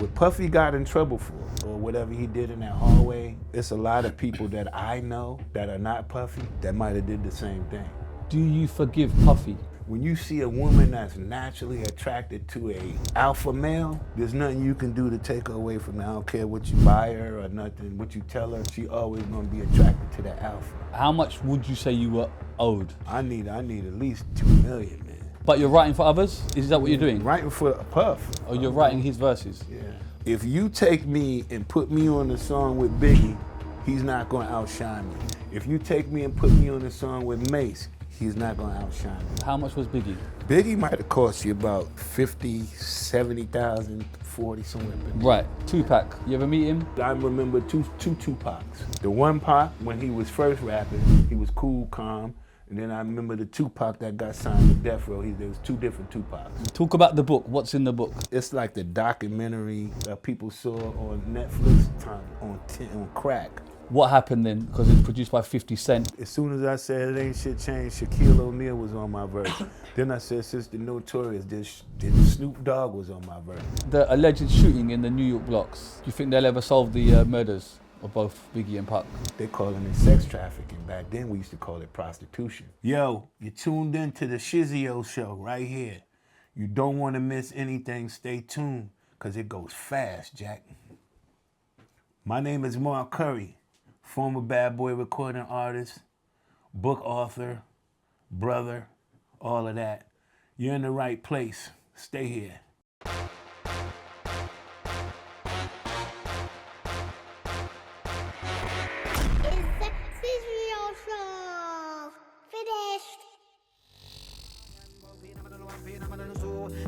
What Puffy got in trouble for, or whatever he did in that hallway, it's a lot of people that I know that are not Puffy that might have did the same thing. Do you forgive Puffy? When you see a woman that's naturally attracted to a alpha male, there's nothing you can do to take her away from that. I don't care what you buy her or nothing, what you tell her, she always gonna be attracted to that alpha. How much would you say you were owed? I need at least $2 million, man. But you're writing for others? Is that what you're doing? Writing for Puff. Or you're writing his verses? Yeah. If you take me and put me on the song with Biggie, he's not gonna outshine me. If you take me and put me on the song with Mase, he's not gonna outshine me. How much was Biggie? Biggie might have cost you about 50, 70,000, 40, somewhere. Right, Tupac, you ever meet him? I remember two Tupacs. The one Pac, when he was first rapping, he was cool, calm. And then I remember the Tupac that got signed to Death Row. There was two different Tupacs. Talk about the book. What's in the book? It's like the documentary that people saw on Netflix on crack. What happened then? Because it's produced by 50 Cent. As soon as I said it ain't shit changed, Shaquille O'Neal was on my verse. Then I said since the Notorious, then Snoop Dogg was on my verse. The alleged shooting in the New York blocks, do you think they'll ever solve the murders of both Biggie and Pac? They calling it sex trafficking. Back then we used to call it prostitution. Yo, you tuned in to the Shizzio show right here. You don't want to miss anything, stay tuned, because it goes fast, Jack. My name is Mark Curry, former Bad Boy recording artist, book author, brother, all of that. You're in the right place. Stay here.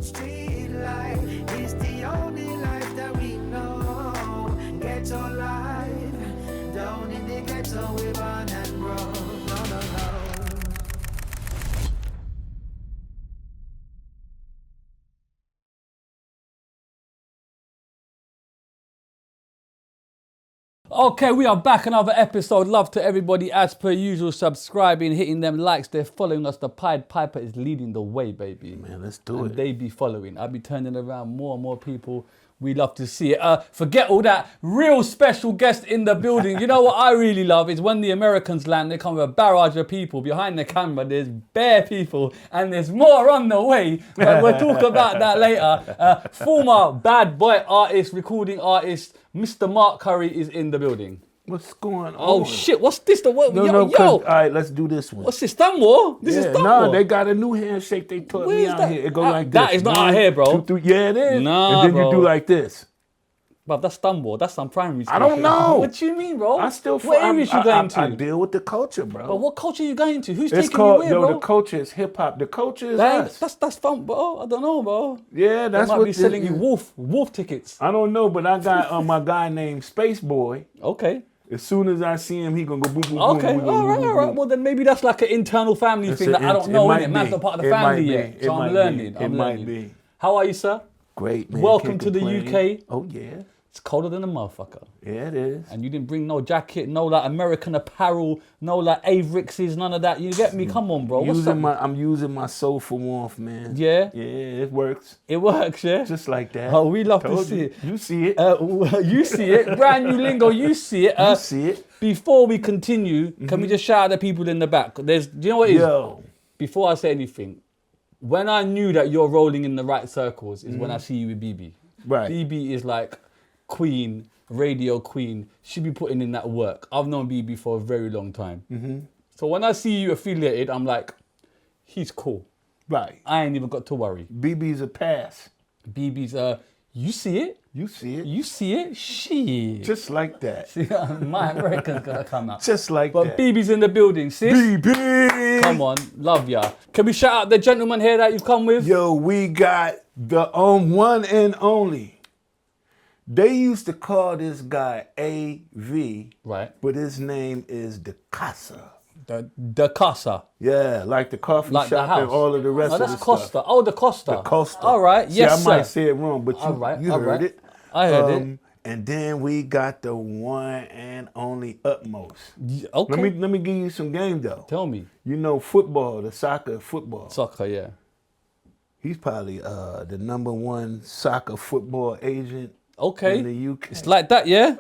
Streetlife is the only life that we know. Ghetto life, down in the ghetto we born and grow. No. Okay, we are back, another episode. Love to everybody as per usual, subscribing, hitting them likes. They're following us. The Pied Piper is leading the way, baby. Man, let's do it. They be following. I'll be turning around more and more people. We love to see it. Forget all that. Real special guest in the building. You know what I really love is when the Americans land, they come with a barrage of people. Behind the camera, there's bare people and there's more on the way. But we'll talk about that later. Former Bad Boy artist, recording artist, Mr. Mark Curry is in the building. What's going on? Oh shit, what's this? No, Yo. all right, let's do this one. What's this, Thumb War? This is Thumb War. No, they got a new handshake they taught Where me is out that? here. It go like this. That is not out here, bro. 2, 3. Yeah, it is. Nah, and then bro. you do like this. But that's Thumb War. That's some primary school. I don't know. What do you mean, bro? I still What areas you going to? I deal with the culture, bro. But what culture are you going to? Who's It's taking called, you where, bro? the culture is hip hop. The culture is That us. that's fun, bro. I don't know, bro. Yeah, that's They might what be selling you wolf tickets. I don't know, but I got my guy named Spaceboy. Okay. As soon as I see him, he gonna go boom, boom, Okay. boom. All right. Well, then maybe that's like an internal family thing that I don't know. Innit? Man's not part of the family yet, so I'm learning. It might be. How are you, sir? Great, man. Welcome Can't to the complain. UK. Oh yeah. It's colder than a motherfucker. Yeah, it is. And you didn't bring no jacket, no like American apparel, no like Avrixes, none of that. You get me? Come on, bro. What's up? I'm using my soul for warmth, man. Yeah? Yeah, it works. It works, yeah? Just like that. Oh, we love to Told see you. it. You see it. You see it. Brand new lingo, you see it. You see it. Before we continue, can we just shout out the people in the back? Do you know what it is? Yo. Before I say anything, when I knew that you're rolling in the right circles is when I see you with BB. Right. BB is like queen, radio queen. She be putting in that work. I've known BB for a very long time. So when I see you affiliated, I'm like, he's cool. Right. I ain't even got to worry. BB's a pass. BB's you see it? You see it. You see it? Shit. Just like that. See, my American's gonna come out. Just like But that. BB's in the building, sis. BB. Come on, love ya. Can we shout out the gentleman here that you've come with? Yo, we got the one and only. They used to call this guy AV. Right. But his name is the Casa. The Costa. Yeah, like the coffee Like the shop house. and all of the rest Oh, of the that's Costa. stuff. Oh, the Costa. The Costa. All right, See, yes, I might sir. say it wrong, but All right, you all heard right. it. I heard it. And then we got the one and only Utmost. Okay. Let me give you some game though. Tell me. You know football, the soccer football. Soccer, yeah. He's probably the #1 soccer football agent Okay. in the UK. It's like that, yeah?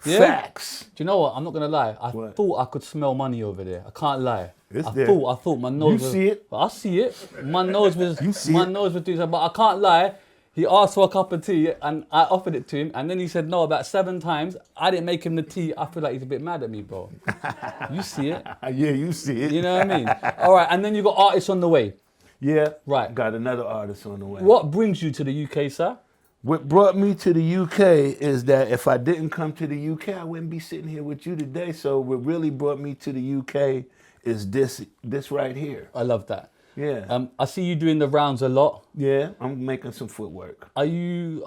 Yeah? Facts. Do you know what? I'm not gonna lie. I What? thought I could smell money over there. I can't lie. It's I there. thought my nose You was. see it? I see it. My nose was. You see my it? nose was doing something, but I can't lie. He asked for a cup of tea and I offered it to him, and then he said no about 7 times. I didn't make him the tea. I feel like he's a bit mad at me, bro. You see it? Yeah, you see it. You know what I mean? All right, and then you got artists on the way. Yeah. Right. Got another artist on the way. What brings you to the UK, sir? What brought me to the UK is that if I didn't come to the UK, I wouldn't be sitting here with you today. So what really brought me to the UK is this right here. I love that. Yeah. I see you doing the rounds a lot. Yeah, I'm making some footwork. Are you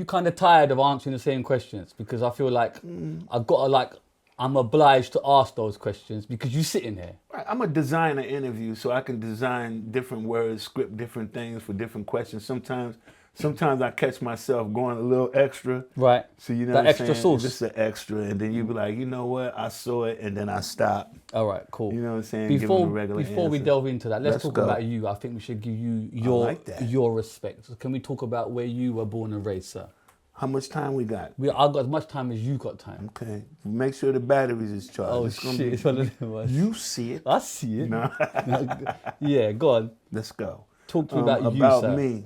kind of tired of answering the same questions? Because I feel like I'm obliged to ask those questions because you sit in here. Right, I'm a designer interview, so I can design different words, script different things for different questions. Sometimes I catch myself going a little extra. Right. So you know that what I'm extra saying? sauce. Just an extra, and then you be like, you know what? I saw it, and then I stop. All right, cool. You know what I'm saying? Give them the regular Before we answer. delve into that, let's Let's talk go. about you. I think we should give you like that. your respect. So can we talk about where you were born and raised, sir? How much time we got? I've got as much time as you got time. Okay. Make sure the batteries is charged. Oh It's gonna shit! be- It's one of them ones. You see it. I see it. No. Yeah, go on. Let's go. Talk to me about you, About sir. me.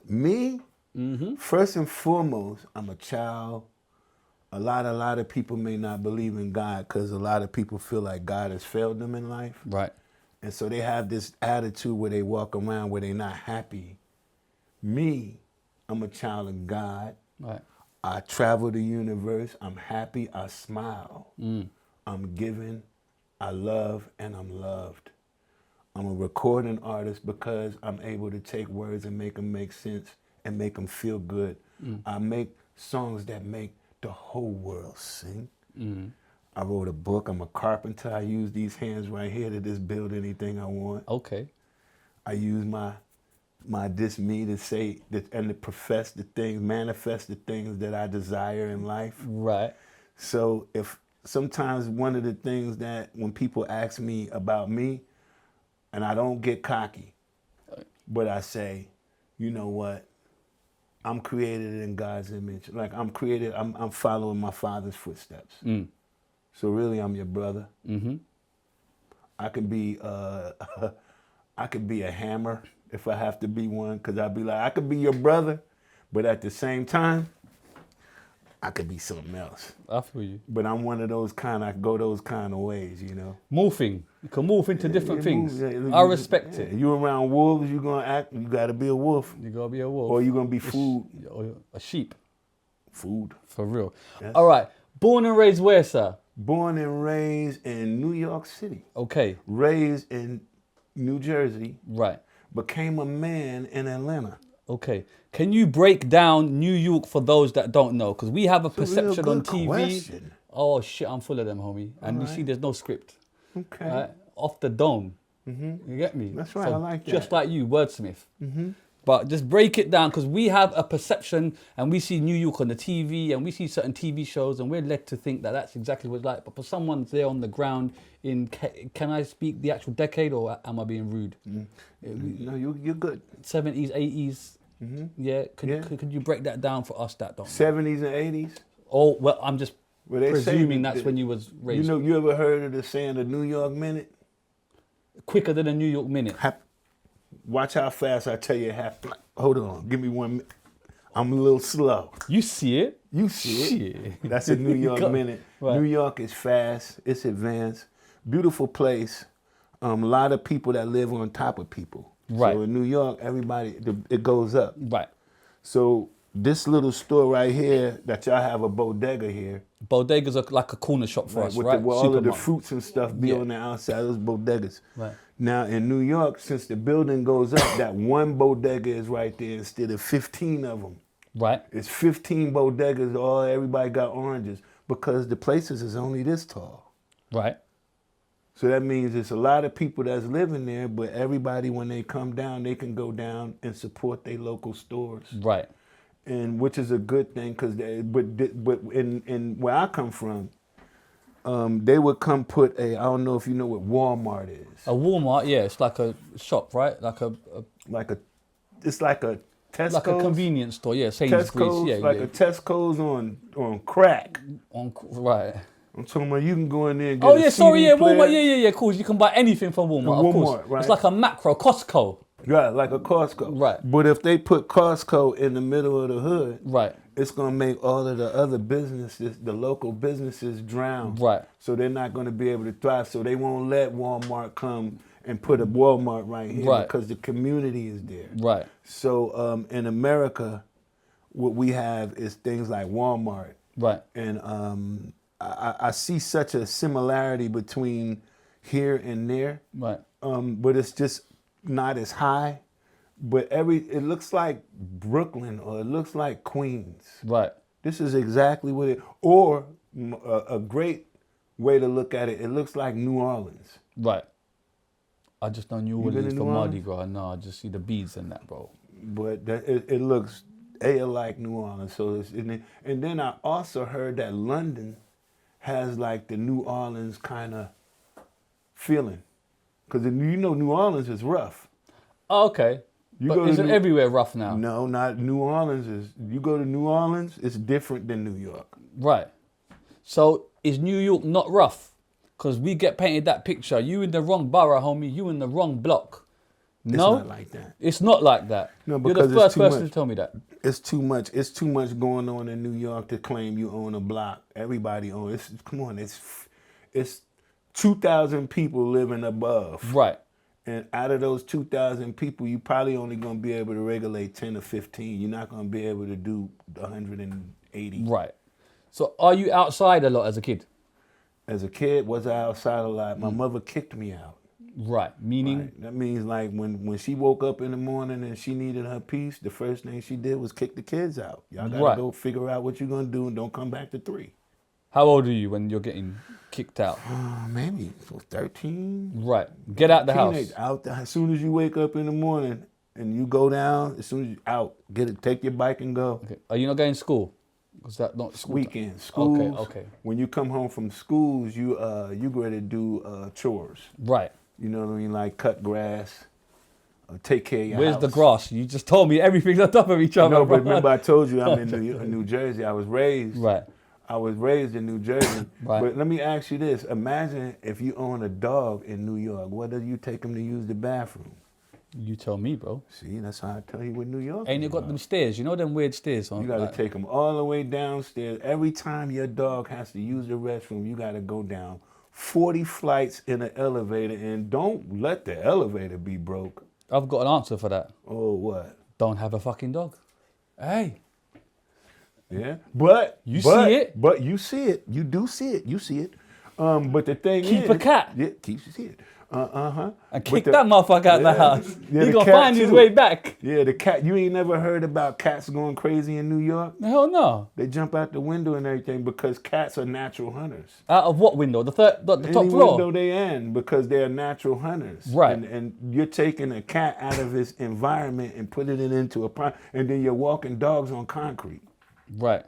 Me? First and foremost, I'm a child. A lot of people may not believe in God because a lot of people feel like God has failed them in life. Right. And so they have this attitude where they walk around where they're not happy. Me, I'm a child of God. Right. I travel the universe. I'm happy. I smile. I'm giving. I love, and I'm loved. I'm a recording artist because I'm able to take words and make them make sense and make them feel good. I make songs that make the whole world sing. I wrote a book. I'm a carpenter. I use these hands right here to just build anything I want. Okay. I use my me to say that and to profess the things, manifest the things that I desire in life. Right. So if sometimes one of the things that when people ask me about me, and I don't get cocky, but I say, you know what? I'm created in God's image. Like I'm following my Father's footsteps. So really, I'm your brother. I could be a hammer if I have to be one, because I'd be like, I could be your brother, but at the same time, I could be something else. I feel you. But I'm one of those I go those kind of ways, you know. Morphing. You can morph into different things. Yeah, I respect it. You around wolves, you gotta be a wolf. You gotta be a wolf. Or you gonna be food. Or a sheep. Food. For real. Yes. All right. Born and raised where, sir? Born and raised in New York City. Okay. Raised in New Jersey. Right. Became a man in Atlanta. Okay. Can you break down New York for those that don't know? Because we have a perception real on good TV. question. Oh shit, I'm full of them, homie. And you see, there's no script. Okay. Right? Off the dome. You get me? That's right, I like that. Just like you, wordsmith. But just break it down, because we have a perception and we see New York on the TV and we see certain TV shows and we're led to think that that's exactly what it's like. But for someone there on the ground can I speak the actual decade, or am I being rude? No, you're good. 70s, 80s. Yeah. Could you break that down for us that don't know? 70s and 80s. Oh, well, I'm just Well, they say presuming that that's when you was raised. You know, you ever heard of the saying, the New York minute? Quicker than a New York minute. Watch how fast I tell you hold on, give me 1 minute. I'm a little slow. You see it. You see it. Shit. That's a New York minute. Right. New York is fast, it's advanced, beautiful place. A lot of people that live on top of people. Right. So in New York, it goes up. Right. So this little store right here, that y'all have a bodega here. Bodegas are like a corner shop for us, with right? where all of the Supermarket. fruits and stuff be Yeah. on the outside, those bodegas. Right. Now in New York, since the building goes up, that one bodega is right there instead of 15 of them. Right. It's 15 bodegas, everybody got oranges, because the places is only this tall. Right. So that means there's a lot of people that's living there, but everybody, when they come down, they can go down and support their local stores. Right. And which is a good thing, because but in where I come from, they would come put I don't know if you know what Walmart is. A Walmart, yeah, it's like a shop, right? It's like a Tesco's. Like a convenience store, yeah, Sainsbury's, Tesco's, yeah, like yeah. a Tesco's on crack. Right. I'm talking about you can go in there and get Oh a yeah, CD sorry, yeah, player. Walmart, yeah, cool. You can buy anything from Walmart, of course. Right. It's like a macro, Costco. Yeah, like a Costco. Right. But if they put Costco in the middle of the hood, Right. it's gonna make all of the other businesses, the local businesses, drown. Right. So they're not gonna be able to thrive. So they won't let Walmart come and put a Walmart right here Right. because the community is there. Right. So in America, what we have is things like Walmart. Right. And I see such a similarity between here and there. Right. But it's just not as high. But it looks like Brooklyn or it looks like Queens. Right. This is exactly what it, or a great way to look at it, it looks like New Orleans. Right. I just know New been Orleans in for New Mardi Orleans? Gras. No, I just see the beads and that, bro. But it looks like New Orleans. So and then I also heard that London has like the New Orleans kind of feeling. Because New Orleans is rough. Oh, okay. You But go to isn't New- everywhere rough now? No, not New Orleans. You go to New Orleans, it's different than New York. Right. So is New York not rough? Because we get painted that picture. You in the wrong borough, homie. You in the wrong block. No, It's not like that. It's not like that. No, You're because the it's first too person much. to tell me that. It's too much. It's too much going on in New York to claim you own a block. Everybody owns. Come on, it's 2,000 people living above. Right. And out of those 2,000 people, you probably only going to be able to regulate 10 or 15. You're not going to be able to do 180. Right. So are you outside a lot as a kid? As a kid, was I outside a lot? My mother kicked me out. Right. Meaning? Right. That means like when she woke up in the morning and she needed her peace, the first thing she did was kick the kids out. Y'all got to Right. go figure out what you're going to do and don't come back to 3. How old are you when you're getting kicked out? Maybe 13. Right. Get out the Teenage, house. as soon as you wake up in the morning and you go down, as soon as you out, take your bike and go. Okay. Are you not going to school? Was that not school? Weekends, schools. Okay. When you come home from schools, you go to do chores. Right. You know what I mean, like cut grass, take care of your Where's house. the grass? You just told me everything's on top of each other. No, bro. but remember I told you I'm in New Jersey. I was raised. Right. I was raised in New Jersey. Right. But let me ask you this. Imagine if you own a dog in New York. Where do you take him to use the bathroom? You tell me, bro. See, that's how I tell you what New York Ain't is it got about. them stairs? You know them weird stairs? You got to take them all the way downstairs. Every time your dog has to use the restroom, you got to go down 40 flights in an elevator, and don't let the elevator be broke. I've got an answer for that. Oh, what? Don't have a fucking dog. Hey. Yeah, but You see it? But you see it. You do see it. You see it. But the thing is, Keep a cat. Yeah, keep see it. And kick that motherfucker out the house. Yeah, He the gonna cat find his too. way back. Yeah, the cat. You ain't never heard about cats going crazy in New York? Hell no. They jump out the window and everything because cats are natural hunters. Out of what window? The top Any floor? window they in because they're natural hunters. Right. And you're taking a cat out of its environment and putting it into a and then you're walking dogs on concrete. Right.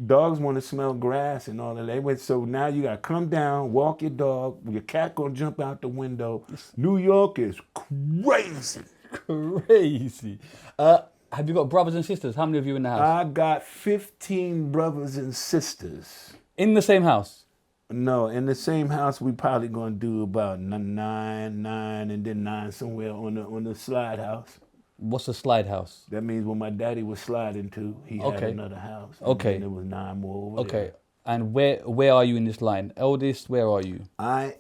Dogs want to smell grass and all of that. So now you got to come down, walk your dog. Your cat going to jump out the window. New York is crazy. Crazy. Have you got brothers and sisters? How many of you in the house? I got 15 brothers and sisters. In the same house? No, in the same house, we probably going to do about nine, and then 9 somewhere on the slide house. What's a slide house? That means when my daddy was sliding to, he had Okay. another house. Okay. And there was 9 more over Okay. there. And where are you in this line? Eldest, where are you? I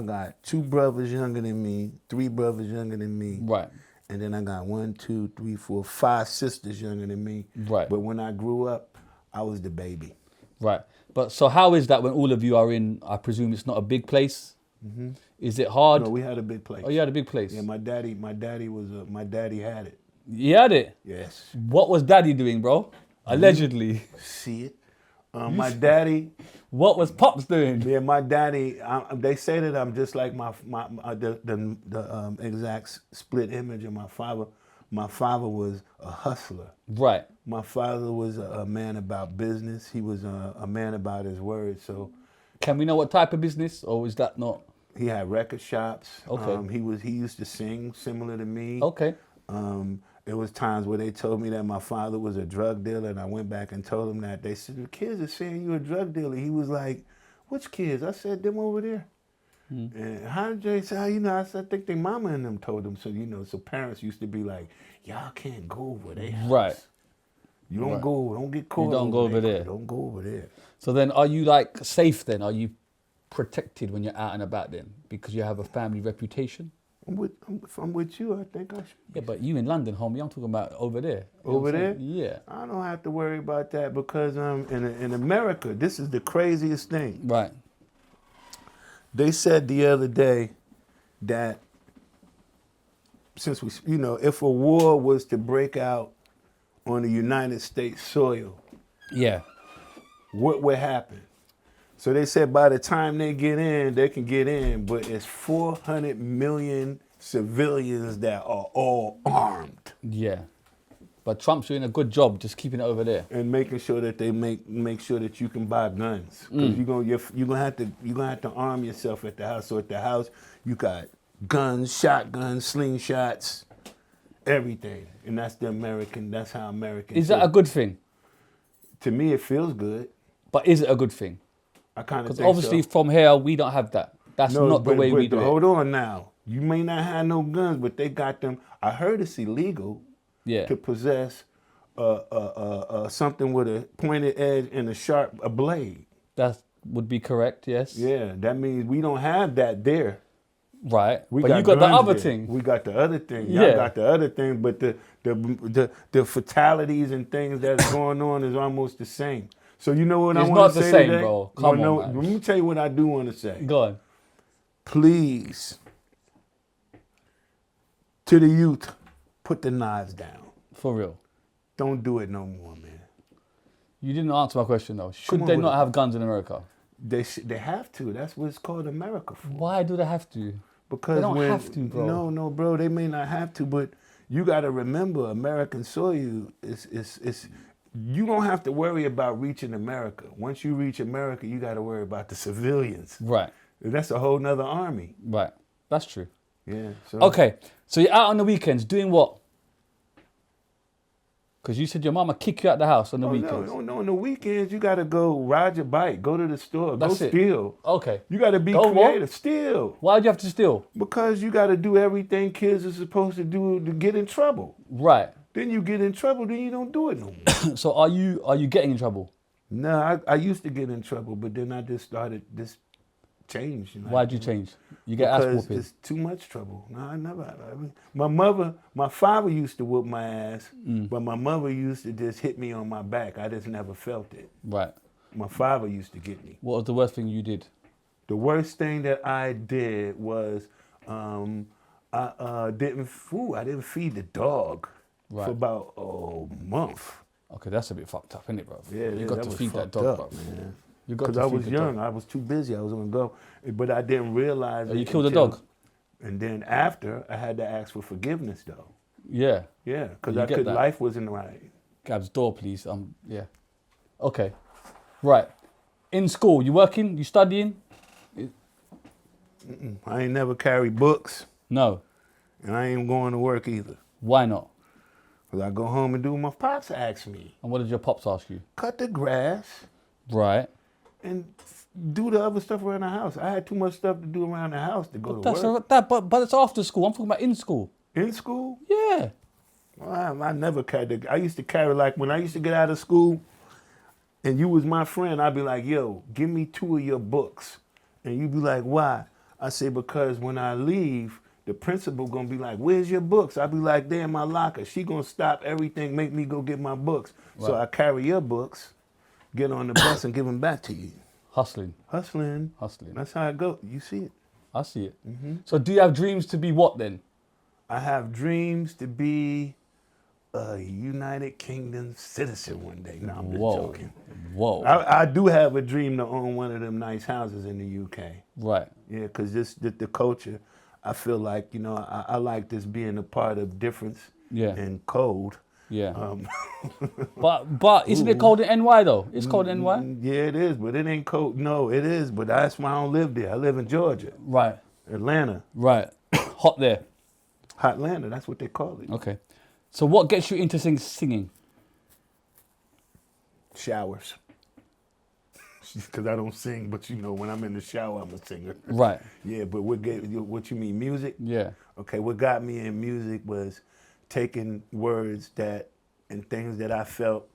got 2 brothers younger than me, 3 brothers younger than me. Right. And then I got 1, 2, 3, 4, 5 sisters younger than me. Right. But when I grew up, I was the baby. Right. But so how is that when all of you are in, I presume it's not a big place? Mm-hmm. Is it hard? No, we had a big place. Oh, you had a big place? Yeah, my daddy had it. You had it? Yes. What was daddy doing, bro? Allegedly. See it? My daddy, What was Pops doing? yeah, my daddy. They say that I'm just like the exact split image of my father. My father was a hustler. Right. My father was a man about business. He was a man about his word. So Can we know what type of business, or is that not? he had record shops. Okay. He used to sing similar to me. Okay. It was times where they told me that my father was a drug dealer, and I went back and told them that. They said, the kids are saying you're a drug dealer. He was like, which kids? I said, them over there. And how did they say, you know, I said, I think their mama and them told them. So, you know, so parents used to be like, y'all can't go over there. Right. You don't go, don't get caught. You don't go over there. Don't go over there. So then are you like safe then? Are you protected when you're out and about then? Because you have a family reputation? If I'm with you, I think I should. Yeah, but you in London, homie. I'm talking about over there. You know Over what I'm there? saying? Yeah. I don't have to worry about that because in America, this is the craziest thing. Right. They said the other day that since we, you know, if a war was to break out on the United States soil, Yeah. what would happen? So they said by the time they get in, they can get in, but it's 400 million civilians that are all armed. Yeah. But Trump's doing a good job just keeping it over there. And making sure that they make sure that you can buy guns. Because you're gonna have to arm yourself at the house. So at the house you got guns, shotguns, slingshots, everything. And that's how Americans. Is that a good thing? To me, it feels good. But is it a good thing? I kind of Because think obviously so. from here, we don't have that. That's not the way we do it. Hold on now. You may not have no guns, but they got them. I heard it's illegal to possess something with a pointed edge and a blade. That would be correct, yes. Yeah, that means we don't have that there. Right. We But you got the guns other there. thing. We got the other thing. Yeah. Y'all got the other thing, but the fatalities and things that's going on is almost the same. So you know what I It's want not to the say same, today? bro. Come on, man. Let me tell you what I do want to say. Go on. Please, to the youth, put the knives down. For real. Don't do it no more, man. You didn't answer my question though. Should on they with not it. have guns in America? They have to. That's what it's called America for. Why do they have to? Because They don't have to, bro. No, bro. They may not have to, but you got to remember, American soil is. You don't have to worry about reaching America. Once you reach America, you got to worry about the civilians. Right. That's a whole nother army. Right. That's true. Yeah. So. Okay. So you're out on the weekends doing what? Because you said your mama kick you out the house on the weekends. No. On the weekends, you got to go ride your bike, go to the store, That's go it. steal. Okay. You got to be Go what? creative. Steal. Why do you have to steal? Because you got to do everything kids are supposed to do to get in trouble. Right. Then you get in trouble, then you don't do it no more. So are you getting in trouble? No, I used to get in trouble, but then I just started this change. Why'd you change? You get ass Because whooping. it's too much trouble. No, I never. My father used to whoop my ass, but my mother used to just hit me on my back. I just never felt it. Right. My father used to get me. What was the worst thing you did? The worst thing that I did was I didn't feed the dog Right. for about a month. Okay, that's a bit fucked up, isn't it, bro? Yeah, You got to was feed that fucked dog, up, bro. man. You got Because to I feed was the young, dog. I was too busy. I was gonna go, but I didn't realize. You it killed the until- dog? And then after, I had to ask for forgiveness, though. Yeah. Yeah, because You get that. life wasn't right. Gab's door, please. Yeah. Okay. Right. In school, you working? You studying? I ain't never carried books, No. and I ain't going to work either. Why not? Because I go home and do what my pops asked me. And what did your pops ask you? Cut the grass Right. and do the other stuff around the house. I had too much stuff to do around the house to go to That's work. but it's after school. I'm talking about in school. In school? Yeah. Well, I never carried. I used to carry, like, when I used to get out of school and you was my friend, I'd be like, yo, give me 2 of your books. And you'd be like, why? I say, because when I leave, the principal gonna be like, where's your books? I'd be like, they're in my locker. She gonna stop everything, make me go get my books. So I carry your books, get on the bus and give them back to you. Hustling. Hustling. Hustling. That's how it go. You see it. I see it. So do you have dreams to be what then? I have dreams to be a United Kingdom citizen one day. No, I'm just joking. Whoa. I do have a dream to own one of them nice houses in the UK. Right. Yeah, because the culture, I feel like, you know, I like this being a part of difference and cold. Yeah. But isn't it cold in NY though? It's cold in NY? Yeah, it is, but it ain't cold. No, it is, but that's why I don't live there. I live in Georgia. Right. Atlanta. Right. Hot there. Hotlanta, that's what they call it. Okay. So what gets you into singing? Showers. Because I don't sing, but you know, when I'm in the shower, I'm a singer. Right. Yeah, but what you mean, music? Yeah. Okay, what got me in music was taking words and things that I felt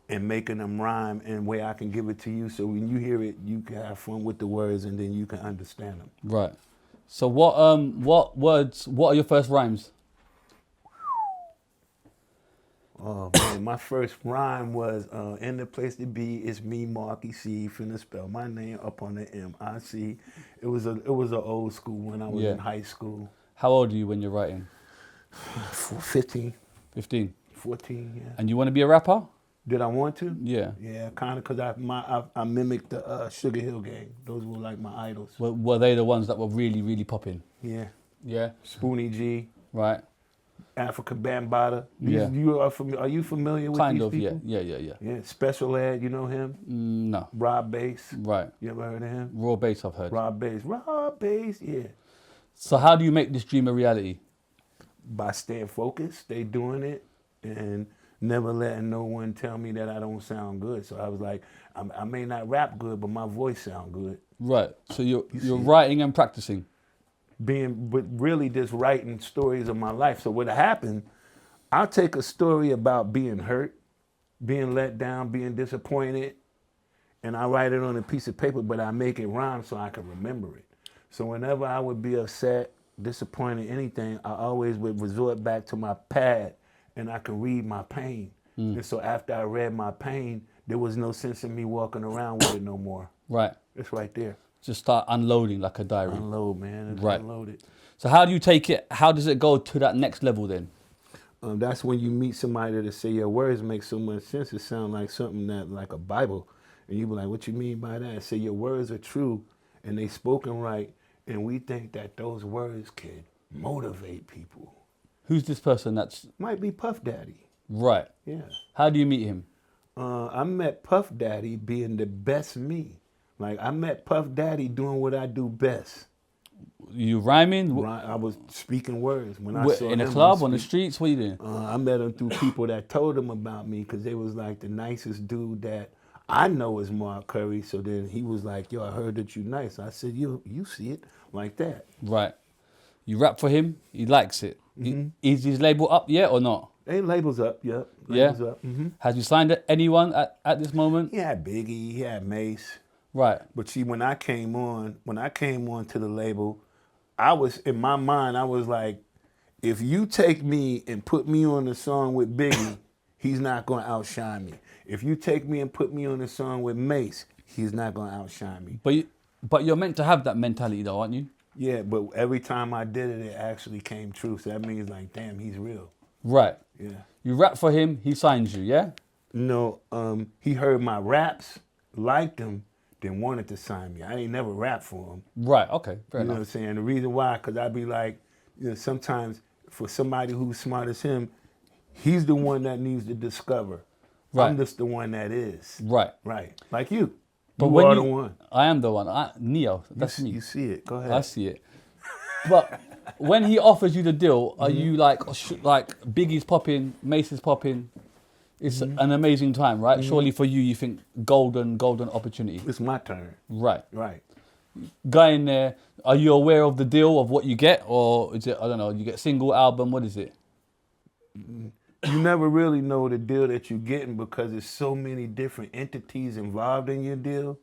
and making them rhyme in a way I can give it to you. So when you hear it, you can have fun with the words and then you can understand them. Right. So what are your first rhymes? Oh man, my first rhyme was in the place to be. It's me, Marky C. Finna spell my name up on the M-I-C. It was an old school when I was in high school. How old are you when you're writing? 15. 15. 14, yeah. And you want to be a rapper? Did I want to? Yeah. Yeah, kind of, because I mimicked the Sugar Hill Gang. Those were like my idols. Were they the ones that were really, really popping? Yeah. Yeah. Spoonie G. Right. Africa Bambaataa. Yeah. Are you familiar with Kind these of, people? yeah. Yeah, Special Ed, you know him? No. Rob Bass. Right. You ever heard of him? Raw bass I've heard. Rob Bass, yeah. So how do you make this dream a reality? By staying focused, stay doing it, and never letting no one tell me that I don't sound good. So I was like, I may not rap good, but my voice sound good. Right. So you're writing and practicing. But really just writing stories of my life. So what happened, I'll take a story about being hurt, being let down, being disappointed, and I write it on a piece of paper, but I make it rhyme so I can remember it. So whenever I would be upset, disappointed, anything, I always would resort back to my pad and I could read my pain. And so after I read my pain, there was no sense in me walking around with it no more. Right. It's right there. Just start unloading like a diary. Unload, man. It's Right. unloaded. So how do you take it? How does it go to that next level then? That's when you meet somebody that say your words make so much sense. It sounds like something that like a Bible. And you be like, what you mean by that? I say your words are true and they spoken right. And we think that those words can motivate people. Who's this person that's... Might be Puff Daddy. Right. Yeah. How do you meet him? I met Puff Daddy being the best me. Like I met Puff Daddy doing what I do best. You rhyming? I was speaking words. When I saw In a him, club, on the streets? What are you doing? I met him through people that told him about me because they was like the nicest dude that I know is Mark Curry. So then he was like, yo, I heard that you nice. I said, you see it like that. Right. You rap for him, he likes it. Is his label up yet or not? Hey, labels up, yep. Labels up. Has he signed anyone at this moment? He had Biggie, he had Mase. Right. But see, when I came on to the label, I was, in my mind, I was like, if you take me and put me on a song with Biggie, he's not going to outshine me. If you take me and put me on a song with Mase, he's not going to outshine me. But you're meant to have that mentality though, aren't you? Yeah, but every time I did it, it actually came true. So that means like, damn, he's real. Right. Yeah. You rap for him, he signs you, yeah? No, he heard my raps, liked them, then wanted to sign me. I ain't never rapped for him. Right, okay, fair You know enough. what I'm saying? The reason why, because I'd be like, you know, sometimes for somebody who's smart as him, he's the one that needs to discover. Right. I'm just the one that is. Right. Right. Like you. But you when are the one. I am the one. Neo, that's me. You see it. Go ahead. I see it. But when he offers you the deal, are you like Biggie's popping, Mace's popping? It's an amazing time, right? Surely for you think golden opportunity. It's my turn. Right. Right. Guy in there, are you aware of the deal of what you get? Or is it, I don't know, you get single, album, what is it? You never really know the deal that you're getting because there's so many different entities involved in your deal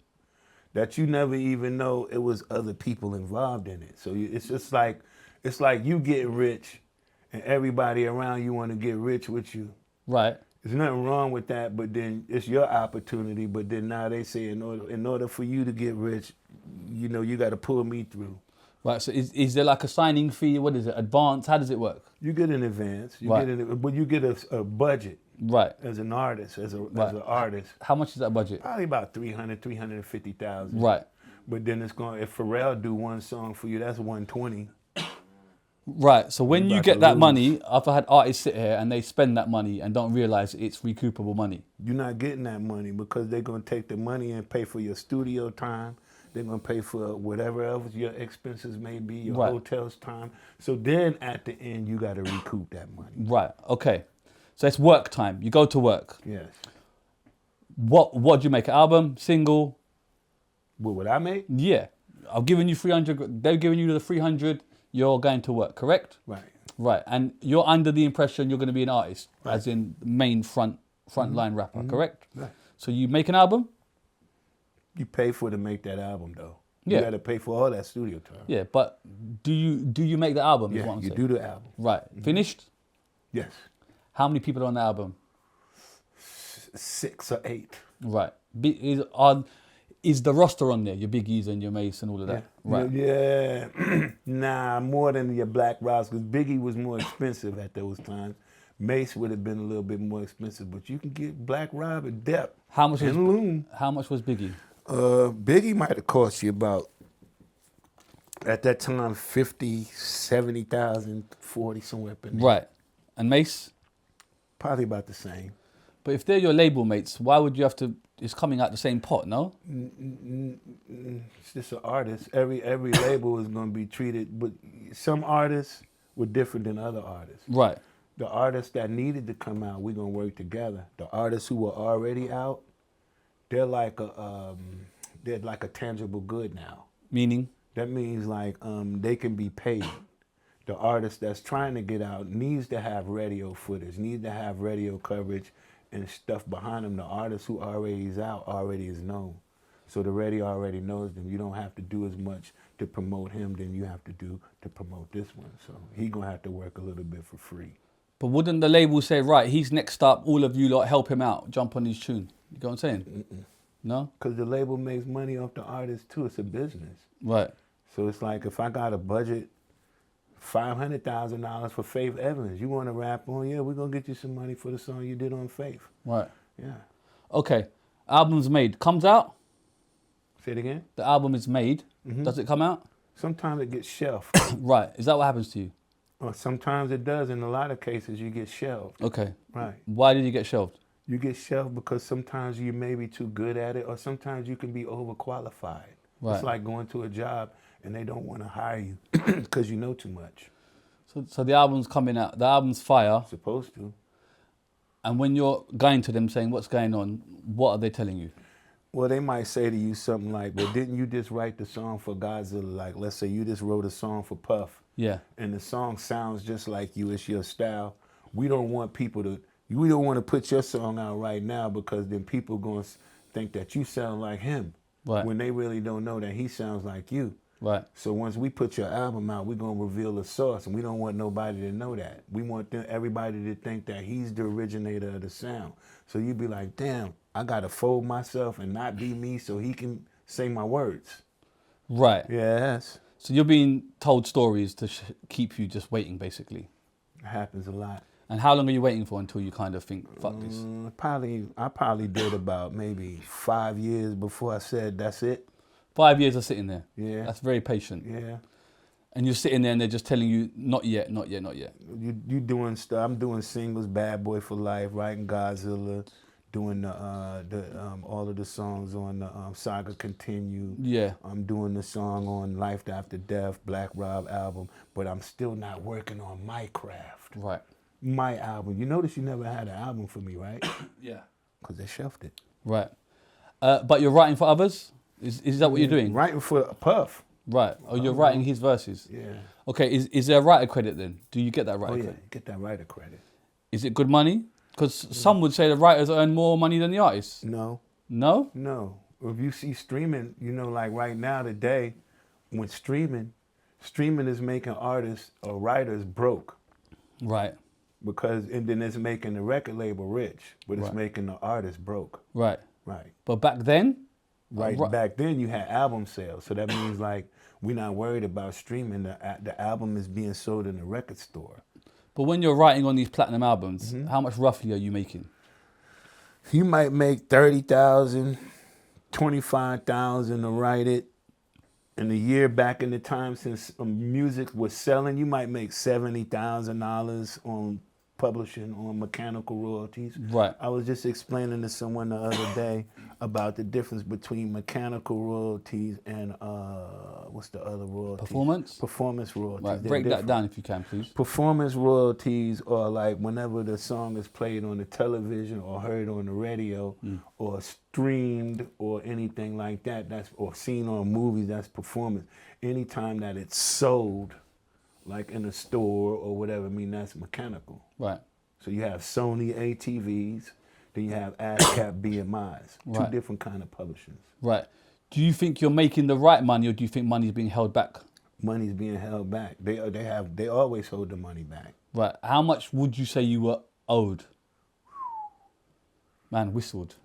that you never even know it was other people involved in it. So it's just like, it's like you get rich and everybody around you want to get rich with you. Right. There's nothing wrong with that, but then it's your opportunity. But then now they say in order for you to get rich, you know, you got to pull me through. Right, so is there like a signing fee? What is it, advance? How does it work? You get an advance, Right. but you get a budget Right. as an artist, as an Right. artist. How much is that budget? Probably about 350,000. Right. But then it's going, if Pharrell do one song for you, that's 120. Right, so when You're you about get to that lose. money, I've had artists sit here and they spend that money and don't realize it's recoupable money. You're not getting that money because they're going to take the money and pay for your studio time. They're going to pay for whatever else your expenses may be, your Right. hotel's time. So then at the end, you got to recoup that money. Right, okay. So it's work time. You go to work. Yes. What do you make? An album, single? What would I make? Yeah. I've given you 300. They've given you the 300. You're going to work, correct? Right. Right. And you're under the impression you're going to be an artist, Right. as in main front line rapper, correct? Right. So you make an album? You pay for to make that album, though. Yeah. You got to pay for all that studio time. Yeah, but do you make the album? is Yeah, what I'm you saying. do the album. Right. Finished? Yes. How many people are on the album? 6 or 8. Right. Is the roster on there? Your Biggies and your Mase and all of that? Right. Yeah. Nah, more than your Black Rocks, because Biggie was more expensive at those times. Mace would have been a little bit more expensive, but you can get Black Rob and Depp. How much was and Loon. How much was Biggie? Biggie might have cost you about, at that time, 50, 70,000, 40, somewhere up in there. Right. And Mase? Probably about the same. But if they're your label mates, why would you have to? It's coming out the same pot, no? It's just an artist. Every label is going to be treated, but some artists were different than other artists. Right. The artists that needed to come out, we're going to work together. The artists who were already out, they're like a tangible good now. Meaning? That means like they can be paid. The artist that's trying to get out needs to have radio footage, needs to have radio coverage and stuff behind them. The artist who already is out already is known. So the radio already knows them. You don't have to do as much to promote him than you have to do to promote this one. So he gonna have to work a little bit for free. But wouldn't the label say, right, he's next up, all of you lot help him out, jump on his tune? You know what I'm saying? No? Because the label makes money off the artist too. It's a business. Right. So it's like if I got a budget, $500,000 for Faith Evans. You want to rap on? Yeah, we're going to get you some money for the song you did on Faith. Right. Yeah. Okay. Album's made. Comes out? Say it again? The album is made. Does it come out? Sometimes it gets shelved. Right. Is that what happens to you? Or sometimes it does. In a lot of cases, you get shelved. Okay. Right. Why did you get shelved? You get shelved because sometimes you may be too good at it, or sometimes you can be overqualified. Right. It's like going to a job and they don't want to hire you because you know too much. So the album's coming out. The album's fire. Supposed to. And when you're going to them saying what's going on, what are they telling you? Well, they might say to you something like, well, didn't you just write the song for Godzilla? Like, let's say you just wrote a song for Puff. Yeah. And the song sounds just like you. It's your style. We don't want to put your song out right now because then people going to think that you sound like him. Right. When they really don't know that he sounds like you. Right. So once we put your album out, we're going to reveal the source, and we don't want nobody to know that. We want everybody to think that he's the originator of the sound. So you'd be like, damn, I got to fold myself and not be me so he can say my words. Right. Yes. So you're being told stories to keep you just waiting, basically. It happens a lot. And how long are you waiting for until you kind of think, fuck this? I probably did about maybe 5 years before I said, that's it. 5 years of sitting there. Yeah. That's very patient. Yeah. And you're sitting there and they're just telling you, not yet, not yet, not yet. You doing stuff. I'm doing singles, Bad Boy for Life, writing Godzilla, doing all of the songs on the Saga Continue. Yeah. I'm doing the song on Life After Death, Black Rob album, but I'm still not working on my craft. Right. My album. You notice you never had an album for me, right? Yeah. Because they shelved it. Right. But you're writing for others? Is that what you're doing? Writing for Puff. Right. Oh, you're writing his verses? Yeah. Okay, is there a writer credit then? Do you get that writer Oh, yeah. credit? Get that writer credit. Is it good money? Because some would say the writers earn more money than the artists. No. No? No. If you see streaming, you know, like right now today, when streaming is making artists or writers broke. Right. And then it's making the record label rich, but it's making the artist broke. Right. Right. But back then? Back then you had album sales. So that means like we're not worried about streaming. The album is being sold in the record store. But when you're writing on these platinum albums, how much roughly are you making? You might make 30,000, 25,000 to write it. In the year back in the time since music was selling, you might make $70,000 on publishing, on mechanical royalties. Right. I was just explaining to someone the other day, about the difference between mechanical royalties and what's the other royalties? Performance? Performance royalties. Right, They're break that different. down if you can, please. Performance royalties are like whenever the song is played on the television or heard on the radio or streamed or anything like that, that's or seen on movies, that's performance. Anytime that it's sold, like in a store or whatever, I mean, that's mechanical. Right. So you have Sony ATVs, then you have ASCAP BMIs, two Right. different kind of publishings. Right. Do you think you're making the right money, or do you think money's being held back? Money's being held back. They always hold the money back. Right. How much would you say you were owed? Man whistled.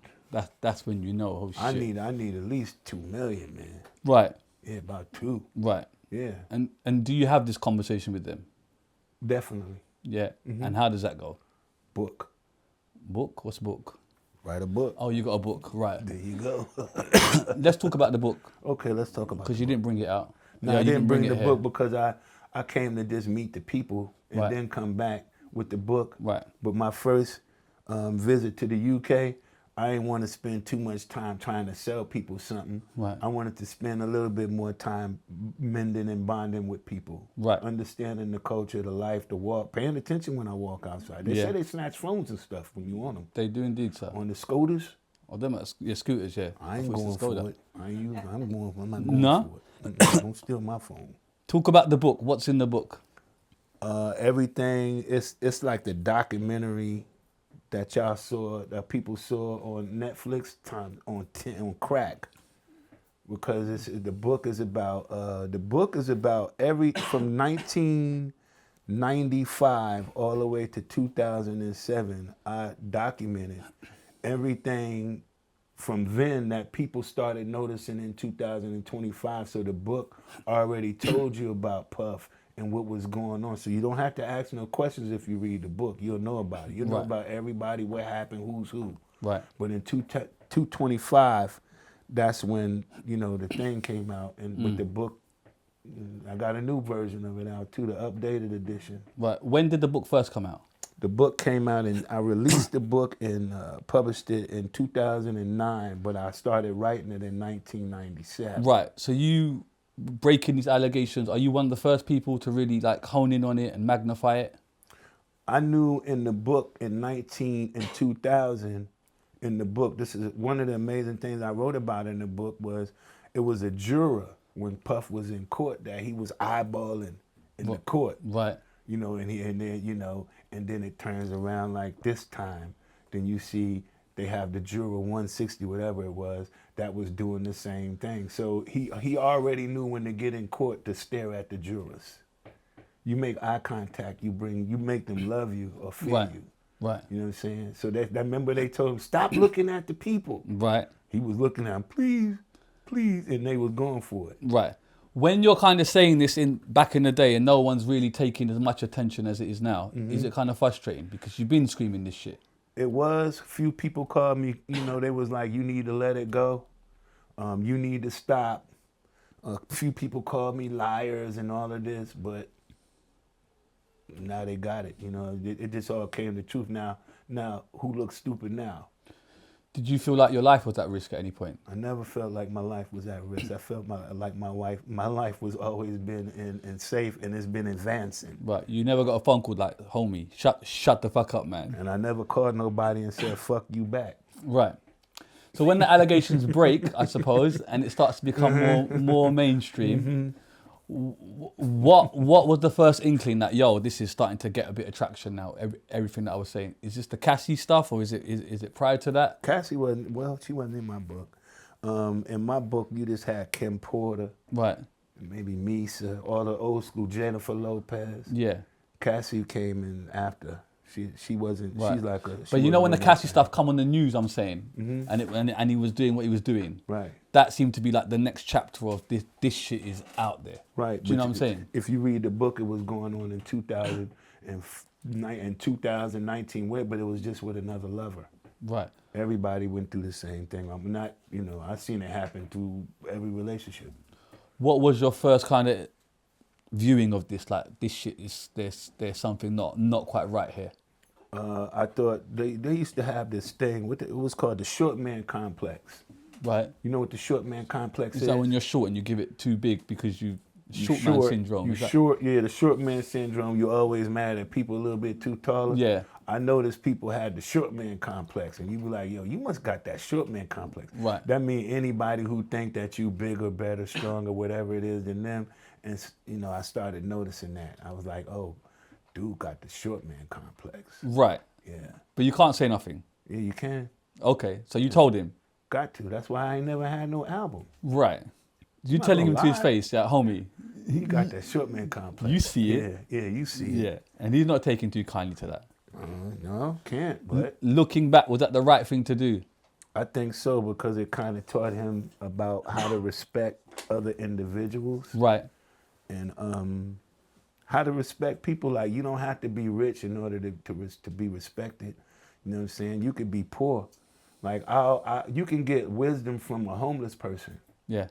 That's when you know. Oh shit. I need at least 2 million, man. Right. Yeah, about 2. Right. Yeah, And do you have this conversation with them? definitely. Yeah. And how does that go? Book. Book? What's book? Write a book. Oh, you got a book. Right. There you go. Let's talk about the book, Okay, let's talk about because it. you didn't bring it out. No, Yeah, I you didn't bring it the here. book because I came to just meet the people and Right. then come back with the book. Right. But my first visit to the UK, I didn't want to spend too much time trying to sell people something. Right. I wanted to spend a little bit more time mending and bonding with people. Right. Understanding the culture, the life, the walk, paying attention when I walk outside. They Yeah. say they snatch phones and stuff when you on them. They do indeed, sir. On the scooters, Oh, them are scooters, yeah. I ain't thought going it's a for Skoda. it. I'm not going No? for it. Don't steal my phone. Talk about the book. What's in the book? Everything, it's like the documentary that y'all saw, that people saw on Netflix on crack, because the book is about from 1995 all the way to 2007. I documented everything from then that people started noticing in 2025. So the book already told you about Puff and what was going on. So you don't have to ask no questions if you read the book. You'll know about it. You'll know Right. about everybody, what happened, who's who. Right. But in 225, that's when, the thing came out. And with the book, I got a new version of it out too, the updated edition. Right. When did the book first come out? The book came out and I released the book and published it in 2009, but I started writing it in 1997. Right. So you breaking these allegations, are you one of the first people to really like hone in on it and magnify it? I knew in the book in 2000, in the book, this is one of the amazing things I wrote about in the book, was it was a juror when Puff was in court that he was eyeballing in the court. Right. And then it turns around like this time. Then you see they have the juror 160, whatever it was, that was doing the same thing. So he already knew when to get in court to stare at the jurors. You make eye contact, you make them love you or fear Right. you. Right. You know what I'm saying? So that remember they told him, stop looking at the people. Right. He was looking at them, please, please, and they was going for it. Right. When you're kind of saying this back in the day and no one's really taking as much attention as it is now, is it kind of frustrating because you've been screaming this shit? It was. A few people called me, they was like, you need to let it go. You need to stop. A few people called me liars and all of this, but now they got it. It just all came to truth. Now, who looks stupid now? Did you feel like your life was at risk at any point? I never felt like my life was at risk. I felt like my life was always been in safe, and it's been advancing. Right. You never got a phone call like, homie, shut the fuck up, man. And I never called nobody and said, fuck you back. Right. So when the allegations break, I suppose, and it starts to become more mainstream, what was the first inkling that, this is starting to get a bit of traction now, everything that I was saying? Is this the Cassie stuff, or is it prior to that? Cassie she wasn't in my book. In my book, you just had Kim Porter, Right. maybe Misa, all the old school, Jennifer Lopez. Yeah. Cassie came in after. She wasn't, Right. she's like a... But when the Cassie stuff come on the news, I'm saying, and he was doing what he was doing, Right. that seemed to be like the next chapter of this shit is out there. Right. Do you know what I'm saying? If you read the book, it was going on in 2019, but it was just with another lover. Right. Everybody went through the same thing. I'm not, I've seen it happen through every relationship. What was your first kind of viewing of this? Like, this shit is, there's something not quite right here. I thought they used to have this thing. It was called the short man complex. Right. You know what the short man complex is? Is that when you're short and you give it too big because short man syndrome? You short, yeah, the short man syndrome. You're always mad at people a little bit too taller. Yeah. I noticed people had the short man complex, and you be like, yo, you must got that short man complex. Right. That means anybody who think that you bigger, better, stronger, whatever it is than them. And you know, I started noticing that. I was like, oh, dude got the short man complex. Right. Yeah. But you can't say nothing. Yeah, you can. Okay, so you told him. Got to. That's why I ain't never had no album. Right. You not telling him gonna to his lie. face, yeah, homie. He got that short man complex. You see it. Yeah, you see it. Yeah, and he's not taking too kindly to that. No, can't. But Looking back, was that the right thing to do? I think so, because it kind of taught him about how to respect other individuals. Right. And how to respect people. Like, you don't have to be rich in order to be respected. You know what I'm saying? You could be poor. Like, you can get wisdom from a homeless person. Yeah.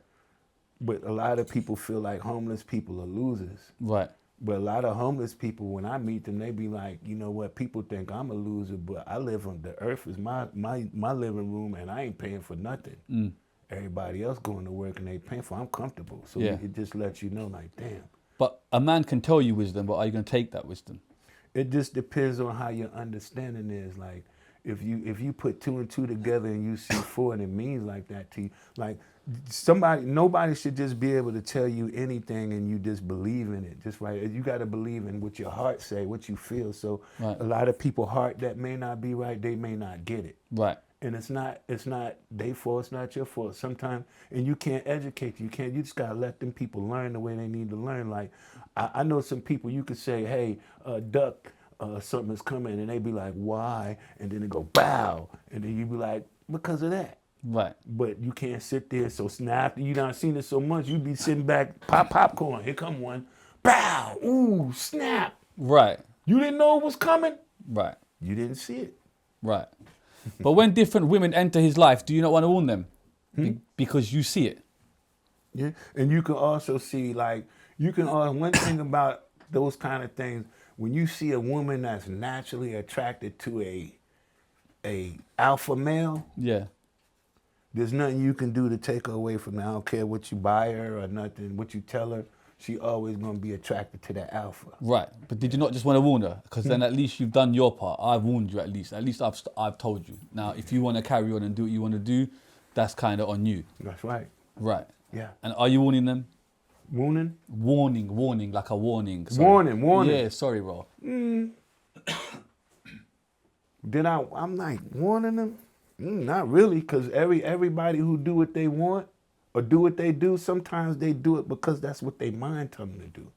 But a lot of people feel like homeless people are losers. Right. But a lot of homeless people, when I meet them, they be like, you know what, people think I'm a loser, but I live on the earth is my living room, and I ain't paying for nothing. Everybody else going to work and they paying for. I'm comfortable. So Yeah. it just lets you know, like, damn. But a man can tell you wisdom, but are you going to take that wisdom? It just depends on how your understanding is. Like, if you put 2 and 2 together and you see 4 and it means like that to you, like nobody should just be able to tell you anything and you just believe in it. Just right. You got to believe in what your heart say, what you feel. So Right. a lot of people heart that may not be right, they may not get it. Right. And it's not their fault, it's not your fault. Sometimes, and you can't educate, you just gotta let them people learn the way they need to learn. Like, I know some people you could say, hey, duck, something's coming, and they be like, why? And then they go, bow. And then you be like, because of that. Right. But you can't sit there. So now after you done seen it so much, you be sitting back, pop popcorn, here come one, bow, ooh, snap. Right. You didn't know it was coming? Right. You didn't see it. Right. But when different women enter his life, do you not want to warn them? Because you see it. Yeah, and you can also see, like, one thing about those kind of things, when you see a woman that's naturally attracted to a alpha male, Yeah. there's nothing you can do to take her away from that. I don't care what you buy her or nothing, what you tell her, she always gonna be attracted to that alpha. Right. But did you not just want to warn her? Because then at least you've done your part. I've warned you at least. At least I've told you. Now, if you want to carry on and do what you want to do, that's kind of on you. That's right. Right. Yeah. And are you warning them? Warning? Warning, like a warning. Sorry. Warning. Yeah, sorry, bro. I'm like warning them? Not really, because everybody who do what they want or do what they do, sometimes they do it because that's what their mind tell them to do.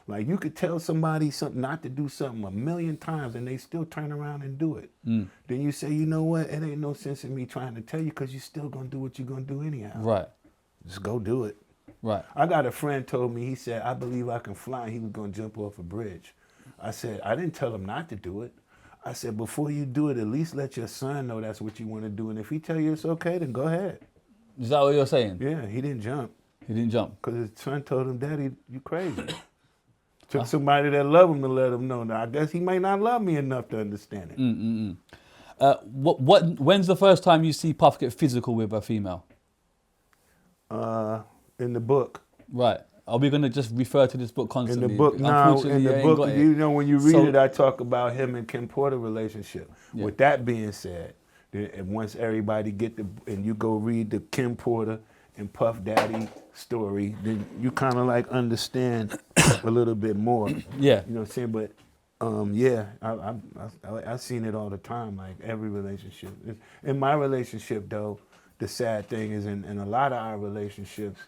Like, you could tell somebody something not to do something 1,000,000 times and they still turn around and do it. Then you say, you know what, it ain't no sense in me trying to tell you, because you're still going to do what you're going to do anyhow. Right. Just go do it. Right. I got a friend told me, he said, I believe I can fly, and he was going to jump off a bridge. I said, I didn't tell him not to do it. I said, before you do it, at least let your son know that's what you want to do. And if he tell you it's okay, then go ahead. Is that what you're saying? Yeah, he didn't jump. He didn't jump. Because his son told him, Daddy, you crazy. Took somebody that loved him to let him know. Now, I guess he may not love me enough to understand it. When's the first time you see Puff get physical with a female? In the book. Right. Are we going to just refer to this book In constantly? the book, now, in the book, you know, when you read So- it, I talk about him and Kim Porter relationship. Yeah. With that being said, and once everybody and you go read the Kim Porter and Puff Daddy story, then you kind of like understand a little bit more. Yeah. You know what I'm saying? But yeah, I've seen it all the time, like every relationship. In my relationship, though, the sad thing is in a lot of our relationships,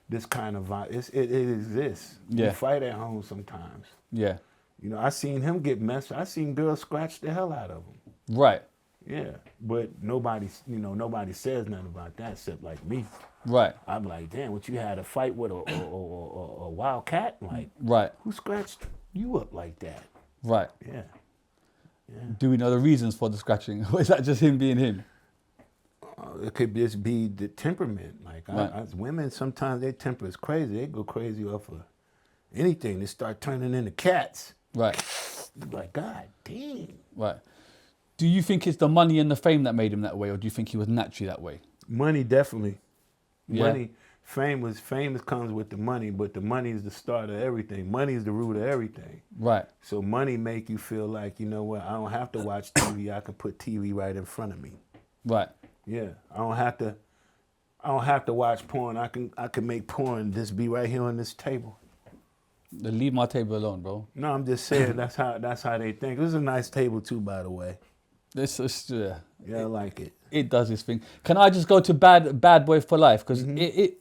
this kind of violence, it exists. Yeah. We fight at home sometimes. Yeah. You know, I seen him get messed. I seen girls scratch the hell out of him. Right. Yeah, but nobody says nothing about that except like me. Right. I'm like, damn, what, you had a fight with a wild cat? Like, Right. who scratched you up like that? Right. Yeah. Do we know the reasons for the scratching? Or is that just him being him? It could just be the temperament. Like, Right. women, sometimes their temper is crazy. They go crazy off of anything. They start turning into cats. Right. Like, God damn. Right. Do you think it's the money and the fame that made him that way, or do you think he was naturally that way? Money, definitely. Yeah. Money, fame comes with the money, but the money is the start of everything. Money is the root of everything. Right. So money make you feel like, you know what, I don't have to watch TV. I can put TV right in front of me. Right. Yeah, I don't have to watch porn. I can make porn just be right here on this table. Then leave my table alone, bro. No, I'm just saying that's how they think. This is a nice table too, by the way. This is Yeah, I like it. It does this thing. Can I just go to Bad Boy for Life? Because it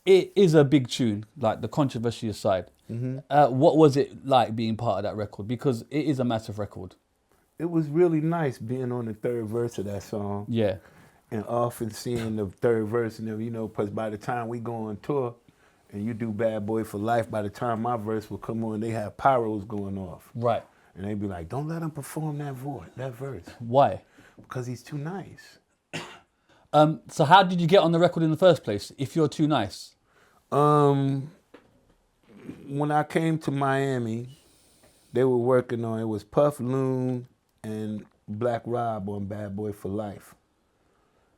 is a big tune, like the controversy aside. What was it like being part of that record? Because it is a massive record. It was really nice being on the third verse of that song. Yeah. And often seeing the third verse, and then, you know, because by the time we go on tour and you do Bad Boy for Life, by the time my verse will come on, they have pyros going off. Right. And they'd be like, don't let him perform that verse. Why? Because he's too nice. So how did you get on the record in the first place, if you're too nice? When I came to Miami, they were working on, it was Puff Loon and Black Rob on Bad Boy for Life.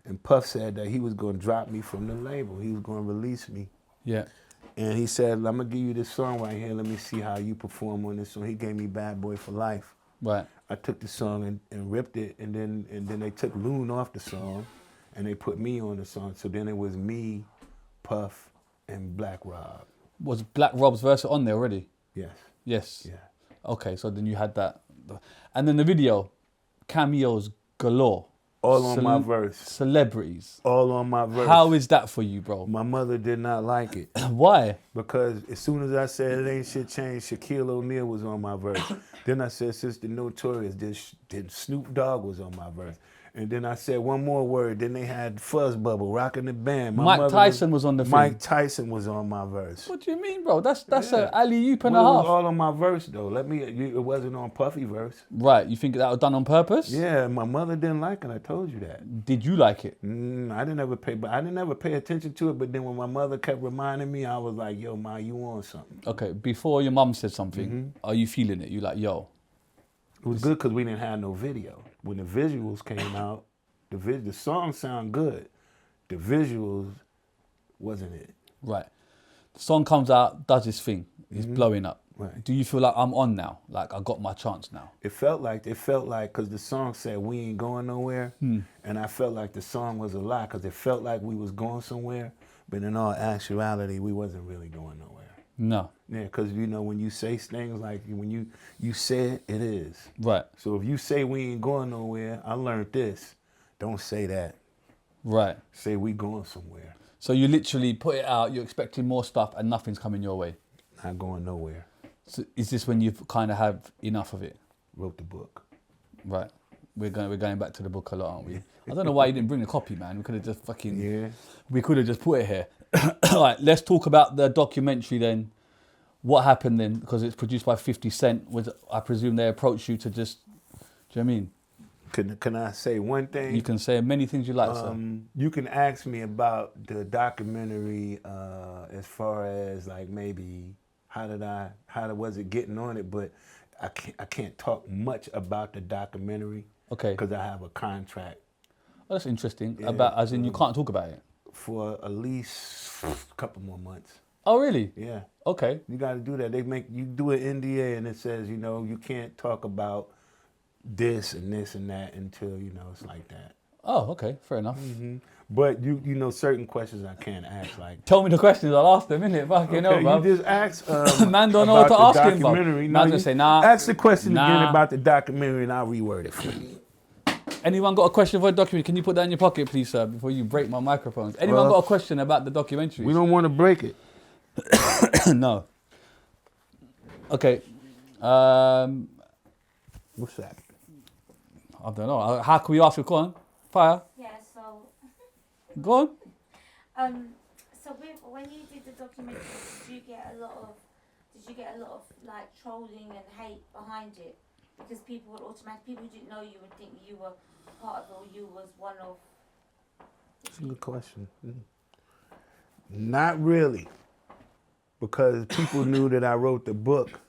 And Puff said that he was going to drop me from the label. He was going to release me. Yeah. And he said, I'm going to give you this song right here. Let me see how you perform on this song. He gave me Bad Boy for Life. Right. I took the song and ripped it, and then they took Loon off the song, and they put me on the song. So then it was me, Puff, and Black Rob. Was Black Rob's verse on there already? Yes. Yes. Yeah. Okay, so then you had that. And then the video, cameos galore. All on my verse. Celebrities. All on my verse. How is that for you, bro? My mother did not like it. Why? Because as soon as I said it ain't shit changed, Shaquille O'Neal was on my verse. Then I said Sister Notorious, then Snoop Dogg was on my verse. And then I said one more word. Then they had Fuzz Bubble rocking the band. Mike Tyson was on the Mike thing. Tyson was on my verse. What do you mean, bro? That's Yeah. an alley-oop and Well, a it was half. all on my verse though. It wasn't on Puffy verse. Right, you think that was done on purpose? Yeah, my mother didn't like it. I told you that. Did you like it? I didn't ever pay attention to it. But then when my mother kept reminding me, I was like, "Yo, Ma, you on something?" Okay, before your mum said something, are you feeling it? You like, yo. It was good because we didn't have no video. When the visuals came out, the song sound good. The visuals wasn't it. Right. The song comes out, does its thing. It's blowing up. Right. Do you feel like I'm on now? Like I got my chance now? It felt like, because the song said we ain't going nowhere. And I felt like the song was a lie because it felt like we was going somewhere. But in all actuality, we wasn't really going nowhere. No. Yeah, because, you know, when you say things like, when you say it, it is. Right. So if you say we ain't going nowhere, I learned this. Don't say that. Right. Say we going somewhere. So you literally put it out, you're expecting more stuff and nothing's coming your way. Not going nowhere. So is this when you've kind of have enough of it? Wrote the book. Right. We're going back to the book a lot, aren't we? I don't know why you didn't bring the copy, man. We could have just fucking... Yeah. We could have just put it here. All right, let's talk about the documentary then. What happened then? Because it's produced by 50 Cent. I presume they approached you to just... Do you know what I mean? Can I say one thing? You can say many things you like, sir. You can ask me about the documentary as far as like maybe how was it getting on it, but I can't talk much about the documentary. Okay. Because I have a contract. Oh, that's interesting. Yeah, About as in you can't talk about it. For at least a couple more months. Oh really? Yeah. Okay. You got to do that. They make you do an NDA and it says, you know, you can't talk about this and this and that until, you know, it's like that. Oh, okay, fair enough. But you know certain questions I can't ask, like. Tell me the questions, I'll ask them, innit? Fucking hell, bro. You just ask. Man don't know what to ask him, bro. Man's gonna say, nah. Ask the question again nah. about the documentary and I'll reword it for you. Anyone got a question for the documentary? Can you put that in your pocket, please, sir, before you break my microphones? Anyone got a question about the documentary? We don't want to break it. No. Okay. What's that? I don't know. How can we ask you? Go on. Fire. Yeah, so Go on. when you did the documentary, did you get a lot of like trolling and hate behind it? Because people who didn't know you would think you were part of it or you was one of. That's a good question. Not really. Because people knew that I wrote the book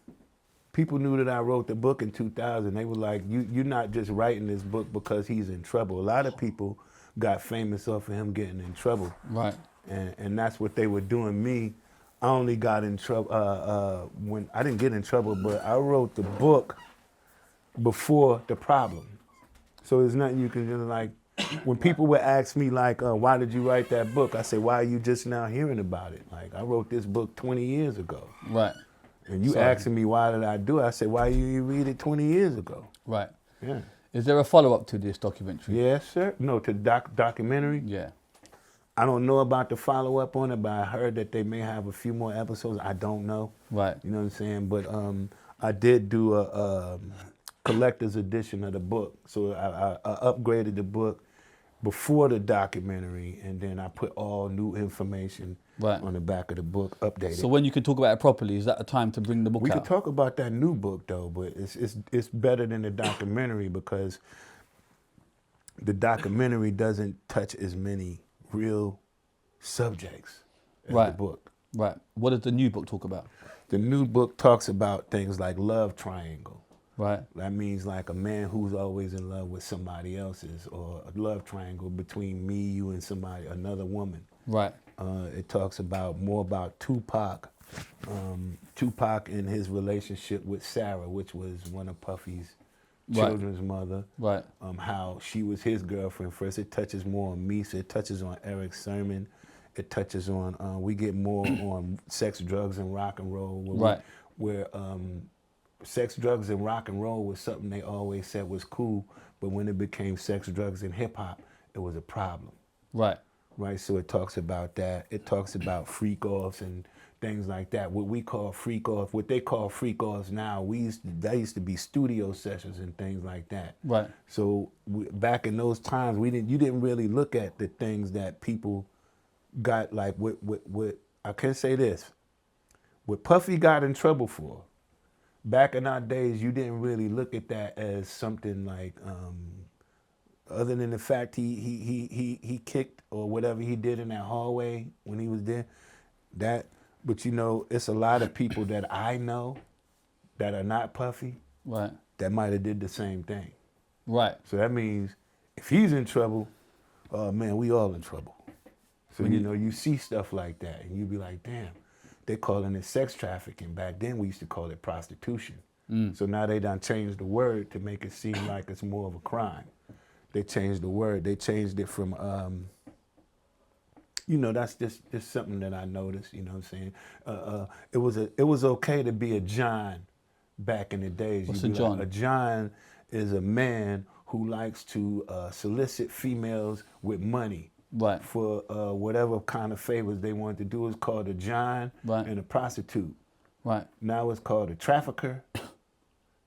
people knew that I wrote the book in 2000. They were like, you're not just writing this book because he's in trouble. A lot of people got famous off of him getting in trouble. Right. And that's what they were doing. Me, I only got in trouble when I didn't get in trouble, but I wrote the book before the problem. So there's nothing you can just like, when people would ask me like, why did you write that book? I say, why are you just now hearing about it? Like, I wrote this book 20 years ago. Right. And you asking me why did I do it? I said, why you read it 20 years ago? Right. Yeah. Is there a follow-up to this documentary? Yes, sir. No, to the documentary? Yeah. I don't know about the follow-up on it, but I heard that they may have a few more episodes. I don't know. Right. You know what I'm saying? But I did do a collector's edition of the book. So I upgraded the book before the documentary, and then I put all new information on the back of the book, updated. So when you can talk about it properly, is that the time to bring the book We out? can talk about that new book though, but it's better than the documentary because the documentary doesn't touch as many real subjects as the book. Right. What does the new book talk about? The new book talks about things like love triangle. Right. That means like a man who's always in love with somebody else's, or a love triangle between me, you, and somebody, another woman. Right. It talks about more about Tupac, Tupac and his relationship with Sarah, which was one of Puffy's children's mother. Right. How she was his girlfriend first. It touches more on me, so it touches on Eric Sermon. It touches on, we get more on sex, drugs, and rock and roll. Where sex, drugs, and rock and roll was something they always said was cool, but when it became sex, drugs, and hip hop, it was a problem. Right. Right, so it talks about that. It talks about freak offs and things like that. What we call freak off, what they call freak offs now, that used to be studio sessions and things like that. Right. So back in those times, you didn't really look at the things that people got like what I can say this. What Puffy got in trouble for, back in our days, you didn't really look at that as something like, other than the fact he kicked or whatever he did in that hallway when he was there. But you know, it's a lot of people that I know that are not Puffy, right, that might have did the same thing. Right. So that means if he's in trouble, man, we all in trouble. So you know, you see stuff like that and you be like, damn, they calling it sex trafficking. Back then we used to call it prostitution. So now they done changed the word to make it seem like it's more of a crime. They changed the word. They changed it from, you know, that's just something that I noticed, you know what I'm saying? It was okay to be a John back in the days. What's a John? Like, a John is a man who likes to solicit females with money. Right. For whatever kind of favors they want to do. It's called a John and a prostitute. Right. Now it's called a trafficker.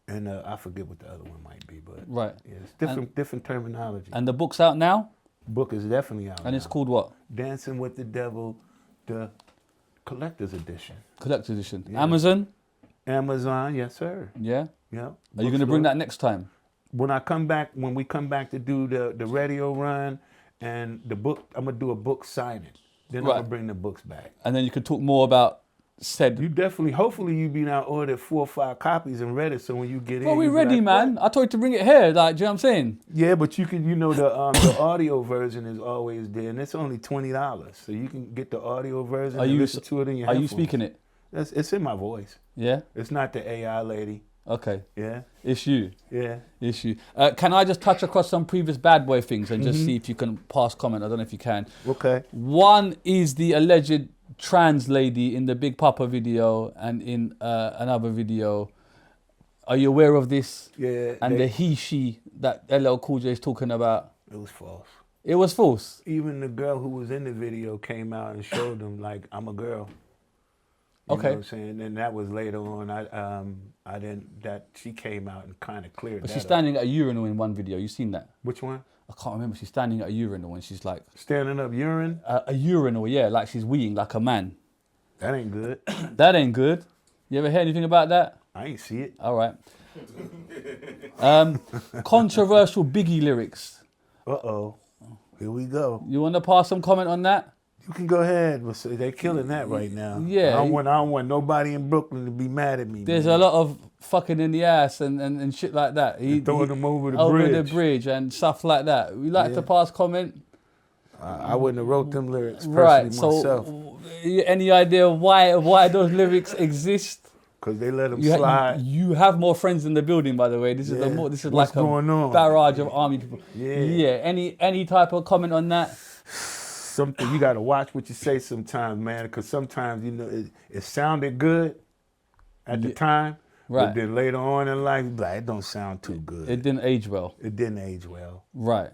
And I forget what the other one might be, but yeah, it's different terminology. And the book's out now? Book is definitely out And now. it's called what? Dancing with the Devil, the collector's edition. Collector's edition. Yeah. Amazon? Amazon, yes sir. Yeah? Yeah. Are you going to bring that next time? When we come back to do the radio run and the book, I'm going to do a book signing. Then I'm going to bring the books back. And then you can talk more about said. You definitely, hopefully you be now ordered 4 or 5 copies and read it, so when you get in. Well, we ready, man. I told you to bring it here, like, do you know what I'm saying? Yeah, but you can, you know, the audio version is always there, and it's only $20, so you can get the audio version and listen to it in your headphones. Are you speaking it? It's in my voice. Yeah? It's not the AI lady. Okay. Yeah? It's you. Yeah. It's you. Can I just touch across some previous Bad Boy things and just see if you can pass comment? I don't know if you can. Okay. One is the alleged trans lady in the Big Papa video and in another video. Are you aware of this? Yeah. And the he, she that LL Cool J is talking about? It was false. It was false? Even the girl who was in the video came out and showed them, like, I'm a girl. You know what I'm saying? And that was later on. She came out and kind of cleared that She's up. standing at a urinal in one video. You seen that? Which one? I can't remember. She's standing at a urinal and she's like... Standing up urine? A urinal, yeah, like she's weeing like a man. That ain't good. That ain't good. You ever hear anything about that? I ain't see it. All right. Controversial Biggie lyrics. Uh-oh. Here we go. You want to pass some comment on that? You can go ahead. But they're killing that right now. Yeah. I don't want nobody in Brooklyn to be mad at me. There's man. a lot of fucking in the ass and shit like that. Throwing them over the bridge. And stuff like that. We like to pass comment. I wouldn't have wrote them lyrics personally myself. So any idea why those lyrics exist? Because they let them slide. You have more friends in the building, by the way. This is What's like going a on? barrage of army people. Yeah. Any type of comment on that? Something you got to watch what you say sometimes, man. Because sometimes it sounded good at the time, right? But then later on in life, it don't sound too good. It didn't age well. It didn't age well, right?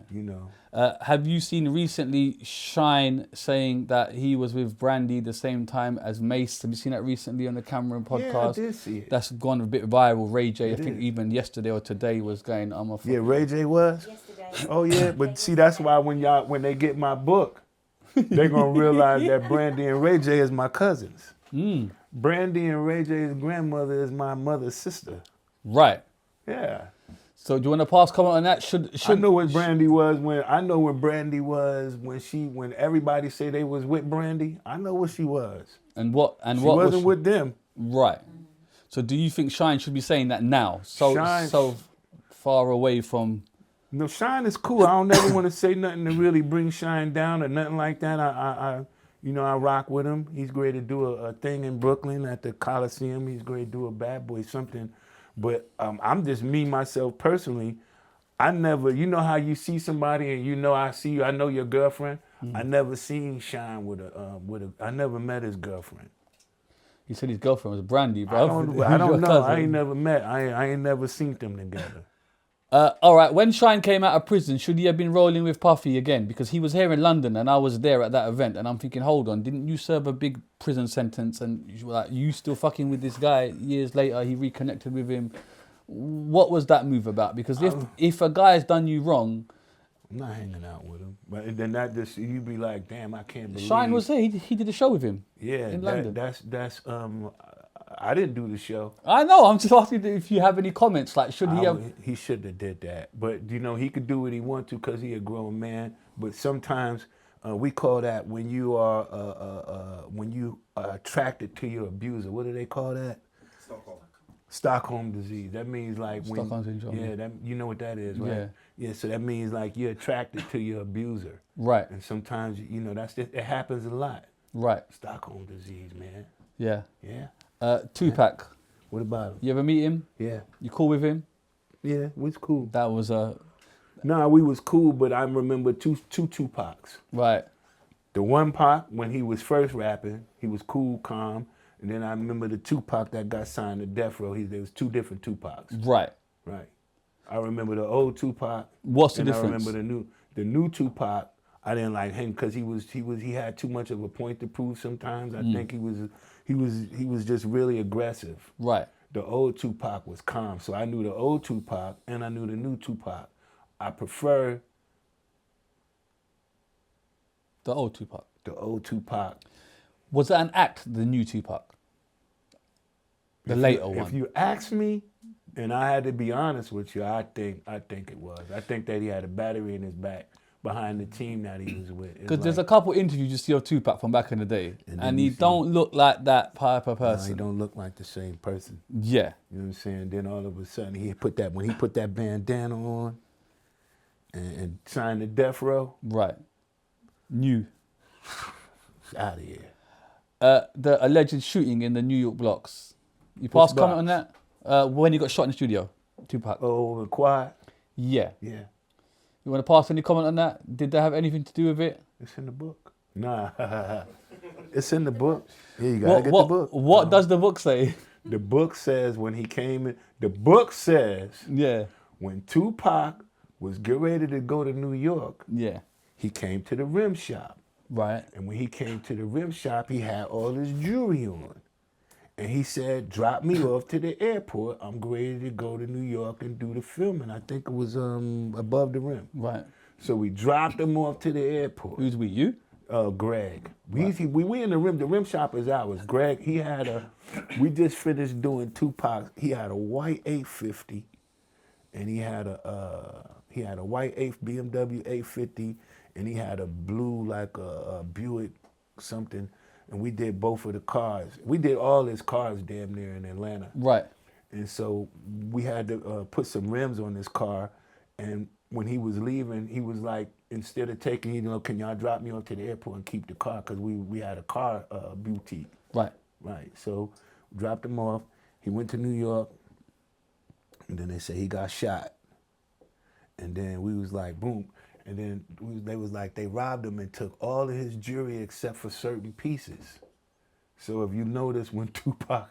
Have you seen recently Shyne saying that he was with Brandy the same time as Mase? Have you seen that recently on the Cameron podcast? Yeah, I did see it. That's gone a bit viral. Ray J, I think even yesterday or today was going, Yeah, Ray J was? Yesterday. Oh, yeah, but see, that's why when they get my book, they're going to realize that Brandy and Ray J is my cousins. Brandy and Ray J's grandmother is my mother's sister. Right. Yeah. So do you want to pass comment on that? Should I know what Brandy was when everybody say they was with Brandy. I know what she was. And what she wasn't with them. Right. So do you think Shyne should be saying that now? So far away from. No, Shyne is cool. I don't ever want to say nothing to really bring Shyne down or nothing like that. I rock with him. He's great to do a thing in Brooklyn at the Coliseum. He's great to do a Bad Boy something. But I'm just me, myself, personally. I never, you know how you see somebody and I see you, I know your girlfriend. I never seen Shyne with I never met his girlfriend. He said his girlfriend was Brandy, bro. I don't know. I ain't never met. I ain't never seen them together. All right, when Shyne came out of prison, should he have been rolling with Puffy again? Because he was here in London and I was there at that event and I'm thinking, hold on, didn't you serve a big prison sentence and you still fucking with this guy? Years later, he reconnected with him. What was that move about? Because if a guy has done you wrong... I'm not hanging out with him. But then you'd be like, damn, I can't believe... Shyne was there, he did a show with him. Yeah, in London. I didn't do the show. I know. I'm just asking if you have any comments. Like, should he have? He shouldn't have did that. But he could do what he wants to because he a grown man. But sometimes we call that when you are attracted to your abuser. What do they call that? Stockholm disease. That means like when Stockholm syndrome. Yeah, that, you know what that is, right? Yeah. Yeah. So that means like you're attracted to your abuser. Right. And sometimes it happens a lot. Right. Stockholm disease, man. Yeah. Yeah. Tupac. What about him? You ever meet him? Yeah. You cool with him? Yeah, we was cool. That was Nah, we was cool, but I remember two Tupacs. Right. The one Pac, when he was first rapping, he was cool, calm. And then I remember the Tupac that got signed to Death Row. There was two different Tupacs. Right. Right. I remember the old Tupac. What's the difference? I remember the new Tupac. I didn't like him because he had too much of a point to prove sometimes. I think he was just really aggressive. Right. The old Tupac was calm. So I knew the old Tupac and I knew the new Tupac. I prefer the old Tupac. The old Tupac. Was that an act, the new Tupac? The later one. If you ask me, and I had to be honest with you, I think it was. I think that he had a battery in his back behind the team that he was with. Because there's a couple interviews you see of Tupac from back in the day, and he don't look like that type of person. No, he don't look like the same person. Yeah. You know what I'm saying? Then all of a sudden, when he put that bandana on and signed the Death Row. Right. New. Out of here. The alleged shooting in the New York blocks. You pass comment on that? When he got shot in the studio, Tupac. Oh, quiet? Yeah. Yeah. You want to pass any comment on that? Did that have anything to do with it? It's in the book. Nah. It's in the book. Yeah, you gotta get the book. What does the book say? The book says when he came in, the book says when Tupac was getting ready to go to New York, he came to the rim shop. Right. And when he came to the rim shop, he had all his jewelry on. And he said, drop me off to the airport. I'm ready to go to New York and do the filming. I think it was above the rim. Right. So we dropped him off to the airport. Who's we, you? Greg. We in the rim. The rim shop is ours. Greg, we just finished doing Tupac. He had a white 850 and he had a white BMW 850 and he had a blue like a Buick something, and we did both of the cars. We did all his cars damn near in Atlanta. Right. And so we had to put some rims on this car, and when he was leaving, he was like, instead of taking, can y'all drop me off to the airport and keep the car? Because we had a car boutique. Right. Right. So we dropped him off. He went to New York, and then they said he got shot. And then we was like, boom. And then they was like, they robbed him and took all of his jewelry except for certain pieces. So if you notice, when Tupac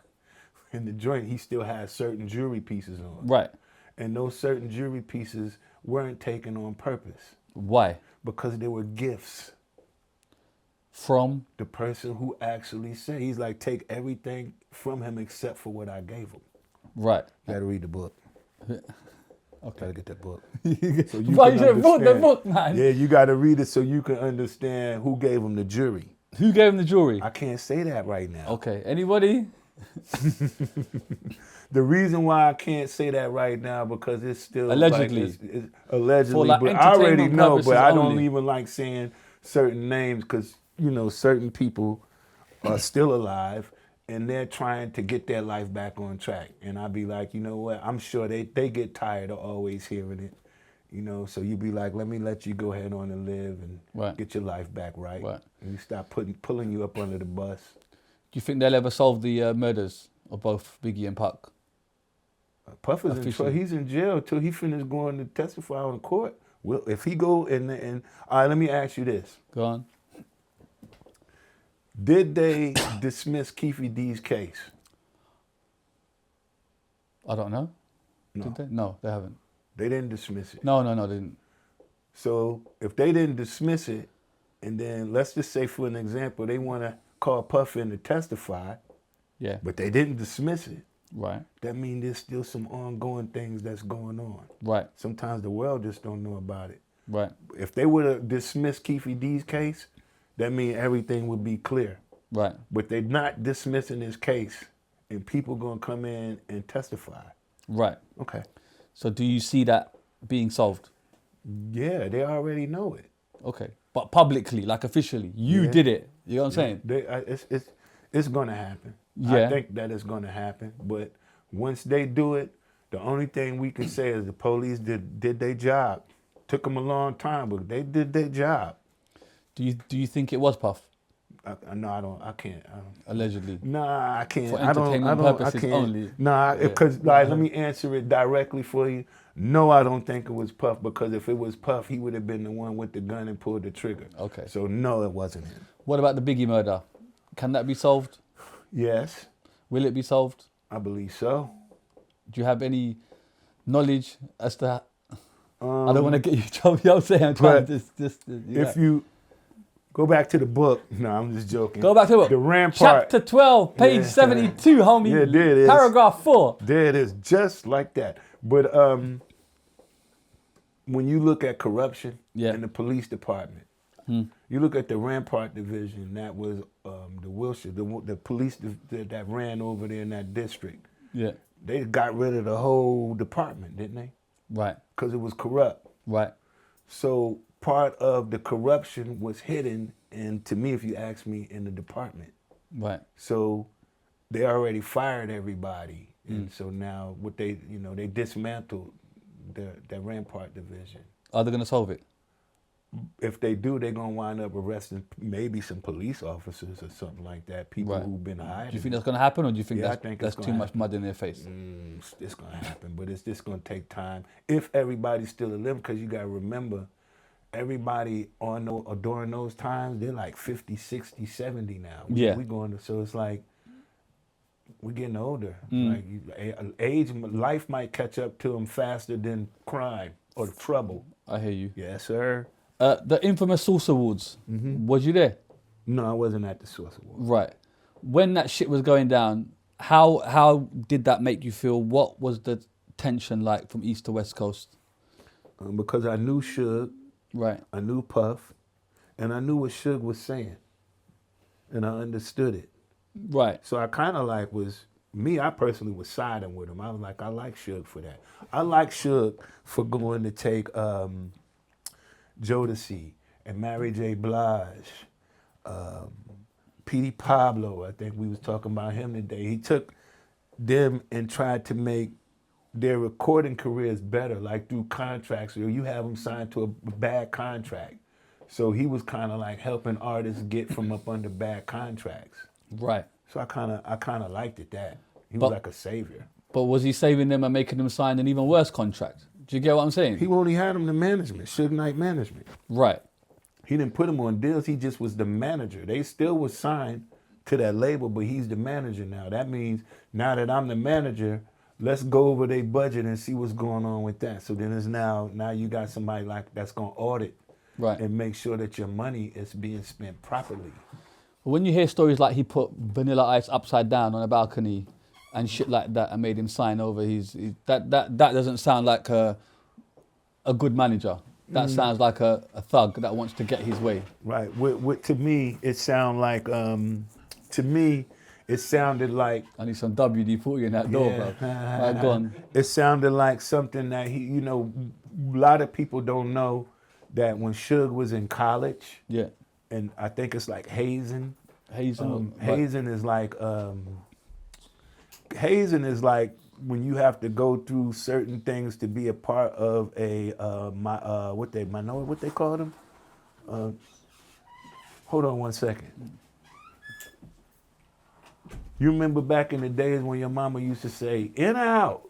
in the joint, he still had certain jewelry pieces on. Right. And those certain jewelry pieces weren't taken on purpose. Why? Because they were gifts. From? The person who actually said, he's like, take everything from him except for what I gave him. Right. You gotta read the book. Okay. Gotta get that book. So you should book the book, man. Yeah, you gotta read it so you can understand who gave him the jewelry. Who gave him the jewelry? I can't say that right now. Okay. Anybody? The reason why I can't say that right now because it's still allegedly. Like it's allegedly, For, like, but I already entertainment know. purposes But I don't only. even like saying certain names because certain people are still alive and they're trying to get their life back on track. And I'd be like, you know what? I'm sure they get tired of always hearing it. So you be like, let you go ahead on and live and Right. get your life back right. Right. And you stop pulling you up under the bus. Do you think they'll ever solve the murders of both Biggie and Pac? Puff is in Officially. trouble. He's in jail till he finishes going to testify on the court. Well, if he go and all right, let me ask you this: Go on. did they dismiss Keefe D's case? I don't know. No. Did they? No, they haven't. They didn't dismiss it. No, they didn't. So if they didn't dismiss it, and then let's just say for an example, they want to call Puff in to testify, Yeah. but they didn't dismiss it, Right. that means there's still some ongoing things that's going on. Right. Sometimes the world just don't know about it. Right. If they would have dismissed Keefe D's case, that means everything would be clear. Right. But they're not dismissing his case, and people gonna come in and testify. Right. Okay. So do you see that being solved? Yeah, they already know it. Okay. But publicly, like officially, you Yeah. did it. You know what I'm saying? It's gonna happen. Yeah. I think that it's gonna happen. But once they do it, the only thing we can say is the police did their job. Took them a long time, but they did their job. Do you think it was Puff? No, I don't. I can't. Allegedly. Nah, I can't. For I entertainment don't. I purposes can't. only. Nah, Yeah. because let me answer it directly for you. No, I don't think it was Puff because if it was Puff, he would have been the one with the gun and pulled the trigger. Okay. So no, it wasn't him. What about the Biggie murder? Can that be solved? Yes, Will it be solved? I believe so. Do you have any knowledge as to? I don't want to get you in trouble. You know what I'm saying? I'm trying to just If you go back to the book, no, I'm just joking. Go back to the Rampart. Chapter 12, page Yeah. 72, homie. Yeah, there it is. Paragraph 4. There it is, just like that. But when you look at corruption Yeah. in the police department, you look at the Rampart division. That was the Wilshire, the police that ran over there in that district. Yeah. They got rid of the whole department, didn't they? Right. Because it was corrupt. Right. So part of the corruption was hidden, and to me, if you ask me, in the department. Right. So they already fired everybody, and so now what they dismantled the Rampart division. Are they going to solve it? If they do, they're gonna wind up arresting maybe some police officers or something like that. People Right. who've been hiding. Do you think that's going to happen, or do you think Yeah, I think that's it's too gonna much happen. mud in their face? It's gonna happen, but it's just gonna take time. If everybody's still alive, because you gotta remember, everybody during those times, they're like 50, 60, 70 now. Yeah. We going to, so it's like we're getting older. Like age, life might catch up to them faster than crime or trouble. I hear you. Yes, sir. The infamous Source Awards. Was you there? No, I wasn't at the Source Award. Right. When that shit was going down, how did that make you feel? What was the tension like from East to West Coast? Because I knew Suge, Right. I knew Puff, and I knew what Suge was saying, and I understood it. Right. So I kind of like I personally was siding with him. I was like, I like Suge for that. I like Suge for going to take Jodeci and Mary J. Blige P Pablo, I think we was talking about him today. He took them and tried to make their recording careers better, like through contracts, or you have them signed to a bad contract. So he was kind of like helping artists get from up under bad contracts. Right. So I kind of liked it that. He But- was like a savior. But was he saving them and making them sign an even worse contract? Do you get what I'm saying? He only had him the management, Suge Knight management. Right. He didn't put him on deals, he just was the manager. They still was signed to that label, but he's the manager now. That means now that I'm the manager, let's go over their budget and see what's going on with that. So then it's now you got somebody like that's gonna audit Right. and make sure that your money is being spent properly. When you hear stories like he put Vanilla Ice upside down on a balcony and shit like that and made him sign over, that doesn't sound like a good manager. That sounds like a thug that wants to get his way. Right. To me, it sounded like I need some WD-40 in that door, bro. Right, go on. It sounded like something that a lot of people don't know that when Suge was in college, Yeah. and I think it's like hazing. Hazing. Hazing is like when you have to go through certain things to be a part of a what they call them. Hold on one second. You remember back in the days when your mama used to say, in or out?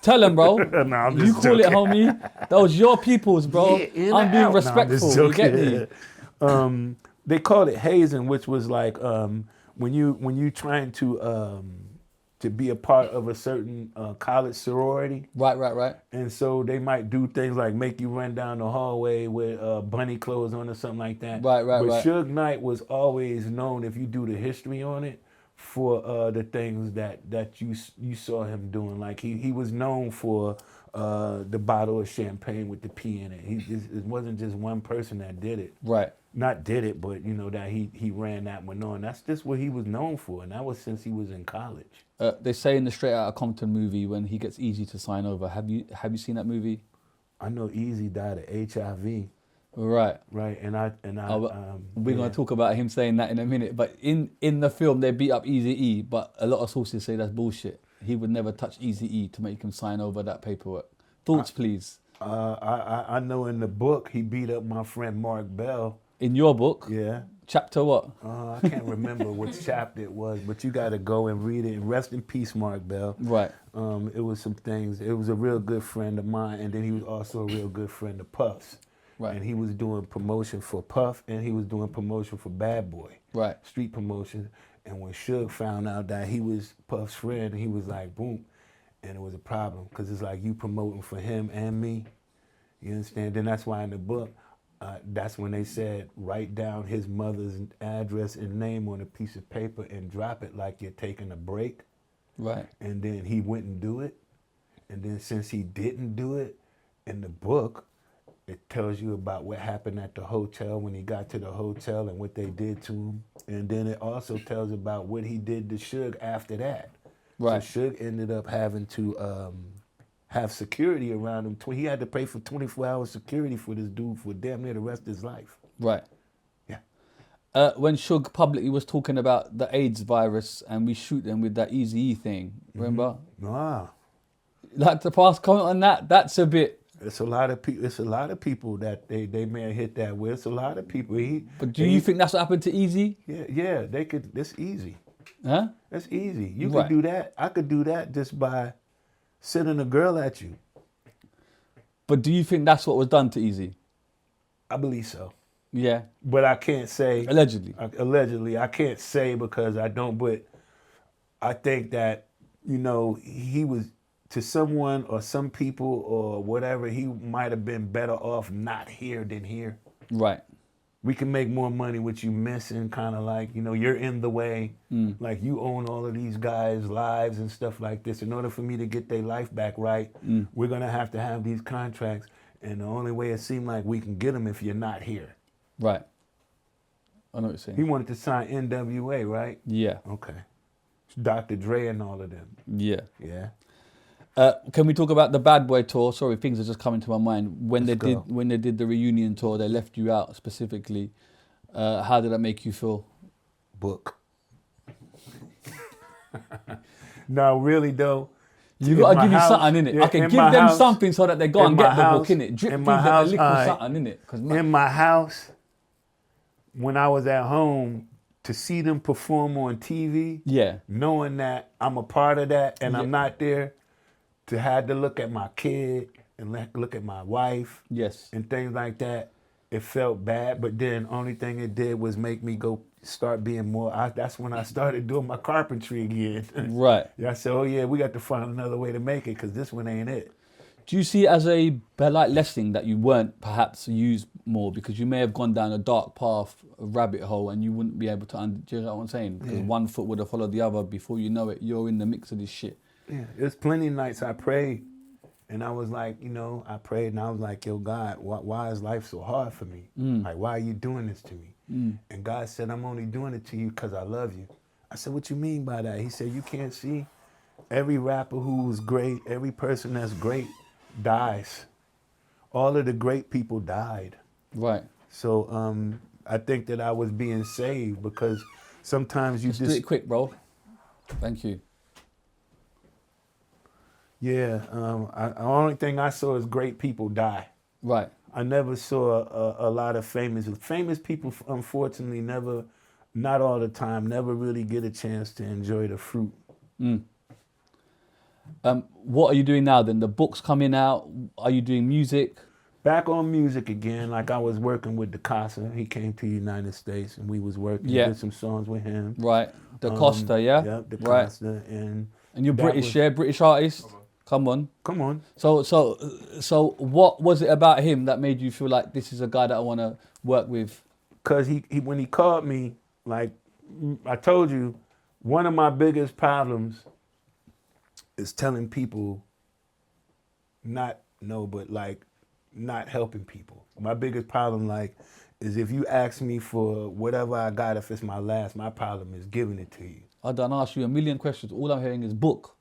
Tell him, bro. No, I'm You just call it, joking. homie. Those your peoples, bro. Yeah, in I'm or being out? No, I'm just respectful. You get me? joking. They called it hazing, which was like when you trying to be a part of a certain college sorority. Right. And so they might do things like make you run down the hallway with bunny clothes on or something like that. Right. But Suge Knight was always known, if you do the history on it, for the things that you saw him doing. Like he was known for the bottle of champagne with the P in it. It wasn't just one person that did it. Right. Not did it, but that he ran that one on. That's just what he was known for, and that was since he was in college. They say in the Straight Outta Compton movie when he gets Eazy to sign over. Have you seen that movie? I know Eazy died of HIV. Right. Right, We're gonna talk about him saying that in a minute. But in the film, they beat up Eazy-E, but a lot of sources say that's bullshit. He would never touch Eazy-E to make him sign over that paperwork. Thoughts, please. I know in the book he beat up my friend Mark Bell. In your book, Yeah. chapter what? I can't remember which chapter it was, but you got to go and read it. And rest in peace, Mark Bell. Right. It was some things. It was a real good friend of mine, and then he was also a real good friend of Puff's. Right. And he was doing promotion for Puff, and he was doing promotion for Bad Boy. Right. Street promotion. And when Suge found out that he was Puff's friend, he was like, boom. And it was a problem, because it's like you promoting for him and me. You understand? Then that's why in the book, that's when they said, write down his mother's address and name on a piece of paper and drop it like you're taking a break. Right. And then he wouldn't do it. And then since he didn't do it, in the book, it tells you about what happened at the hotel when he got to the hotel and what they did to him. And then it also tells about what he did to Suge after that. Right. So Suge ended up having to have security around him. He had to pay for 24-hour security for this dude for damn near the rest of his life. Right. Yeah. When Suge publicly was talking about the AIDS virus and we shoot them with that Eazy-E thing, remember? Ah. Like to pass comment on that, that's a bit. It's a lot of people. It's a lot of people that they may have hit that with. It's a lot of people. But do you think that's what happened to Eazy? Yeah. They could. It's easy. Huh? That's easy. You Right. could do that. I could do that just by sending a girl at you. But do you think that's what was done to Eazy? I believe so. Yeah. But I can't say. Allegedly. Allegedly, I can't say because I don't. But I think that he was, to someone or some people or whatever, he might have been better off not here than here. Right. We can make more money with you missing, kind of like, you're in the way. Like you own all of these guys' lives and stuff like this. In order for me to get their life back right, we're going to have these contracts. And the only way it seemed like we can get them if you're not here. Right. I know what you're saying. He wanted to sign NWA, right? Yeah. Okay. Dr. Dre and all of them. Yeah. Yeah. Can we talk about the Bad Boy tour? Sorry, things are just coming to my mind. When Let's go. when they did the reunion tour, they left you out specifically. How did that make you feel? book. No, really though. You in gotta my give you house- something in it. yeah, I can in give my them house- something so that they go in and my get the house- book in it. Drip in feed my them a house, little alright. something in it. Cause In my house, when I was at home, to see them perform on TV, yeah, knowing that I'm a part of that and Yeah. I'm not there, to have to look at my kid and look at my wife yes, and things like that, it felt bad. But then only thing it did was make me go start being more. That's when I started doing my carpentry again. right. Yeah, I said, oh yeah, we got to find another way to make it because this one ain't it. Do you see it as a like lesson that you weren't perhaps used more because you may have gone down a dark path, a rabbit hole, and you wouldn't be able to? Do you know what I'm saying? Because one foot would have followed the other. Before you know it, you're in the mix of this shit. Yeah, there's plenty of nights I prayed, and I was like, I prayed and I was like, yo, God, why is life so hard for me? Like, why are you doing this to me? And God said, I'm only doing it to you because I love you. I said, what you mean by that? He said, you can't see? Every rapper who's great, every person that's great dies. All of the great people died. Right. So I think that I was being saved because sometimes you Just do it quick, bro. Thank you. Yeah, the only thing I saw is great people die. Right. I never saw a lot of famous people. Unfortunately, not all the time, never really get a chance to enjoy the fruit. What are you doing now then? The book's coming out. Are you doing music? Back on music again, like I was working with the Costa. He came to the United States and we was working. Yeah. Did some songs with him. Right. The Costa, yeah? Yep, the Right. Costa. And you're that British, was- yeah? British artist? Come on. Come on. So what was it about him that made you feel like this is a guy that I want to work with? Because he when he called me, like I told you, one of my biggest problems is telling people not helping people. My biggest problem, is if you ask me for whatever I got, if it's my last, my problem is giving it to you. I done ask you a million questions. All I'm hearing is book.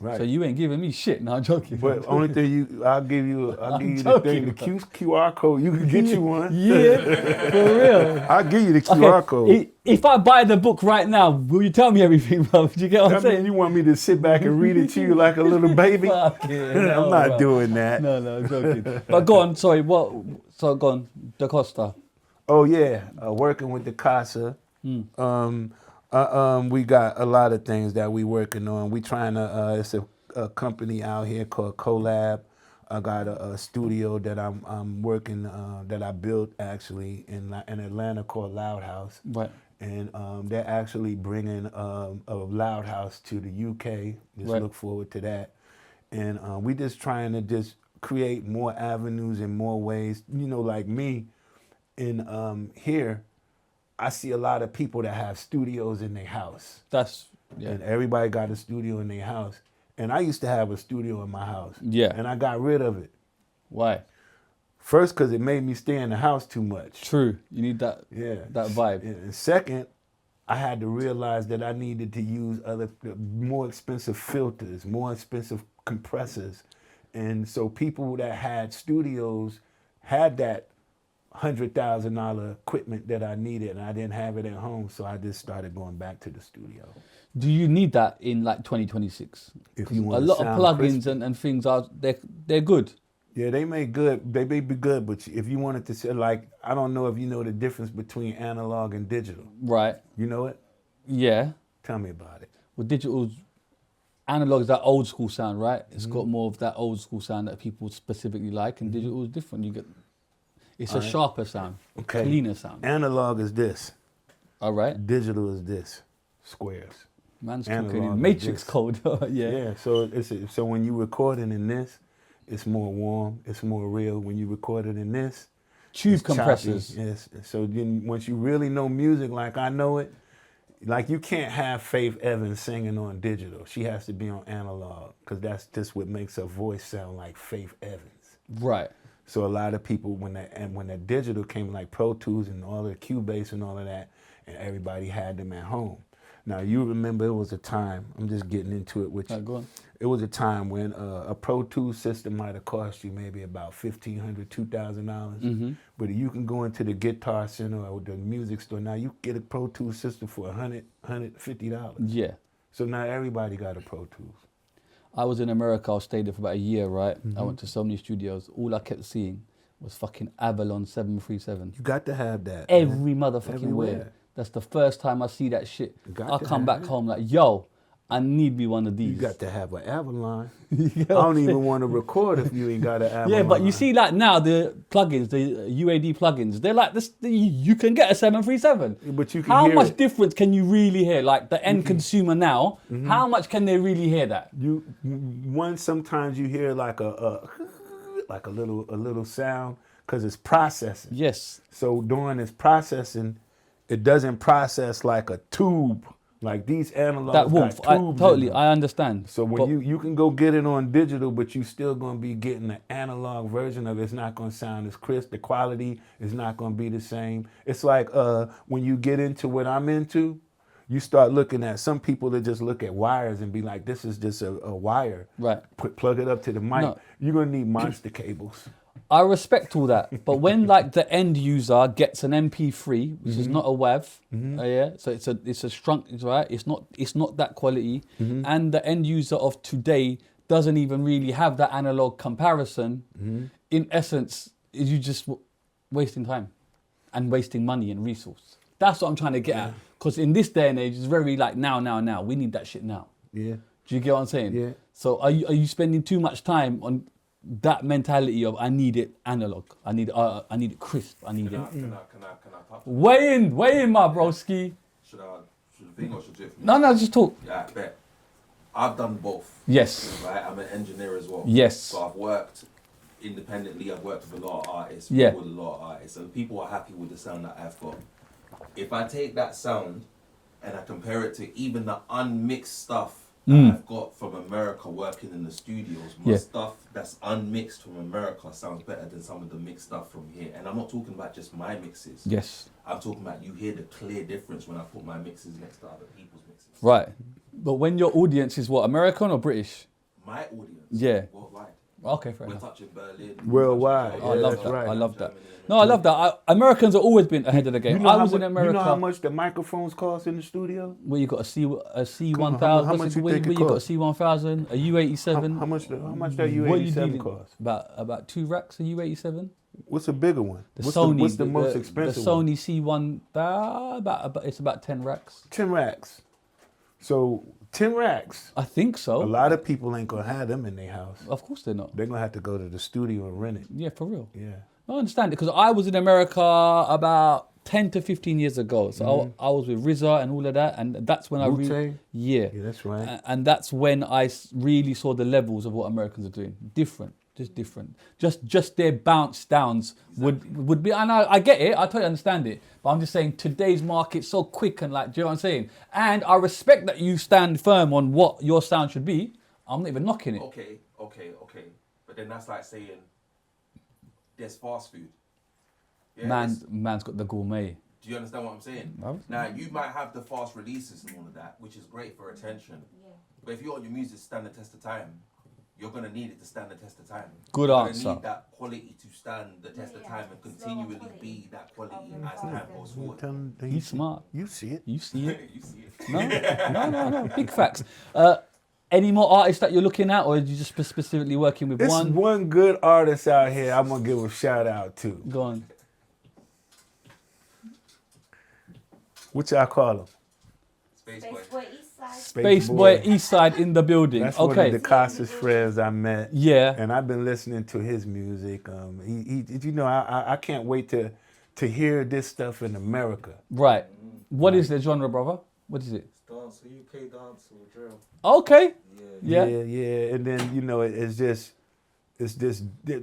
Right. So you ain't giving me shit. No, I'm joking. But only thing I'll give you the joking, thing, the QR code. You can get you one. Yeah, for real. I'll give you the QR code. If I buy the book right now, will you tell me everything, bro? Do you get what I'm I mean, saying? you want me to sit back and read it to you like a little baby? Fuck it, no, I'm not bro. doing that. No, I'm joking. But go on, sorry, what? So go on, Da Costa. Oh yeah, working with the Casa. We got a lot of things that we working on. We trying to. It's a company out here called Collab. I got a studio that I'm working that I built actually in Atlanta called Loud House. Right. And they're actually bringing a Loud House to the UK. Just Right. look forward to that. And we just trying to just create more avenues and more ways. Like me, in here, I see a lot of people that have studios in their house. Yeah. And everybody got a studio in their house. And I used to have a studio in my house. Yeah. And I got rid of it. Why? First, because it made me stay in the house too much. True. You need that. Yeah. That vibe. And second, I had to realize that I needed to use more expensive filters, more expensive compressors. And so people that had studios had that $100,000 equipment that I needed, and I didn't have it at home, so I just started going back to the studio. Do you need that in like 2026? If you A want lot of plugins and things are they're good. Yeah, they may be good, but if you wanted to say, I don't know if you know the difference between analog and digital. Right. You know it? Yeah. Tell me about it. Well, analog is that old school sound, right? It's got more of that old school sound that people specifically like, and digital is different. It's a sharper sound, Okay. cleaner sound. Analog is this. All right. Digital is this. Squares. Man's Analog cooking is in Matrix this. code. Yeah. Yeah, so when you recording in this, it's more warm, it's more real. When you record it in this, Tube it's choppy. compressors. Yes. So then once you really know music like I know it, like you can't have Faith Evans singing on digital. She has to be on analog because that's just what makes her voice sound like Faith Evans. Right. So a lot of people, when that digital came, like Pro Tools and all the Cubase and all of that, and everybody had them at home. Now you remember it was a time. I'm just getting into it with you. Go on. It was a time when a Pro Tools system might have cost you maybe about $1,500, $2,000. But you can go into the Guitar Center or the music store now. You get a Pro Tools system for $100, $150. Yeah. So now everybody got a Pro Tools. I was in America. I stayed there for about a year, right? I went to so many studios. All I kept seeing was fucking Avalon 737. You got to have that. Every motherfucking Everywhere. where. That's the first time I see that shit. Got I to come have back it. home like, yo, I need me one of these. You got to have an Avalon. You I know what I'm don't even saying? want to record if you ain't got an Avalon. Yeah, but you see, like now the plugins, the UAD plugins, they're like this. You can get a 737. But you can How hear much it. difference can you really hear? Like the end consumer now, how much can they really hear that? Sometimes you hear like a little sound because it's processing. Yes. So during its processing, it doesn't process like a tube. Like these analogs That wolf, got tubes in totally, them. I understand. So when you can go get it on digital, but you still gonna be getting the analog version of it. It's not gonna sound as crisp. The quality is not gonna be the same. It's like when you get into what I'm into, you start looking at some people that just look at wires and be like, this is just a wire. Right. Plug it up to the mic. No. You're gonna need monster cables. I respect all that, but when like the end user gets an MP3, which is not a WAV, yeah, so it's a shrunk, right? It's not that quality, and the end user of today doesn't even really have that analog comparison. In essence, is you just wasting time and wasting money and resource. That's what I'm trying to get at. Because in this day and age, it's very like now. We need that shit now. Yeah. Do you get what I'm saying? Yeah. So are you spending too much time on that mentality of I need it analog, I need it crisp, I need it. Can I touch? Weigh in, my broski. Should I think or should I do it for me? No, just talk. Yeah, I bet. I've done both. Yes. Right, I'm an engineer as well. Yes. So I've worked independently. I've worked with a lot of artists. Yeah. With a lot of artists, and people are happy with the sound that I've got. If I take that sound and I compare it to even the unmixed stuff that I've got from America working in the studios, my stuff that's unmixed from America sounds better than some of the mixed stuff from here. And I'm not talking about just my mixes. Yes. I'm talking about you hear the clear difference when I put my mixes next to other people's mixes. Right. But when your audience is what, American or British? My audience, Yeah. worldwide. Okay, fair We're enough. touching Berlin. Worldwide. touching Oh, I Yeah, love that's that. right. I love that. Germany, No, I love that. Americans have always been ahead of the game. I was in America. You know how much the microphones cost in the studio? Where you got a C1000. Come on, how much you where think it you got a cost? C1000, a U87. How much that What are you U87 dealing- cost? About 2 racks a U87. What's a bigger one? The What's Sony. what's the most expensive The one? Sony C1. It's about 10 racks. 10 racks. So 10 racks. I think so. A lot of people ain't gonna have them in their house. Of course they're not. They're gonna have to go to the studio and rent it. Yeah, for real. Yeah. I understand it because I was in America about 10 to 15 years ago. So I was with RZA and all of that, and that's when I Wu-Tang? yeah, Yeah, that's right. and that's when I really saw the levels of what Americans are doing. Different, just different. Just their bounce downs would be. And I get it. I totally understand it. But I'm just saying today's market's so quick and like, do you know what I'm saying? And I respect that you stand firm on what your sound should be. I'm not even knocking it. Okay. But then that's like saying there's fast food. Yeah, Man's got the gourmet. do you understand what I'm saying? No. Now, you might have the fast releases and all of that, which is great for attention. Yeah. But if you want your music to stand the test of time, you're going to need it to stand the test of time. Good you're answer. Gonna need that quality to stand the test of Yeah, time and slower continually quality be that quality of as time the goes You forward. tell them that He's smart. You see it. You see it. You see it. No. Big facts. Any more artists that you're looking at, or are you just specifically working with There's one? one good artist out here I'm gonna give a shout out to. Go on. What y'all call him? Spaceboy Eastside. Spaceboy Eastside in the building. That's one of Okay. the Costa's friends I met. Yeah. And I've been listening to his music. He you know, I can't wait to hear this stuff in America. Right. What is the genre, brother? What is it? Dance, UK dance or drill. Okay. Yeah, Yeah. yeah. And then, you know, it's just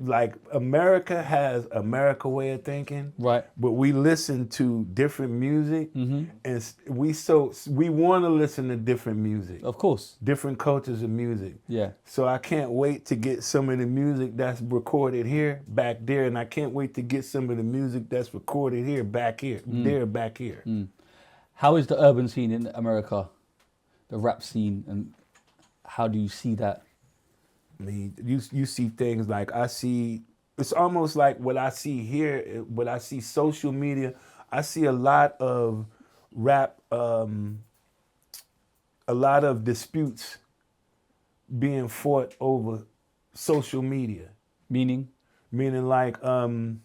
like America has America way of thinking. Right. But we listen to different music, and we want to listen to different music, Of course. different cultures of music. Yeah. So I can't wait to get some of the music that's recorded here back there, and I can't wait to get some of the music that's recorded here back here, there back here. How is the urban scene in America, the rap scene, and how do you see that? I mean, you see things like I see. It's almost like what I see here. What I see social media. I see a lot of rap. A lot of disputes being fought over social media. Meaning? Meaning like you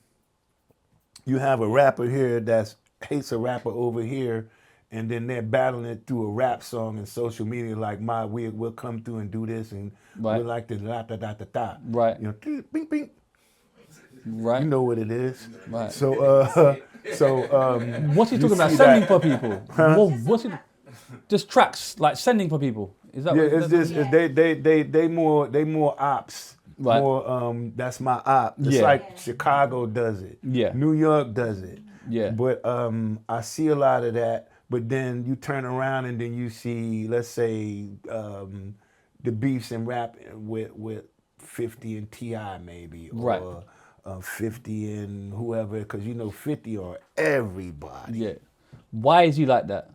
have a rapper here that hates a rapper over here, and then they're battling it through a rap song and social media like we'll come through and do this and Right. we like the da da da da da. Right. You know, bing bing. Right. You know what it is. Right. So What's he you talking about? see Sending that- for people? What's it? Just tracks like sending for people. Is that? yeah, what it's just they more ops. Right. More that's my op. It's Yeah. like Chicago does it. Yeah. New York does it. Yeah. But I see a lot of that. But then you turn around and then you see, let's say, the beefs and rap with 50 and T.I. maybe, Right. or 50 and whoever, because you know 50 are everybody. Yeah. Why is he like that?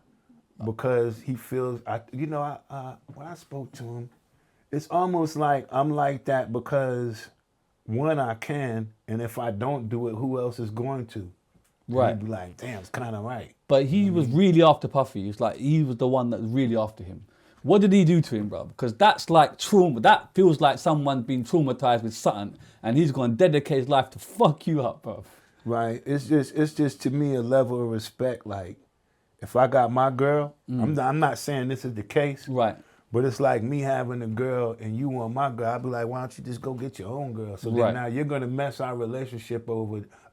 Because he feels, when I spoke to him, it's almost like I'm like that because one, I can, and if I don't do it, who else is going to? Right. He'd be like, damn, it's kind of right. But he was really after Puffy. It's like he was the one that was really after him. What did he do to him, bro? Because that's like trauma. That feels like someone being traumatized with something, and he's going to dedicate his life to fuck you up, bro. Right. It's just to me a level of respect. Like, if I got my girl, I'm not saying this is the case. Right. But it's like me having a girl and you want my girl. I'd be like, why don't you just go get your own girl? So Right. then now you're gonna mess our relationship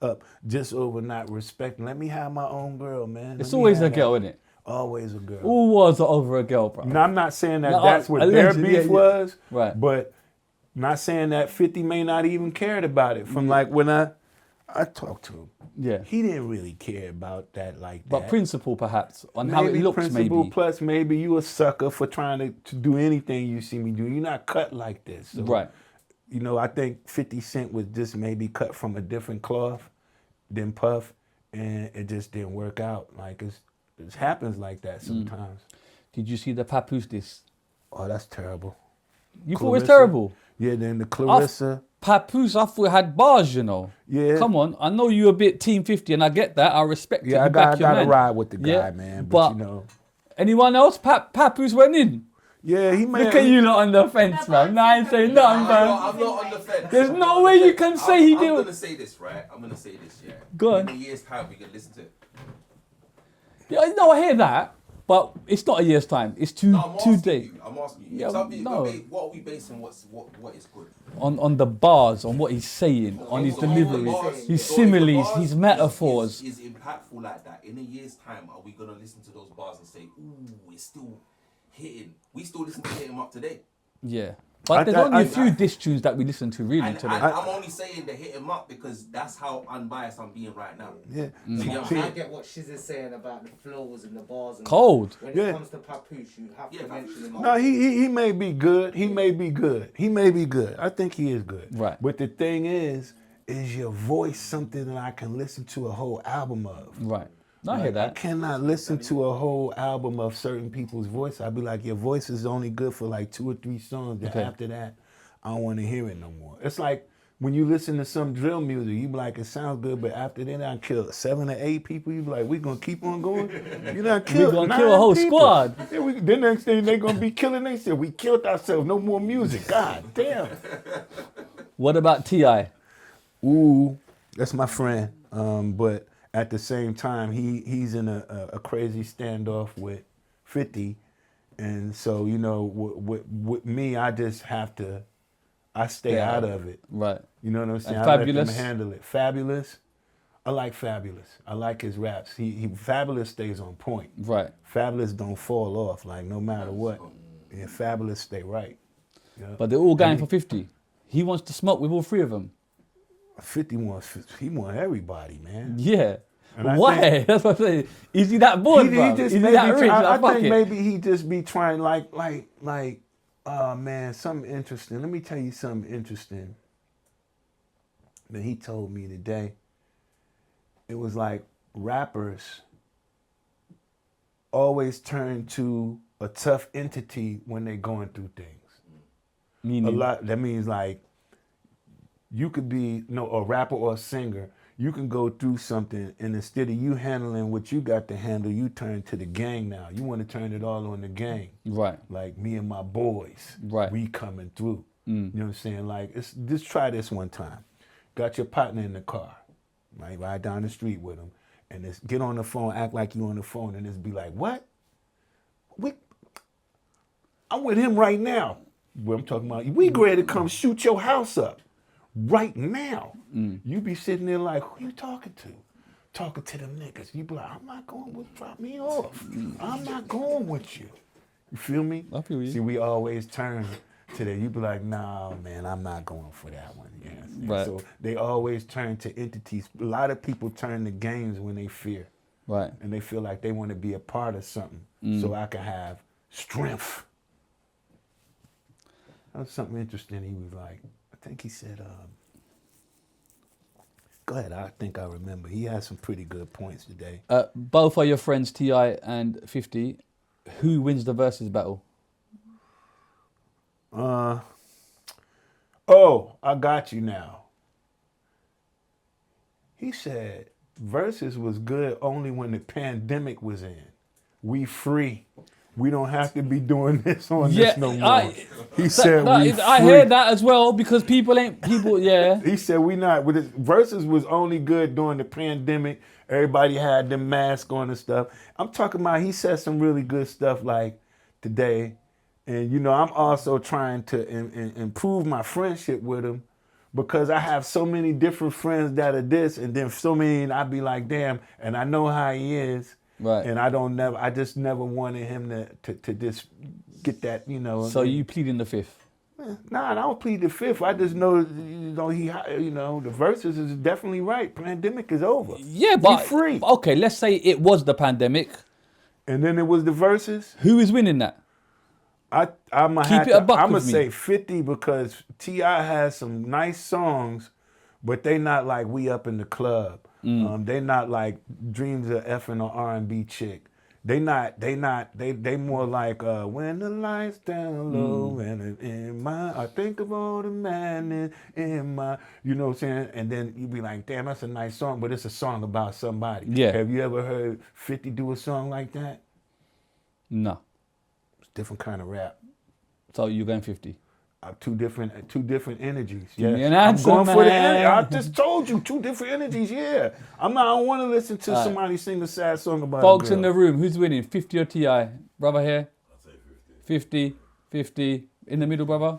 up just over not respecting. Let me have my own girl, man. It's Let me always have a girl, that. innit? Always a girl. All wars are over a girl, bro. Now, I'm not saying that No, that's what their allegedly, beef yeah. was, Right. but not saying that 50 may not even cared about it. From like when I talked to him, Yeah. he didn't really care about that like But that. principle, perhaps, on how it Maybe looks, principle, maybe. plus maybe you a sucker for trying to do anything you see me do. You're not cut like this. So, Right. You know, I think 50 Cent was just maybe cut from a different cloth than Puff, and it just didn't work out. Like it happens like that sometimes. Did you see the Papoose diss? Oh, that's terrible. You thought it was Clarissa? terrible? Yeah, then the Clarissa. Papoose, I thought it had bars, you know. Yeah. Come on, I know you're a bit Team 50, and I get that. I respect it. Yeah, You I back your gotta man. ride with the guy, Yeah, man. but- But you know, Anyone else? Papoose went in. yeah, he may. Look at you lot on the fence, man. Nah, I ain't saying nothing, man. I'm not on the fence. There's no way you can say he I'm did. gonna say this, right? I'm gonna say this, yeah. Go on. In a year's time, we can listen to it. Yeah, no, I hear that, but it's not a year's time. It's two No, I'm asking days you. I'm asking you. Yeah, no. What are we basing? What is good? on the bars, on what he's saying, on his So delivery, bars- his so if the similes, bars his metaphors. is impactful like that. In a year's time, are we gonna listen to those bars and say, "Ooh, it's still hitting"? We still listen to Hit 'Em Up today. Yeah, but there's only a few diss tunes that we listen to really And today. I'm only saying the Hit 'Em Up because that's how unbiased I'm being right now. Yeah. You get what I'm I saying? get what Shiz is saying about the flows and the bars. And Cold. When Yeah. it comes to Papoose, you have Yeah, to Papoose mention is him. No, he may be good. He may be good. He may be good. I think he is good. Right. But the thing is your voice something that I can listen to a whole album of? Right. No, I hear I that. cannot listen to a whole album of certain people's voice. I'd be like, your voice is only good for like 2 or 3 songs. Then Okay. after that, I don't want to hear it no more. It's like when you listen to some drill music, you be like, it sounds good, but after that, I killed 7 or 8 people. You be like, we gonna keep on going? You done killed gonna 9 kill a whole people. squad. Yeah, the next thing they gonna be killing themselves. We killed ourselves. No more music. God damn. What about T.I? Ooh, that's my friend. But at the same time, he's in a crazy standoff with 50, and so you know, with me, I just have to, I stay Yeah. out of it. Right. You know what I'm saying? And I let them Fabolous? handle it. Fabolous, I like Fabolous. I like his raps. He Fabolous stays on point. Right. Fabolous don't fall off, like no matter what. And Fabolous stay right. Yeah. But they're all going for 50. He wants to smoke with all 3 of them. 50 wants everybody, man. Yeah. And I Why? think- That's what I'm saying. Is he that bored, bro? Is he that rich? I Like, fuck think it. maybe he just be trying like, oh man, something interesting. Let me tell you something interesting that he told me today. It was like rappers always turn to a tough entity when they're going through things. Meaning? That means like you could be a rapper or a singer. You can go through something, and instead of you handling what you got to handle, you turn to the gang now. You want to turn it all on the gang. Right. Like me and my boys. Right. We coming through. You know what I'm saying? Like, just try this one time. Got your partner in the car, right? Ride down the street with him, and just get on the phone, act like you on the phone, and just be like, what? I'm with him right now. Well, I'm talking about, we ready to come shoot your house up right now. You be sitting there like, who you talking to? Talking to them niggas. You be like, I'm not going with, drop me off. I'm not going with you. You feel me? I feel you. See, we always turn to that. You be like, nah, man, I'm not going for that one. Yeah. Right. So they always turn to entities. A lot of people turn to games when they fear. Right. And they feel like they want to be a part of something so I can have strength. That was something interesting. He was like, I think he said, go ahead, I think I remember. He had some pretty good points today. Both are your friends, T.I and 50. Who wins the versus battle? Oh, I got you now. He said versus was good only when the pandemic was in. We free. We don't have to be doing this on this no more. He said we free. I heard that as well because people, yeah. He said we not. With versus was only good during the pandemic. Everybody had the mask on and stuff. I'm talking about, he said some really good stuff like today. And, you know, I'm also trying to improve my friendship with him because I have so many different friends that are this and then so many, I'd be like, damn, and I know how he is. Right. And I just never wanted him to just get that, you know. So you pleading the fifth? Nah, I don't plead the fifth. I just know, the verses is definitely right. Pandemic is over. Yeah, but we free. Okay, let's say it was the pandemic. And then it was the verses. Who is winning that? I'm Keep it a buck gonna with me. say 50 because T.I has some nice songs, but they not like We Up in the Club. They not like Dreams of Effing or R&B Chick. They more like When the Lights Down Low and in my, I think of all the madness in my, you know what I'm saying? And then you be like, damn, that's a nice song, but it's a song about somebody. Yeah. Have you ever heard 50 do a song like that? No. It's a different kind of rap. So you're going 50? Two different energies. Give me Yes. an answer, I'm going for the man. energy. I just told you, two different energies. Yeah, I don't want to listen to somebody sing a sad song about Folks a girl. in the room, who's winning? 50 or T.I? Brother here? I'll say 50. 50, 50. In the middle, brother?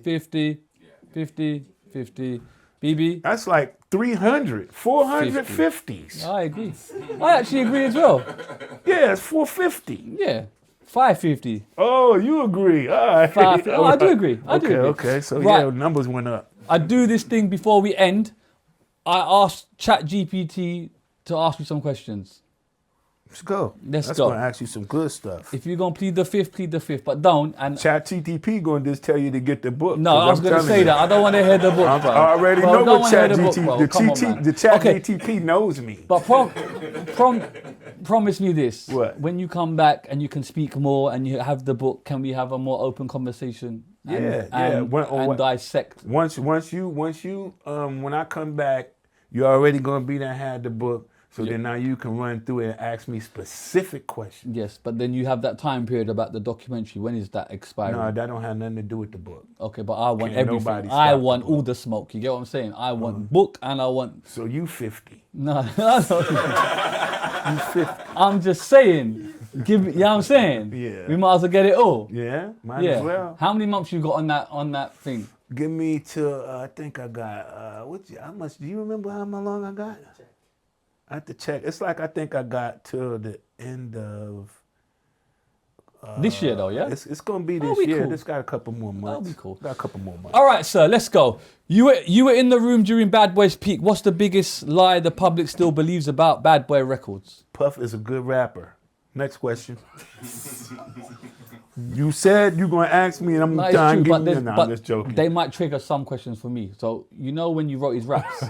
50, 50, 50. BB? That's like 300, 450s. I agree. I actually agree as well. Yeah, it's 450. Yeah. 550. Oh, you agree? All right. 550. Oh, I do agree. I do agree. Okay. So Right. yeah, numbers went up. I do this thing before we end. I asked ChatGPT to ask you some questions. Let's go. Let's That's go. gonna ask you some good stuff. If you're going to plead the fifth, but don't. And ChatGPT gonna just tell you to get the book. no, I was going to say that. I don't want to hear the book, bro. I already Bro, know don't what wanna hear the book, bro. the Come on, man. Okay. ChatGPT knows me. But promise me this. What? When you come back and you can speak more and you have the book, can we have a more open conversation? And, and dissect. Once you when I come back, you're already gonna be there, had the book. So then now you can run through it and ask me specific questions. Yes, but then you have that time period about the documentary. When is that expiring? No, that don't have nothing to do with the book. Okay, but I want Can't everything. nobody I stop want the book. all the smoke. You get what I'm saying? I want book and I want... So you 50. No, I'm just saying. Give me, you know what I'm saying? Yeah. We might as well get it all. Yeah, might Yeah. as well. How many months you got on that thing? Give me till I think I got how much? Do you remember how long I got? I have to check. It's like I think I got till the end of This year though, yeah? It's gonna be That'll this be year. cool. It's got a couple more months. That'll be cool. Got a couple more months. All right, sir, let's go. You were in the room during Bad Boy's peak. What's the biggest lie the public still believes about Bad Boy Records? Puff is a good rapper. Next question. You said you gonna ask me, and I'm No, it's trying true, to give you. Nah, I'm just joking. they might trigger some questions for me. So you know when you wrote his raps,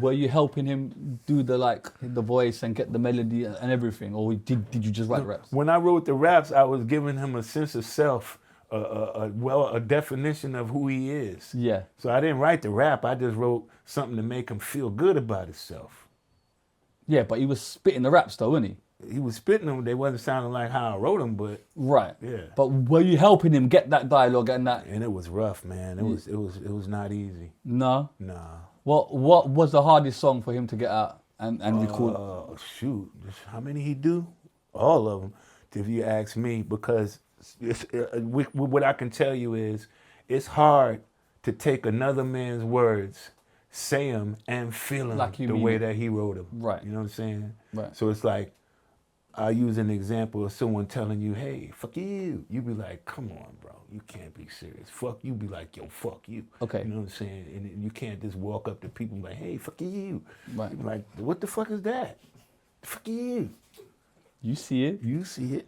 were you helping him do the voice and get the melody and everything, or did you just write raps? When I wrote the raps, I was giving him a sense of self, a definition of who he is. Yeah. So I didn't write the rap. I just wrote something to make him feel good about himself. Yeah, but he was spitting the raps though, wasn't he? He was spitting them. They wasn't sounding like how I wrote them, but Right. yeah. But were you helping him get that dialogue and that? And it was rough, man. It was not easy. No. Nah. What was the hardest song for him to get out and record? Shoot, how many he do? All of them, if you ask me, because what I can tell you is it's hard to take another man's words, say them, and feel them Like you the mean way it. that he wrote them. Right. You know what I'm saying? Right. So it's like, I use an example of someone telling you, hey, fuck you. You be like, come on, bro. You can't be serious. Fuck you. Be like, yo, fuck you. Okay. You know what I'm saying? And you can't just walk up to people and be like, hey, fuck you. Right. You be like, what the fuck is that? Fuck you. You see it. You see it.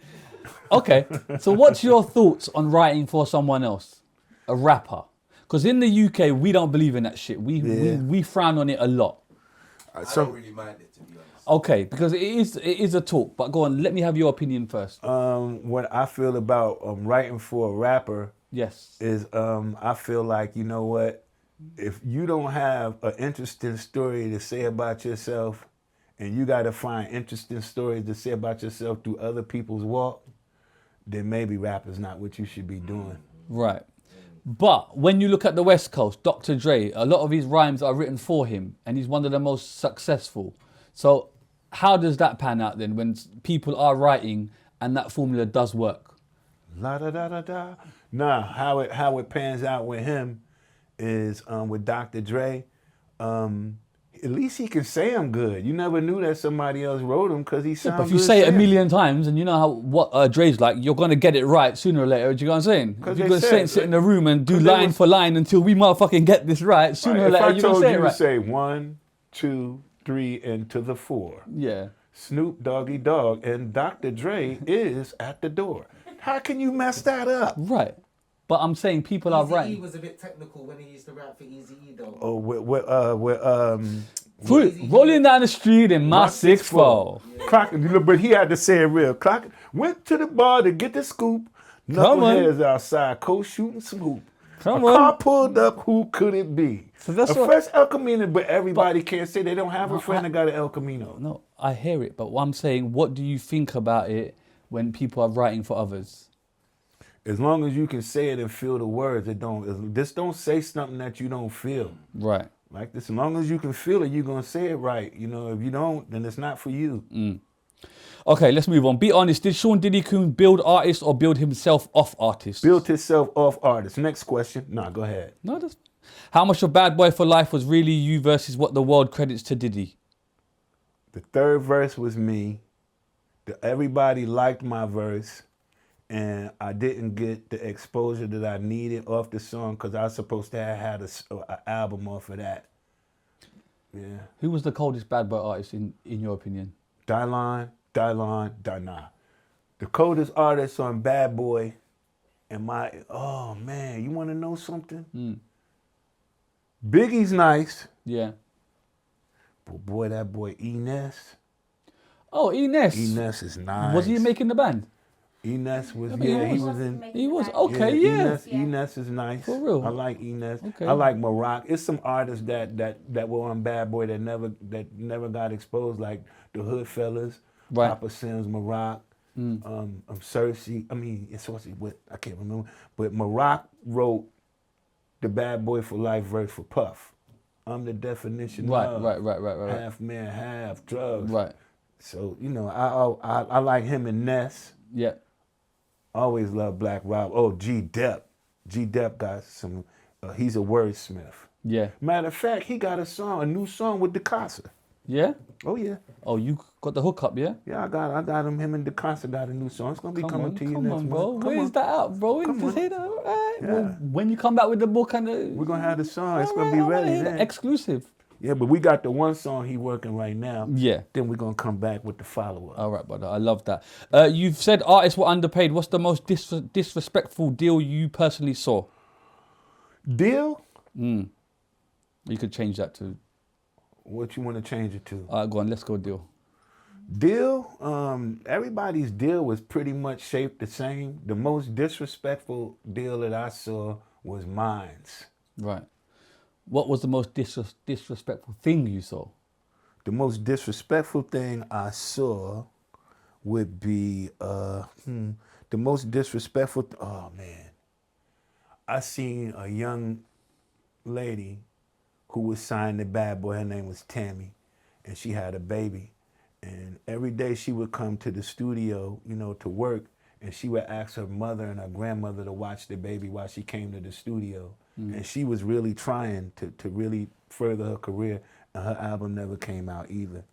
Okay. So what's your thoughts on writing for someone else, a rapper? Because in the UK we don't believe in that shit. We frown on it a lot. I don't really mind it, to be honest. Okay, because it is a talk. But go on, let me have your opinion first. What I feel about writing for a rapper Yes. is I feel like, you know what, if you don't have an interesting story to say about yourself, and you got to find interesting stories to say about yourself through other people's walk, then maybe rap is not what you should be doing. Right. But when you look at the West Coast, Dr. Dre, a lot of his rhymes are written for him, and he's one of the most successful. So how does that pan out then when people are writing and that formula does work? La da da da da. Nah, how it pans out with him is with Dr. Dre. At least he can say I'm good. You never knew that somebody else wrote him because he sounds But good. if you say it a saying. million times and you know what Dre's like, you're going to get it right sooner or later. Do you know what I'm saying? If you're going to sit in the room and do line for line until we motherfucking get this right, sooner or later you're going to say it right. If I told you to say 1, 2, 3, and to the 4. Yeah. Snoop Doggy Dogg and Dr. Dre is at the door. How can you mess that up? Right. But I'm saying people are Eazy-E writing. was a bit technical when he used to rap for Eazy-E though. Oh, Rolling down the street in my 6'4". Crockett, but he had to say it real. Crockett went to the bar to get the scoop. Knuckleheads outside, co-shooting some hoop. Come a on. car pulled up, who could it be? So that's a what- fresh El Camino, but everybody can't say they don't have a friend that got an El Camino. No, I hear it, but what I'm saying, what do you think about it when people are writing for others? As long as you can say it and feel the words, just don't say something that you don't feel. Right. Like this, as long as you can feel it, you're gonna say it right. You know, if you don't, then it's not for you. Okay, let's move on. Be honest, did Sean Diddy Coon build artists or build himself off artists? Built himself off artists. Next question. Nah, go ahead. No, that's... How much of Bad Boy for Life was really you versus what the world credits to Diddy? The third verse was me. Everybody liked my verse, and I didn't get the exposure that I needed off the song because I was supposed to have had an album off of that. Yeah. Who was the coldest Bad Boy artist in your opinion? Dylon. The coldest artist on Bad Boy, and oh man, you want to know something? Biggie's nice. Yeah. But boy, that boy E-Ness. Oh, E-Ness. E-Ness is nice. Was he making the band? E-Ness was, he he was. was in. He was, okay, yeah. E-Ness is nice. For real? I like E-Ness. Okay. I like Morocco. It's some artists that were on Bad Boy that never got exposed, like the Hood Fellas, Right. Papa Sims, Morocco, Cersei. I mean, it's what I can't remember. But Morocco wrote the Bad Boy for Life verse for Puff. I'm the definition of Right. half man, half drugs. Right. So, you know, I like him and Ness. Yeah. Always love Black Rob. Oh, G Dep. G Dep got some, he's a wordsmith. Yeah. Matter of fact, he got a new song with Costa. Yeah? Oh, yeah. Oh, you got the hookup, yeah? Yeah, I got him and Costa got a new song. It's going to be coming to you next month. Bro. Come Where's on. that out, bro? Come Just on. say that, all right. Yeah. Well, when you come back with the book and the... We're going to have the song. It's All going to right, be I wanna ready hear that. then. Exclusive. Yeah, but we got the one song he working right now. Yeah. Then we're gonna come back with the follow-up. All right, brother. I love that. You've said artists were underpaid. What's the most disrespectful deal you personally saw? Deal? You could change that to. What you want to change it to? All right, go on. Let's go deal. Deal? Everybody's deal was pretty much shaped the same. The most disrespectful deal that I saw was mine's. Right. What was the most disrespectful thing you saw? The most disrespectful thing I saw would be the most disrespectful. Oh man, I seen a young lady who was signed to Bad Boy. Her name was Tammy, and she had a baby. And every day she would come to the studio, you know, to work, and she would ask her mother and her grandmother to watch the baby while she came to the studio. And she was really trying to really further her career, and her album never came out either.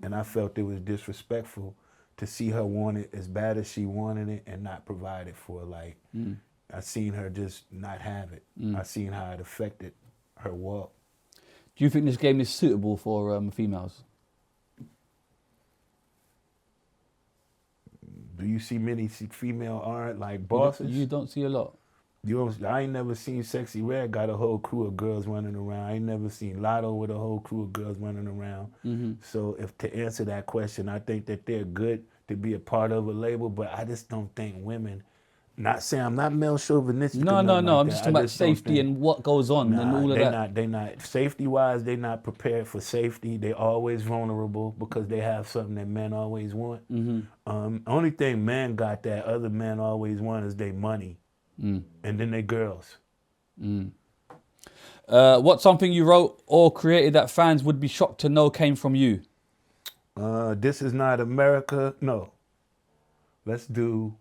And I felt it was disrespectful to see her want it as bad as she wanted it and not provide it for her. Like, I seen her just not have it. I seen how it affected her walk. Do you think this game is suitable for females? Do you see many female art like bosses? You don't see a lot. I ain't never seen Sexy Red got a whole crew of girls running around. I ain't never seen Lotto with a whole crew of girls running around. So if to answer that question, I think that they're good to be a part of a label, but I just don't think women, not saying I'm not male chauvinistic. No. Like I'm just talking about safety and what goes on and all of that. They not safety-wise, they not prepared for safety. They always vulnerable because they have something that men always want. Only thing men got that other men always want is their money. And then they girls. What's something you wrote or created that fans would be shocked to know came from you? This Is Not America. No. Let's do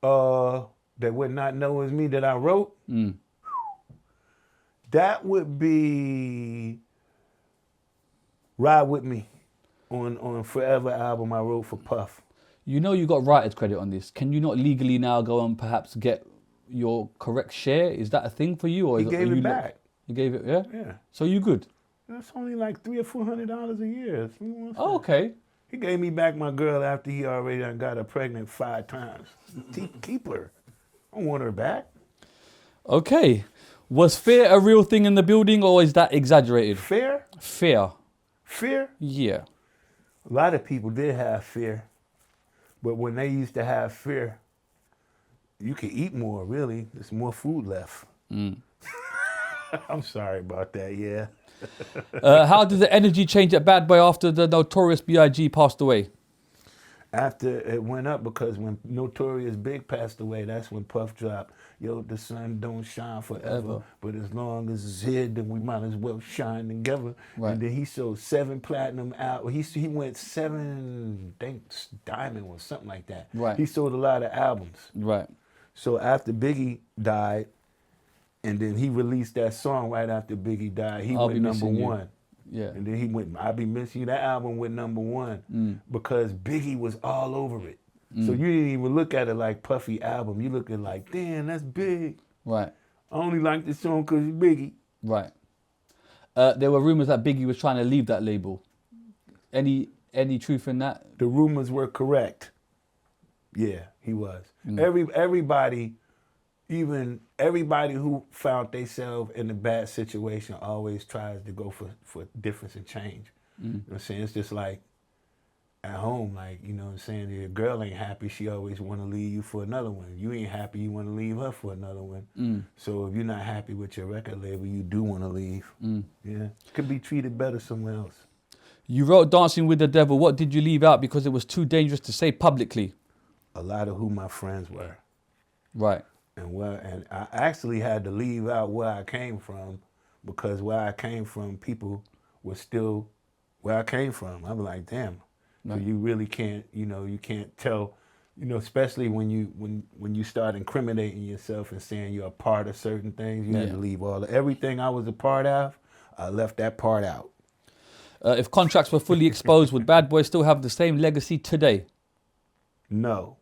That Would Not Know Is Me that I wrote. That would be Ride With Me on Forever album I wrote for Puff. You know you got writer's credit on this. Can you not legally now go and perhaps get your correct share? Is that a thing for you? Or He gave it back. You gave it, yeah? Yeah. So you good? That's only like $300 or $400 a year. Oh, okay. He gave me back my girl after he already done got her pregnant 5 times. Keep her. I don't want her back. Okay. Was fear a real thing in the building or is that exaggerated? Fear? Fear. Fear? Yeah. A lot of people did have fear. But when they used to have fear, you could eat more, really. There's more food left. I'm sorry about that, yeah. How did the energy change at Bad Boy after the Notorious B.I.G. passed away? After it went up, because when Notorious Big passed away, that's when Puff dropped, yo, the sun don't shine forever, but as long as it's here, then we might as well shine together. Right. And then he sold 7 platinum albums. He went 7, I think, diamond or something like that. Right. He sold a lot of albums. Right. So after Biggie died, and then he released that song right after Biggie died, he went number 1. Yeah. And then he went, I'll Be Missing You. That album went number 1 because Biggie was all over it. So you didn't even look at it like Puffy album. You look at it like, damn, that's big. Right. I only like this song because it's Biggie. Right. There were rumors that Biggie was trying to leave that label. Any truth in that? The rumors were correct. Yeah, he was. Everybody, even everybody who found themselves in a bad situation always tries to go for difference and change. You know what I'm saying? It's just like at home, like, you know what I'm saying? If your girl ain't happy, she always want to leave you for another one. You ain't happy, you want to leave her for another one. So if you're not happy with your record label, you do want to leave. Yeah, could be treated better somewhere else. You wrote Dancing with the Devil. What did you leave out because it was too dangerous to say publicly? A lot of who my friends were. Right. And I actually had to leave out where I came from because where I came from, people were still where I came from. I'm like, damn. So you really can't, you can't tell, especially when you start incriminating yourself and saying you're a part of certain things, you have to leave everything I was a part of, I left that part out. If contracts were fully exposed, would Bad Boy still have the same legacy today? No.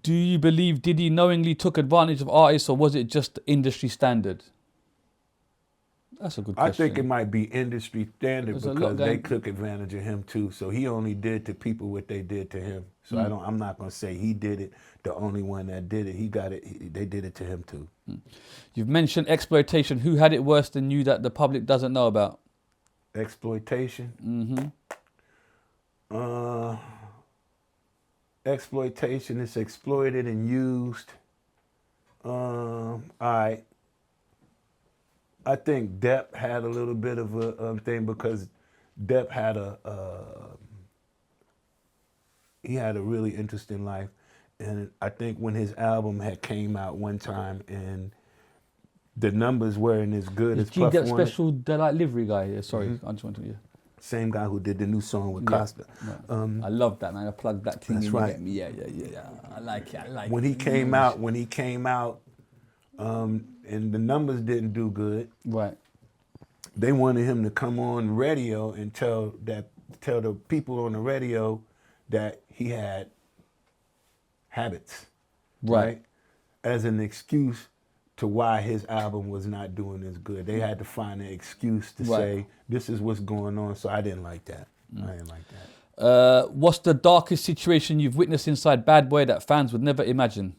Do you believe Diddy knowingly took advantage of artists or was it just industry standard? That's a good I question. think it might be industry standard There's a lot because they going- took advantage of him too. So he only did to people what they did to him. So I'm not gonna say he did it. The only one that did it, he got it. They did it to him too. You've mentioned exploitation. Who had it worse than you that the public doesn't know about? Exploitation. Mm-hmm. Exploitation is exploited and used. All right. I think Depp had a little bit of a thing because Depp had he had a really interesting life, and I think when his album had came out one time and the numbers weren't as good as Is G Puff Depp wanted. special, the like livery guy? Yeah, sorry, I just wanted to. Yeah. Same guy who did the new song with Costa. I love that, man. I plugged that thing That's in. right. Yeah. I like it. I like When it. he came out, and the numbers didn't do good. Right. They wanted him to come on radio and tell the people on the radio that he had habits, Right. As an excuse to why his album was not doing as good. They had to find an excuse to say, this is what's going on. So I didn't like that. I didn't like that. What's the darkest situation you've witnessed inside Bad Boy that fans would never imagine?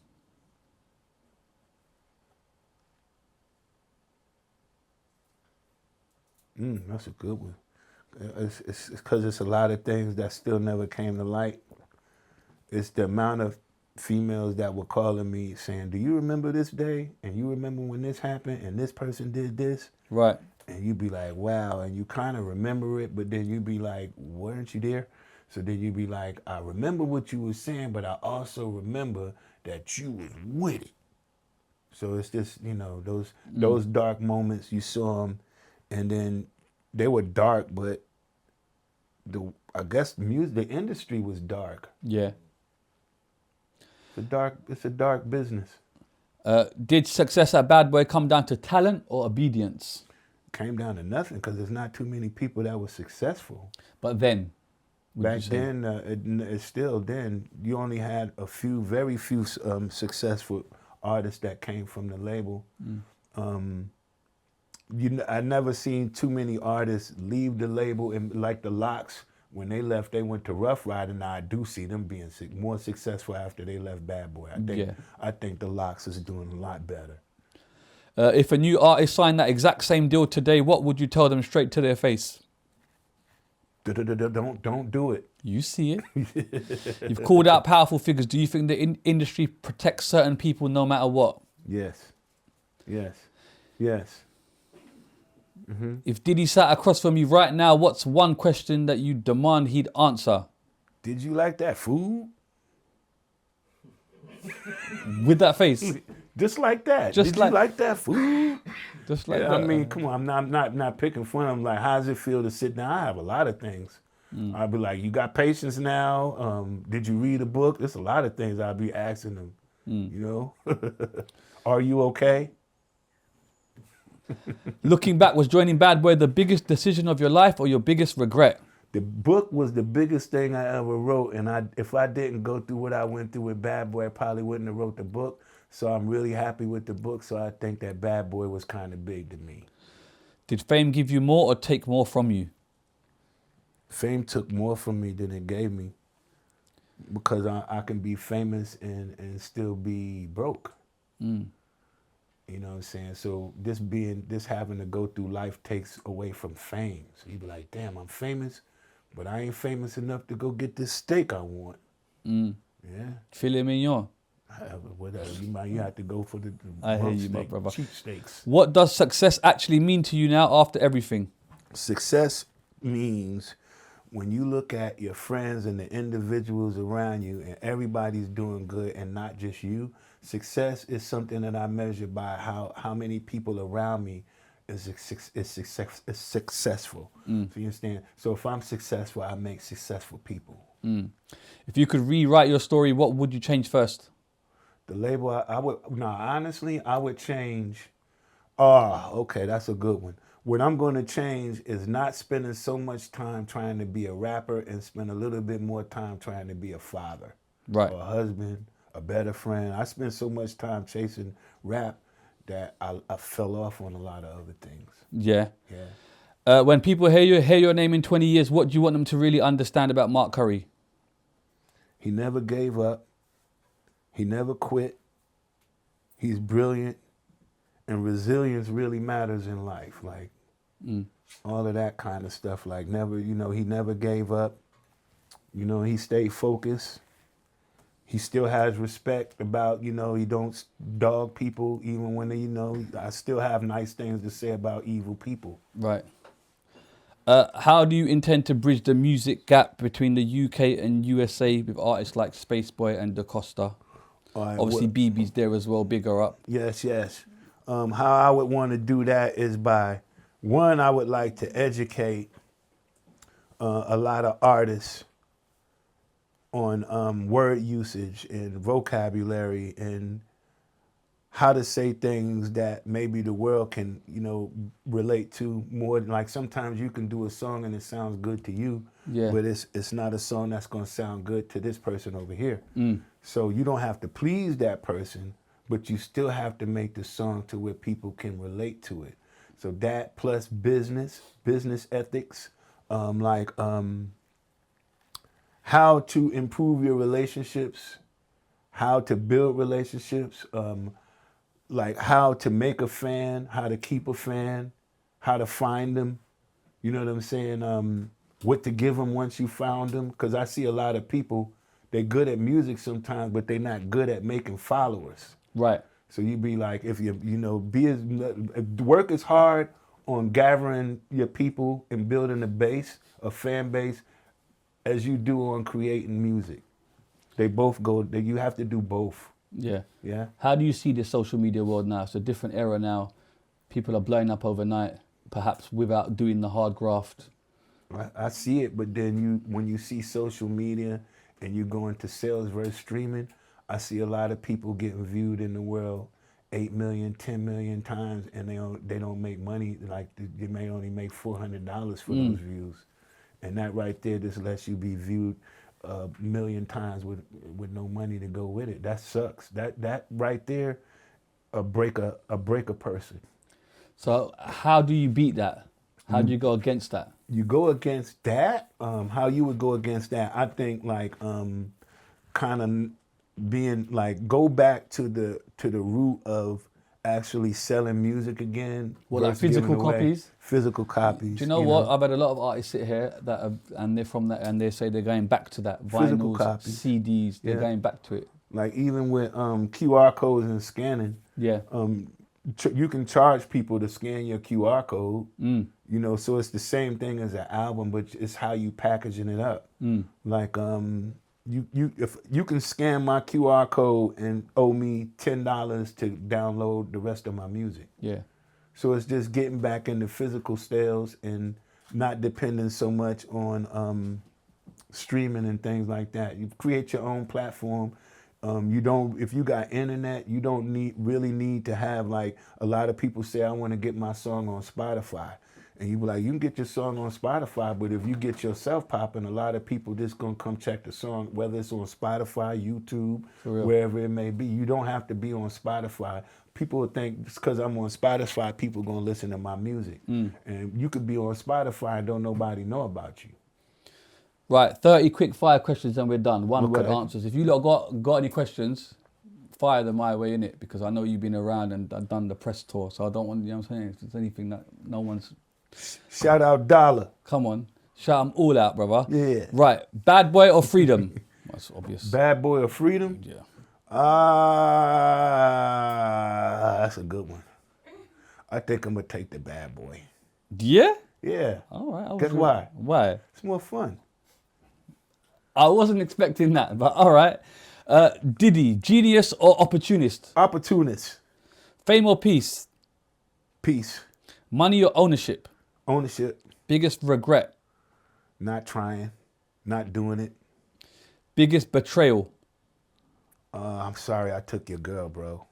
That's a good one. It's because it's a lot of things that still never came to light. It's the amount of females that were calling me saying, do you remember this day? And you remember when this happened and this person did this? Right. And you'd be like, wow. And you kind of remember it, but then you'd be like, weren't you there? So then you'd be like, I remember what you were saying, but I also remember that you was with it. So it's just, those dark moments, you saw them, and then they were dark, but I guess the industry was dark. Yeah. It's a dark business. Did success at Bad Boy come down to talent or obedience? Came down to nothing because there's not too many people that were successful. But then, Back then, it's still then, you only had very few successful artists that came from the label. I never seen too many artists leave the label, and like the Locks, when they left, they went to Rough Rider. Now I do see them being more successful after they left Bad Boy. I think the Locks is doing a lot better. If a new artist signed that exact same deal today, what would you tell them straight to their face? Don't do it. You see it. You've called out powerful figures. Do you think the industry protects certain people no matter what? Yes. If Diddy sat across from you right now, what's one question that you demand he'd answer? Did you like that food? With that face. Just like that. Just Did like- you like that food? Just like Yeah, that. I mean, come on, I'm not picking fun. I'm like, how does it feel to sit down? I have a lot of things. I'll be like, you got patience now? Did you read a book? There's a lot of things I'll be asking them, Are you okay? Looking back, was joining Bad Boy the biggest decision of your life or your biggest regret? The book was the biggest thing I ever wrote, and if I didn't go through what I went through with Bad Boy, I probably wouldn't have wrote the book. So I'm really happy with the book, so I think that Bad Boy was kind of big to me. Did fame give you more or take more from you? Fame took more from me than it gave me, because I can be famous and still be broke. You know what I'm saying? So this having to go through life takes away from fame. So you be like, damn, I'm famous, but I ain't famous enough to go get this steak I want. Yeah. Filet mignon. Whatever. You have to go for the I hear rump you, my steak, brother. cheap steaks. What does success actually mean to you now after everything? Success means when you look at your friends and the individuals around you and everybody's doing good and not just you, success is something that I measure by how many people around me is successful. So you understand? So if I'm successful, I make successful people. If you could rewrite your story, what would you change first? The label, honestly, I would change. Okay, that's a good one. What I'm going to change is not spending so much time trying to be a rapper and spend a little bit more time trying to be a father, Right. or a husband, a better friend. I spend so much time chasing rap that I fell off on a lot of other things. Yeah. Yeah. When people hear your name in 20 years, what do you want them to really understand about Mark Curry? He never gave up. He never quit. He's brilliant. And resilience really matters in life. Like, all of that kind of stuff. Like, never, you know, he never gave up. You know, he stayed focused. He still has respect about, you know, he don't dog people even when they, you know, I still have nice things to say about evil people. Right. How do you intend to bridge the music gap between the UK and USA with artists like Spaceboy and Costa? Obviously, BB's there as well, bigger up. Yes, yes. How I would want to do that is by, one, I would like to educate a lot of artists on word usage and vocabulary and how to say things that maybe the world can, you know, relate to more. Like sometimes you can do a song and it sounds good to you, but it's not a song that's gonna sound good to this person over here. So you don't have to please that person, but you still have to make the song to where people can relate to it. So that plus business ethics, how to improve your relationships, how to build relationships, like how to make a fan, how to keep a fan, how to find them, you know what I'm saying? What to give them once you found them. Because I see a lot of people, they're good at music sometimes, but they're not good at making followers. Right. So you be like, if you know, work as hard on gathering your people and building a fan base, as you do on creating music. They both go, you have to do both. Yeah. Yeah. How do you see the social media world now? It's a different era now. People are blowing up overnight, perhaps without doing the hard graft. I see it, but then when you see social media and you go into sales versus streaming, I see a lot of people getting viewed in the world 8 million, 10 million times, and they don't make money. Like they may only make $400 for those views. And that right there just lets you be viewed a million times with no money to go with it. That sucks. That right there, break a person. So how do you beat that? How do you go against that? You go against that. How you would go against that? I think like kind of being like go back to the root of actually selling music again. What, like physical copies? Physical copies. Do you know what? I've had a lot of artists sit here and they're from that, and they say they're going back to that. Physical Vinyls, copies. CDs, they're going back to it. Like even with QR codes and scanning. Yeah. You can charge people to scan your QR code. You know, so it's the same thing as an album, but it's how you packaging it up. Like if you can scan my QR code and owe me $10 to download the rest of my music. Yeah. So it's just getting back into physical sales and not depending so much on streaming and things like that. You create your own platform. If you got internet, you don't really need to have, like a lot of people say, I want to get my song on Spotify. And you be like, you can get your song on Spotify, but if you get yourself popping, a lot of people just gonna come check the song, whether it's on Spotify, YouTube, wherever it may be. You don't have to be on Spotify. People would think just because I'm on Spotify, people gonna listen to my music. And you could be on Spotify and don't nobody know about you. Right, 30 quick fire questions and we're done. One word answers. If you lot got any questions, fire them my way, innit? Because I know you've been around and done the press tour, so I don't want, you know what I'm saying? If there's anything that no one's... Shout out Dollar. Come on. Shout them all out, brother. Yeah. Right, Bad Boy or Freedom? That's obvious. Bad Boy or Freedom? Yeah. That's a good one. I think I'm going to take the Bad Boy. Yeah? Yeah. All right. Guess why? Why? It's more fun. I wasn't expecting that, but all right. Diddy, genius or opportunist? Opportunist. Fame or peace? Peace. Money or ownership? Ownership. Biggest regret? Not trying. Not doing it. Biggest betrayal? I'm sorry I took your girl, bro.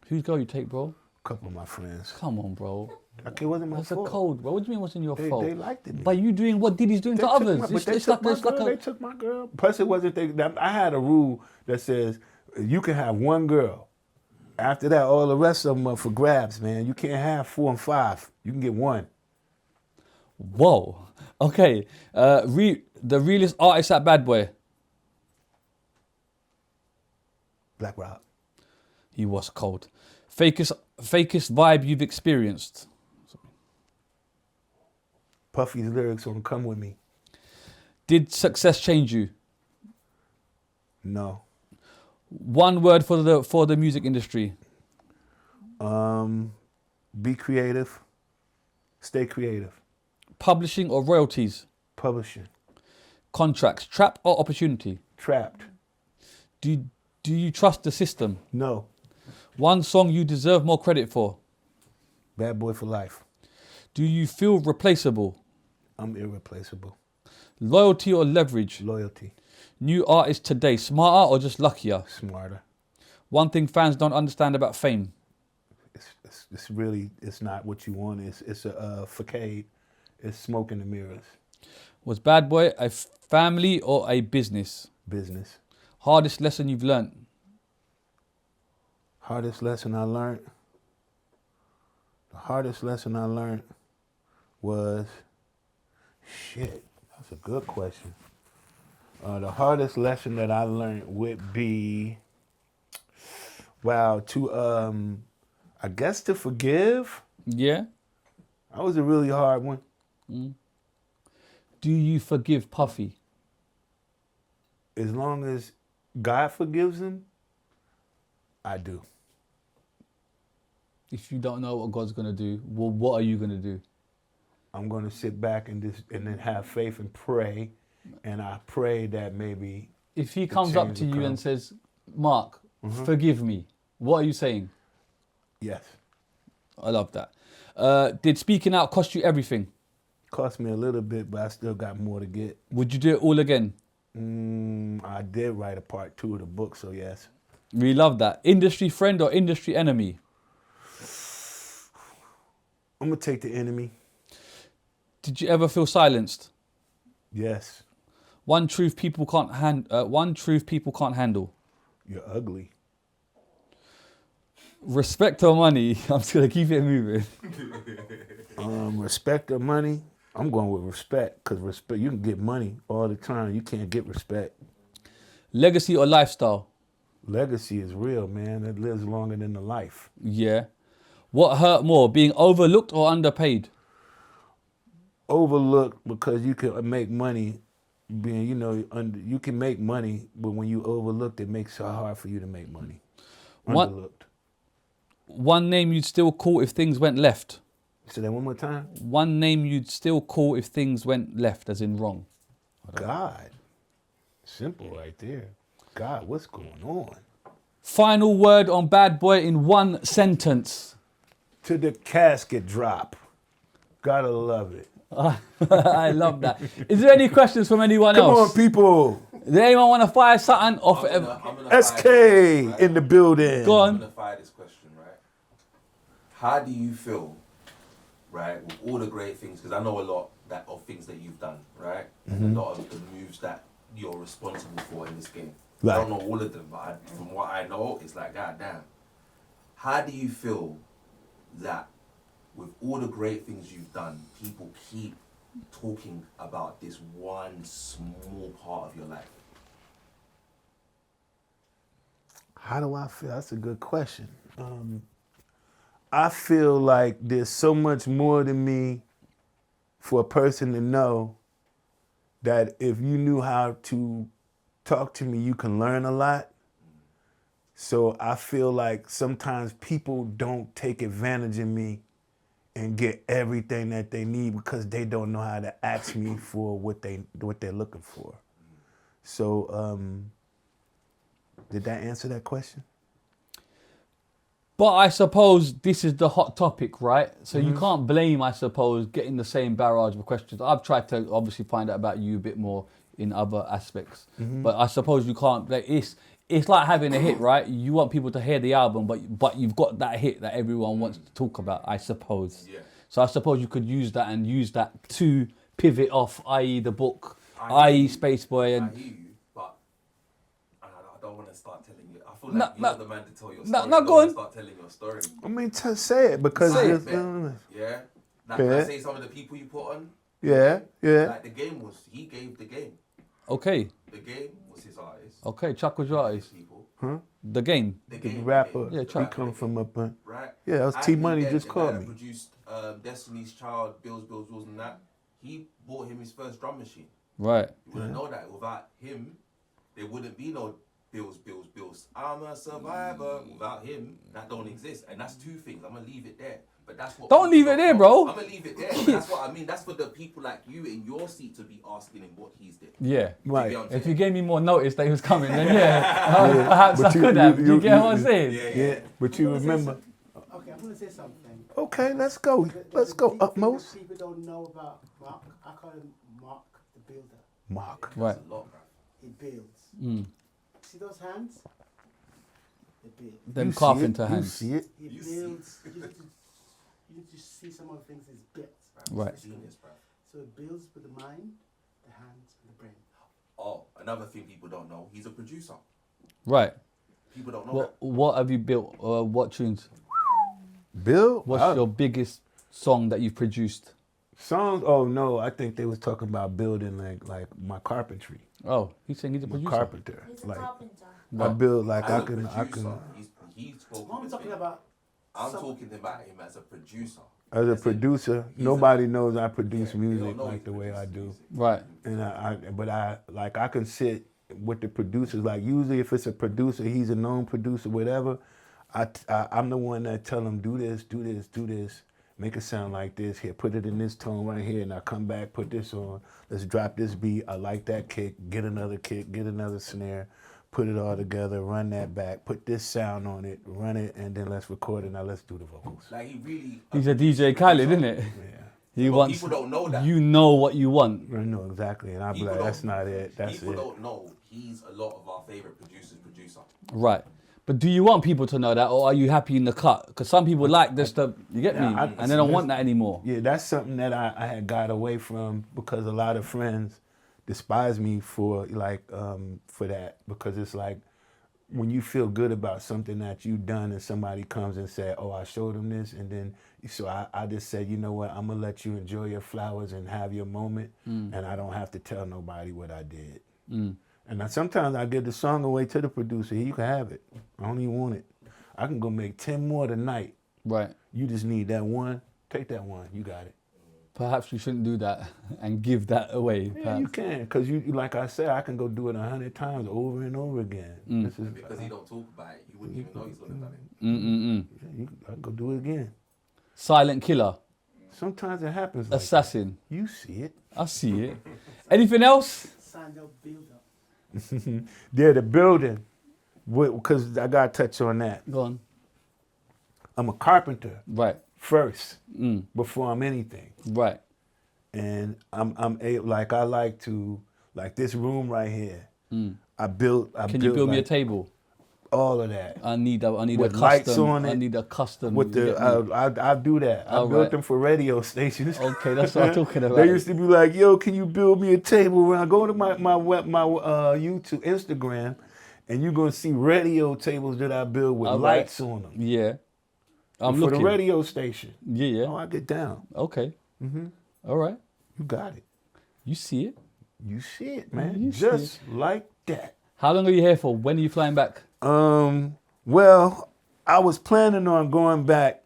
Whose girl you take, bro? A couple of my friends. Come on, bro. It wasn't my That's fault. a cold, bro. What do you mean it wasn't your fault? They liked it. By you doing what Diddy's doing to others. They took my girl. Plus, it wasn't. I had a rule that says you can have one girl, After that, all the rest of them are for grabs, man. You can't have 4 and 5. You can get 1. Whoa. Okay. The realest artist at Bad Boy. Black Rob. He was cold. Fakest vibe you've experienced. Puffy's lyrics on Come With Me. Did success change you? No. One word for the music industry. Be creative. Stay creative. Publishing or royalties? Publishing. Contracts, trap or opportunity? Trapped. Do you trust the system? No. One song you deserve more credit for? Bad Boy for Life. Do you feel replaceable? I'm irreplaceable. Loyalty or leverage? Loyalty. New artist today, smarter or just luckier? Smarter. One thing fans don't understand about fame? It's really, it's not what you want. It's a facade. It's smoke in the mirrors. Was Bad Boy a family or a business? Business. Hardest lesson you've learnt? Hardest lesson I learned? The hardest lesson I learned was, shit, that's a good question. The hardest lesson that I learned would be, wow, I guess to forgive. Yeah. That was a really hard one. Do you forgive Puffy? As long as God forgives him, I do. If you don't know what God's gonna do, well, what are you gonna do? I'm gonna sit back and then have faith and pray, and I pray that maybe. If he comes up change to will you come. and says, Mark, forgive me, what are you saying? Yes. I love that. Did speaking out cost you everything? Cost me a little bit, but I still got more to get. Would you do it all again? I did write a part 2 of the book, so yes. We love that. Industry friend or industry enemy? I'm gonna take the enemy. Did you ever feel silenced? Yes. One truth people can't handle. You're ugly. Respect or money? I'm just gonna keep it moving. Respect or money? I'm going with respect, because respect, you can get money all the time. You can't get respect. Legacy or lifestyle? Legacy is real, man. It lives longer than the life. Yeah. What hurt more, being overlooked or underpaid? Overlooked, because you can make money being, you can make money, but when you overlooked, it makes it hard for you to make money. Underlooked. One name you'd still call if things went left? Say that one more time. One name you'd still call if things went left, as in wrong? God. Simple right there. God, what's going on? Final word on Bad Boy in one sentence. To the casket drop. Gotta love it. I love that. Is there any questions from anyone Come else? on, people. Does anyone want to fire something off? I'm gonna SK fire this, right? in the building. Go on. I'm gonna fire this question, right? How do you feel, right, with all the great things? Because I know a lot of things that you've done, right? And a lot of the moves that you're responsible for in this game. I Right. don't know all of them, but from what I know, it's like, God damn. How do you feel that with all the great things you've done, people keep talking about this one small part of your life? How do I feel? That's a good question. I feel like there's so much more to me for a person to know that if you knew how to talk to me, you can learn a lot. So I feel like sometimes people don't take advantage of me and get everything that they need because they don't know how to ask me for what they're looking for. So did that answer that question? But I suppose this is the hot topic, right? So you can't blame, I suppose, getting the same barrage of questions. I've tried to obviously find out about you a bit more in other aspects. But I suppose you can't, like, it's like having a hit, right? You want people to hear the album, but you've got that hit that everyone wants to talk about, I suppose. Yeah. So I suppose you could use that and use that to pivot off, i.e. the book, i.e. Spaceboy. I And hear you, but I don't want to start telling you. I feel No, like you're no. the man to tell your No, story. no, I go don't wanna on. Start telling your story. I mean, say it because Say it's, it. Yeah. Like, Yeah. can I say some of the people you put on? yeah. Like the game was, he gave the game. Okay. The game was his artist. Okay, Chuck was your artist. People. The game. The The game. rapper. Yeah, he Chuck. come from up. Right. Yeah, that was And T-Money he just the called guy me. that produced Destiny's Child, Bills, and that. He bought him his first drum machine. Right. You wouldn't know that without him. There wouldn't be no Bills. I'm a survivor. Without him, that don't exist. And that's two things. I'm gonna leave it there. But that's what. Don't leave it there, bro. I'm gonna leave it there. But that's what I mean. That's for the people like you in your seat to be asking him what he's did. Yeah. Right. You get what I'm If you saying? gave me more notice that he was coming, then perhaps But I could have. You get what I'm saying? Yeah, but you remember. Okay, I'm gonna say something. Okay, let's go. Let's go, Thing that Utmost. people don't know about Mark. I call him Mark the Builder. Mark. Right. That's a lot, bro. He builds. Mm. See those hands? They build. Them You see carpenter it, hands. You see it? He You see. builds. You need to see some of the things he's built. Right. Genius, bro. So it builds with the mind, the hands, and the brain. Oh, another thing people don't know, he's a producer. Right. People don't know What have you built? What tunes? Bill? What's your biggest song that you've produced? songs? Oh no, I think they was talking about building like my carpentry. Oh, he's saying he's a My producer. carpenter. He's a Like carpenter. I build like that. I As a can producer, he's spoken What am I with talking me. about? I'm Some- talking about him as a producer. as a As in, producer. he's Nobody knows I produce Yeah, they don't music know like he the way I produces do. music. Right. And but I like I can sit with the producers. Like usually, if it's a producer, he's a known producer, whatever. I'm the one that tell him do this, make it sound like this. Here, put it in this tone right here. Now come back, put this on. Let's drop this beat. I like that kick. Get another kick. Get another snare. Put it all together. Run that back. Put this sound on it. Run it, and then let's record it. Now let's do the vocals. Like he really. He's a DJ Khaled, isn't it? Yeah. He But wants. people don't know that. You know what you want. I know exactly, and I'll be People like, that's don't- not it. That's People it. don't know he's a lot of our favorite producer. Right. But do you want people to know that, or are you happy in the cut? Because some people like this stuff, you get me? Yeah, And they don't want that anymore. Yeah, that's something that I had got away from because a lot of friends despise me for for that, because it's like when you feel good about something that you've done and somebody comes and said, oh, I showed them this, and then so I just said, you know what, I'm gonna let you enjoy your flowers and have your moment, and I don't have to tell nobody what I did. And sometimes I give the song away to the producer. Here, you can have it. I don't even want it. I can go make 10 more tonight. Right. You just need that one. Take that one. You got it. Perhaps you shouldn't do that and give that away. Yeah, you can, because you like I said, I can go do it 100 times over and over again. This is, Because he don't talk about it, you wouldn't even know he's gonna done it. I can go do it again. Silent killer, Sometimes it happens. Like assassin. that. You see it. I see it. Anything else? Signed up builder. Yeah, the building, because I got to touch on that. Go on. I'm a carpenter Right. first before I'm anything. Right. And I like to, like this room right here. I built. Can you build me a like table? all of that. I need a With custom. lights on I it, need a custom. With you the, get me? I do that. I All built right. them for radio stations. Okay, that's what I'm talking about. They used to be like, "Yo, can you build me a table?" When I go to my YouTube, Instagram, and you're gonna see radio tables that I build with All right. lights on them Yeah. I'm for looking. the radio station. Yeah, yeah. Oh, I get down. Okay. All right. You got it. You see it. You see it, man. You see Just like that. How long are you here for? When are you flying back? Well, I was planning on going back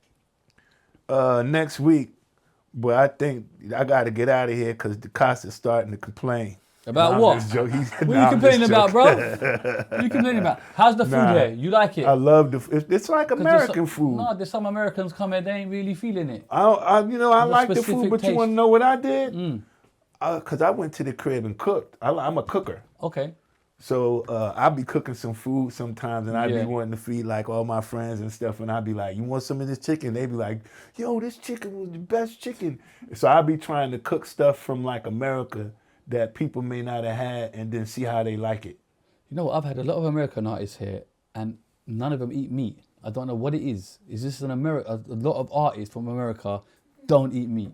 next week, but I think I got to get out of here because the Costa's starting to complain. About I'm what? just joking. What are Nah, you I'm complaining just about, joking. bro? What are you complaining about? How's the food Nah. here? You like it? I love it's like 'Cause there's American some- food. No, there's some Americans come here, they ain't really feeling it. I like the specific food, but you taste. want to know what I did? Because I went to the crib and cooked. I'm a cooker. Okay. So I'll be cooking some food sometimes, and I'd Yeah. be wanting to feed like all my friends and stuff, and I'd be like, "You want some of this chicken?" They'd be like, "Yo, this chicken was the best chicken." So I'd be trying to cook stuff from like America that people may not have had, and then see how they like it. You know what? I've had a lot of American artists here, and none of them eat meat. I don't know what it is. Is this an America? A lot of artists from America don't eat meat.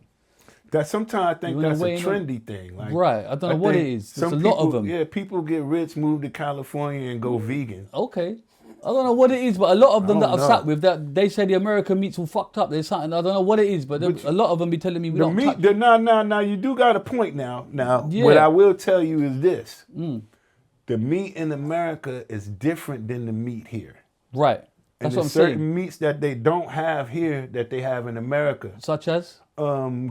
That sometimes I think You wanna that's a weigh in on- trendy thing. Like, Right, I don't know what think it is. some There's a lot of people- them. Yeah, people get rich, move to California, and go vegan. Okay. I don't know what it is, but a lot of them I that don't I've know. sat with, that they say the American meat's all fucked up. There's something, I don't know what it is, but a lot of them be telling me we The don't meat, touch. now you do got a point now. Now, Yeah. what I will tell you is this: the meat in America is different than the meat here. Right. And That's what I'm there's certain saying. meats that they don't have here that they have in America. Such as?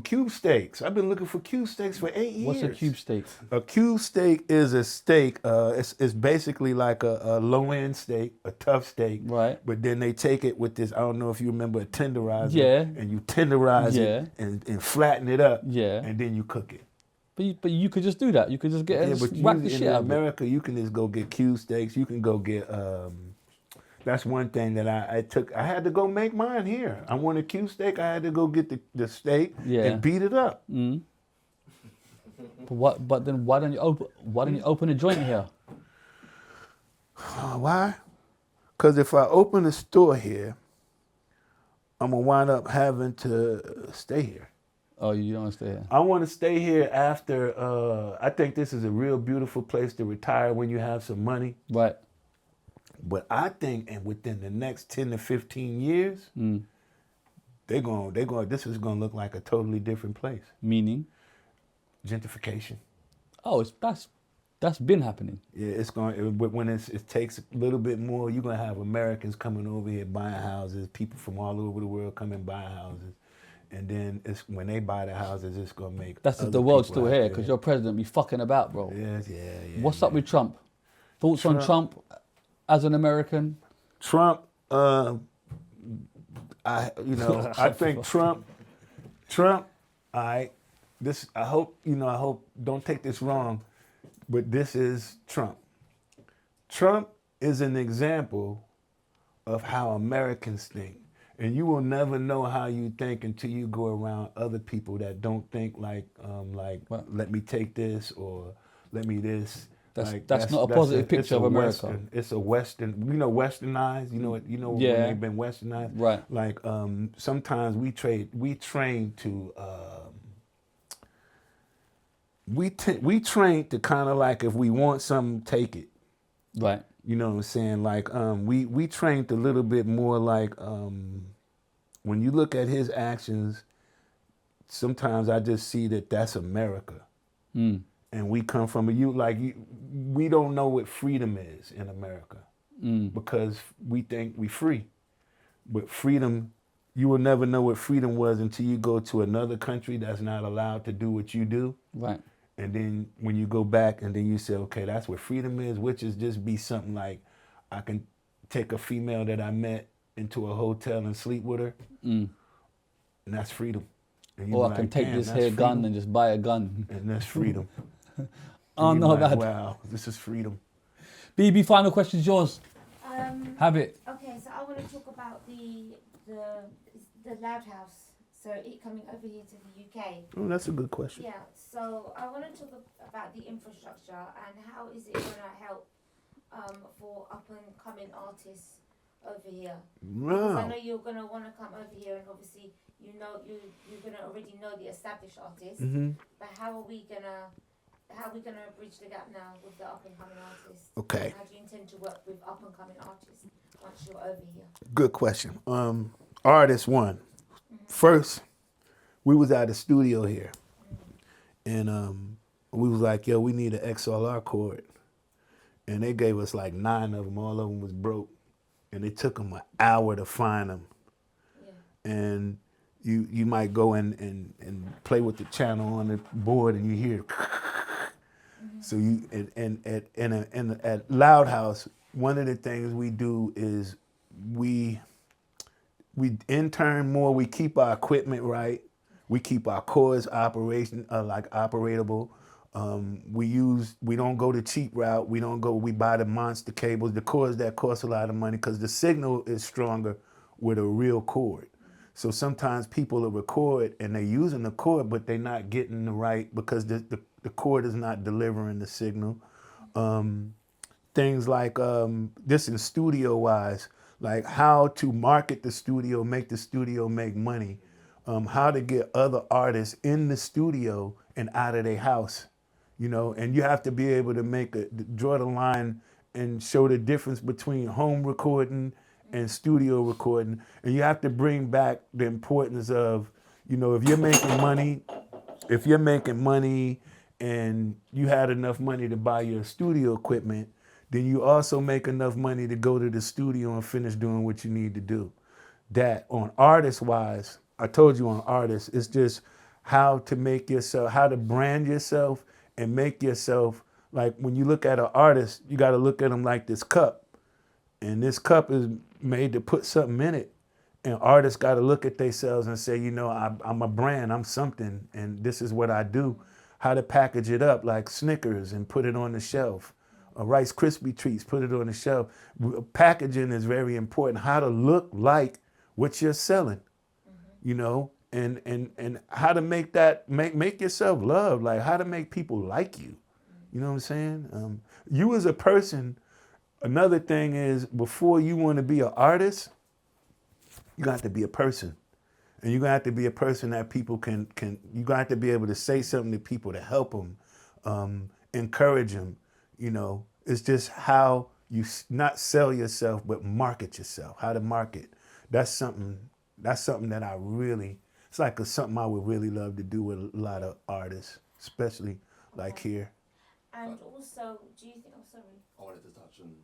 Cube steaks. I've been looking for cube steaks for 8 years. What's a cube steak? A cube steak is a steak. It's basically like a low end steak, a tough steak. Right. But then they take it with this. I don't know if you remember a tenderizer. Yeah. And you tenderize it and flatten it up. Yeah. And then you cook it. But you could just do that. You could just get Yeah, but whack the in shit out of it. America, you can just go get cube steaks. You can go get. That's one thing that I took. I had to go make mine here. I want a cube steak. I had to go get the steak and beat it up. But then why don't you open a joint here? Why? Because if I open a store here, I'm gonna wind up having to stay here. Oh, you don't want to stay here? I want to stay here after. I think this is a real beautiful place to retire when you have some money. Right. But I think, and within the next 10 to 15 years, they're going. This is going to look like a totally different place. Meaning? Gentrification. Oh, that's been happening. Yeah, it's going. But when it takes a little bit more, you're going to have Americans coming over here buying houses. People from all over the world coming buying houses, and then when they buy the houses, it's going to make. That's if other the world's people still out here, there. because your president be fucking about, bro. Yeah. What's up with Trump? Thoughts on Trump as an American? Trump, I think Trump, I hope, don't take this wrong, but this is Trump. Trump is an example of how Americans think. And you will never know how you think until you go around other people that don't think like let me take this or let me this. That's not a positive picture of America. It's a Western, westernized. You know when they've been westernized. Right. Like sometimes we train to kind of like if we want something, take it. Right. You know what I'm saying? Like we trained a little bit more like when you look at his actions, sometimes I just see that that's America. And we come from we don't know what freedom is in America because we think we free. But freedom, you will never know what freedom was until you go to another country that's not allowed to do what you do. Right. And then when you go back and then you say, okay, that's what freedom is, which is just be something like I can take a female that I met into a hotel and sleep with her. And that's freedom. And you Or be I can like, take "Damn, this that's here gun freedom." and just buy a gun. And that's freedom. Oh, And you no, be like, that. wow, this is freedom. BB, final question's yours. Have it. Okay, so I want to talk about the Loud House. So it coming over here to the UK. Oh, that's a good question. Yeah, so I want to talk about the infrastructure and how is it going to help for up and coming artists over here. Because I know you're going to want to come over here, and obviously you're going to already know the established artists. But how are we gonna bridge the gap now with the up and coming artists? Okay. How do you intend to work with up and coming artists once you're over here? Good question. Artist one. First, we was at the studio here, and we was like, yo, we need an XLR cord. And they gave us like 9 of them. All of them was broke. And it took them an hour to find them. Yeah. And you might go and play with the channel on the board and you hear So you at Loud House, one of the things we do is we intern more. We keep our equipment right. We keep our cords operatable. We don't go the cheap route. We buy the monster cables, the cords that cost a lot of money because the signal is stronger with a real cord. So sometimes people will record and they're using the cord, but they're not getting the right because the cord is not delivering the signal. Things like this in studio wise, like how to market the studio, make the studio make money. how to get other artists in the studio and out of their house, you know, and you have to be able to draw the line and show the difference between home recording and studio recording. And you have to bring back the importance of, you know, if you're making money and you had enough money to buy your studio equipment, then you also make enough money to go to the studio and finish doing what you need to do. That on artist wise, I told you on artists, it's just how to make yourself, how to brand yourself and make yourself, like when you look at an artist, you got to look at them like this cup. And this cup is made to put something in it. And artists got to look at themselves and say, you know, I'm a brand, I'm something, and this is what I do. How to package it up like Snickers and put it on the shelf. Rice Krispie treats, put it on the shelf. Packaging is very important. How to look like what you're selling, you know, and how to make that, make yourself loved, like how to make people like you. You know what I'm saying? You as a person, another thing is before you want to be an artist, you got to be a person. And you're going to have to be a person that people can you're going to have to be able to say something to people to help them, encourage them. You know, it's just how you not sell yourself, but market yourself, how to market. That's something that I really, it's like something I would really love to do with a lot of artists, especially like here. And also, do you think, oh sorry. I wanted to touch on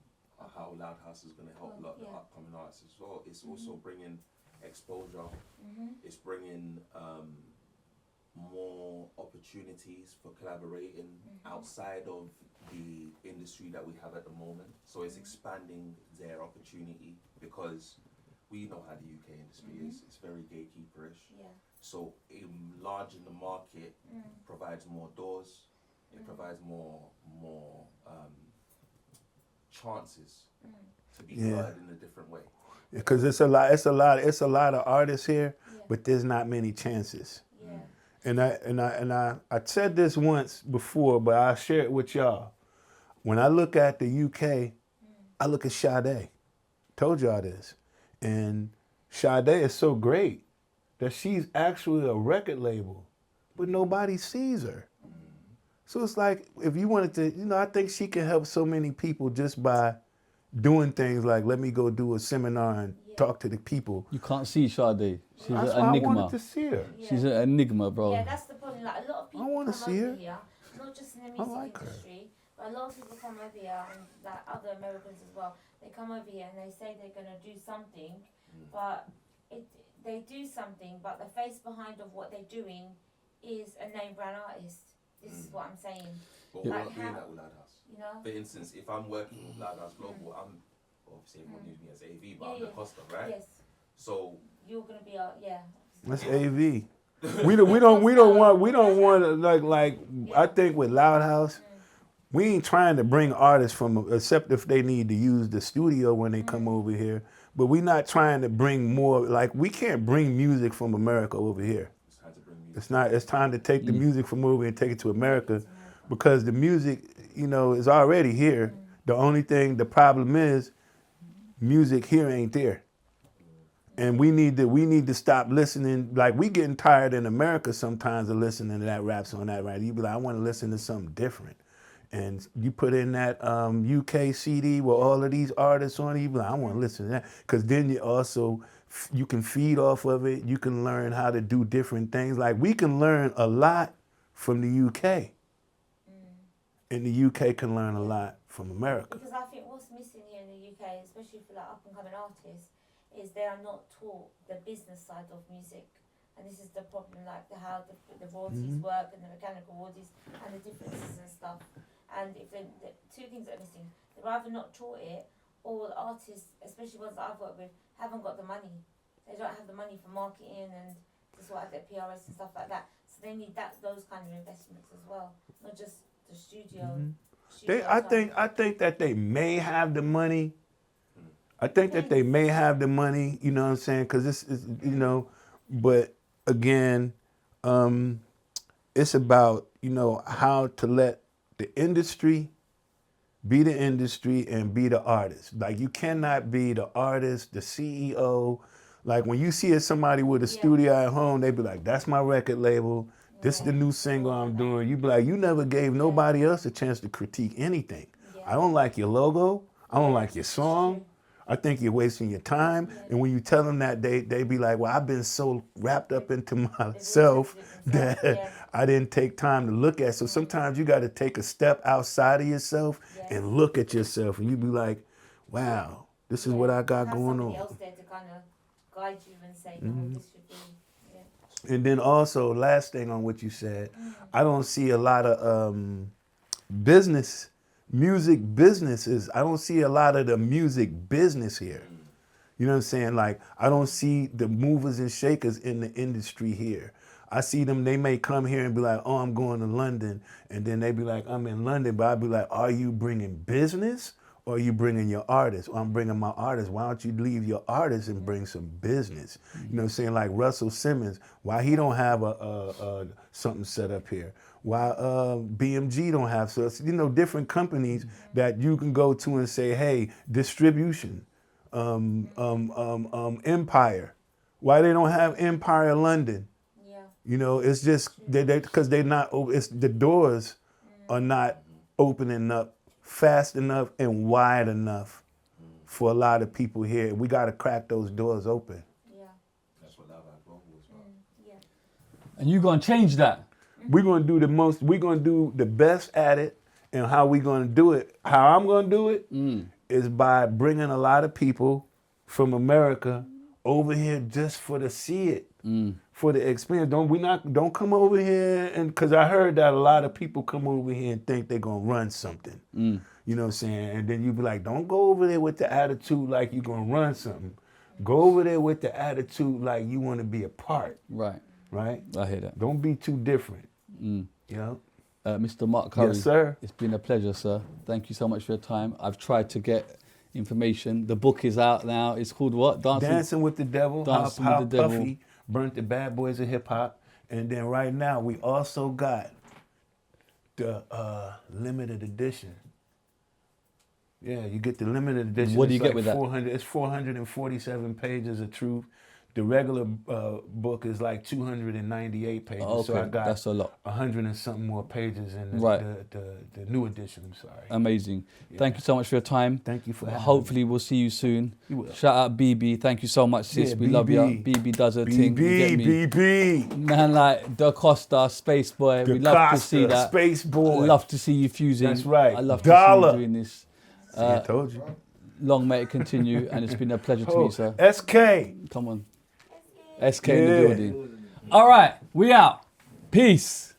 how Loud House is going to help a lot of the upcoming artists as well. It's also bringing exposure. It's bringing more opportunities for collaborating outside of the industry that we have at the moment. So it's expanding their opportunity because we know how the UK industry is. It's very gatekeeperish. Yeah. So enlarging the market provides more doors. It provides more chances to be heard in a different way. Because it's a lot of artists here, but there's not many chances. Yeah. And I said this once before, but I'll share it with y'all. When I look at the UK, I look at Sade. Told y'all this. And Sade is so great that she's actually a record label, but nobody sees her. So it's like, if you wanted to, you know, I think she can help so many people just by doing things like, let me go do a seminar and talk to the people. You can't see Sade. She's That's an why enigma. I wanted to see her. She's an enigma, bro. Yeah, that's the problem. Like a lot of people wanna come see over her. here, not just in the music like her. industry, but a lot of people come over here, and like other Americans as well. They come over here and they say they're gonna do something, but they do something, but the face behind of what they're doing is a name brand artist. This is what I'm saying. But we're Like not doing how- that with Loud House. You know? For instance, if I'm working with Loud House Global, I'm obviously everyone knows me as AV, but I'm the Costa, right? Yes. So You're gonna be our That's AV. We don't want like I think with Loud House, we ain't trying to bring artists from, except if they need to use the studio when they come over here. But we not trying to bring more, like we can't bring music from America over here. it's time to bring music. It's time to take the music from over and take it to America, because the music, you know, is already here. The problem is music here ain't there. And we need to stop listening. Like, we getting tired in America sometimes of listening to that rap song, that right. You be like, I want to listen to something different. And you put in that UK CD with all of these artists on it, you be like, I want to listen to that. Because then you can feed off of it. You can learn how to do different things. Like, we can learn a lot from the UK. And the UK can learn a lot from America. Because I think what's missing here in the UK, especially for like up and coming artists, is they are not taught the business side of music. And this is the problem, like how the royalties work and the mechanical royalties and the differences and stuff. And if the two things are missing, they're either not taught it, or the artists, especially ones that I've worked with, haven't got the money. They don't have the money for marketing and to sort out their PRS and stuff like that. So they need those kind of investments as well, not just the studio. I think that they may have the money. I think that they may have the money, you know what I'm saying? Because this is, you know, but again, it's about, you know, how to let the industry be the industry and be the artist. Like, you cannot be the artist, the CEO Like when you see somebody with a studio at home, they be like, that's my record label. This is the new single I'm doing. You be like, you never gave nobody else a chance to critique anything. I don't like your logo. I don't like your song. I think you're wasting your time. And when you tell them that, they be like, well, I've been so wrapped up into myself that I didn't take time to look at. So sometimes you got to take a step outside of yourself and look at yourself. And you be like, wow, this is what I got going on. Else there to kind of guide you and say, no, this should be. And then also, last thing on what you said, I don't see a lot of music businesses. I don't see a lot of the music business here. You know what I'm saying? Like, I don't see the movers and shakers in the industry here. I see them, they may come here and be like, oh, I'm going to London. And then they be like, I'm in London. But I'd be like, are you bringing business or are you bringing your artist? Well, I'm bringing my artist. Why don't you leave your artist and bring some business? You know what I'm saying? Like Russell Simmons, why he don't have a something set up here? Why BMG don't have, so it's, you know, different companies that you can go to and say, hey, distribution, Empire. Why they don't have Empire London? Yeah. You know, it's just because they're not. It's the doors are not opening up fast enough and wide enough for a lot of people here. We got to crack those doors open. Yeah. That's what Love Act Global is about. Yeah. And you gonna change that? We're gonna do we're gonna do the best at it, and how we gonna do it, how I'm gonna do it, is by bringing a lot of people from America over here just for to see it, for the experience. Don't come over here, and because I heard that a lot of people come over here and think they're gonna run something. You know what I'm saying? And then you be like, don't go over there with the attitude like you're gonna run something. Go over there with the attitude like you want to be a part. Right. Right? I hear that. Don't be too different. You know? Mr. Mark Curry. Yes, sir. It's been a pleasure, sir. Thank you so much for your time. I've tried to get information. The book is out now. It's called what? Dancing with the Devil. Dancing how with the Devil. Puffy burnt the bad boys of hip hop. And then right now we also got the limited edition. Yeah, you get the limited edition. What do you It's get with that? 400, it's 447 pages of truth. The regular book is like 298 pages. Okay, so I got that's a lot. 100 and something more pages in the, Right. the new edition. I'm sorry. Amazing. Thank you so much for your time. Thank you for having Hopefully we'll see you soon. You will. Shout out BB. Thank you so much, sis. Yeah, we love you. BB. BB does her thing. You get me? BB. Man like the Costa, Spaceboy. We love to see that. Spaceboy. I love to see you fusing. That's right. I love Dollar. to see you doing this. I told you. Long may it continue, and it's been a pleasure to meet you, sir. SK. Come on. SK in the building. All right, we out. Peace.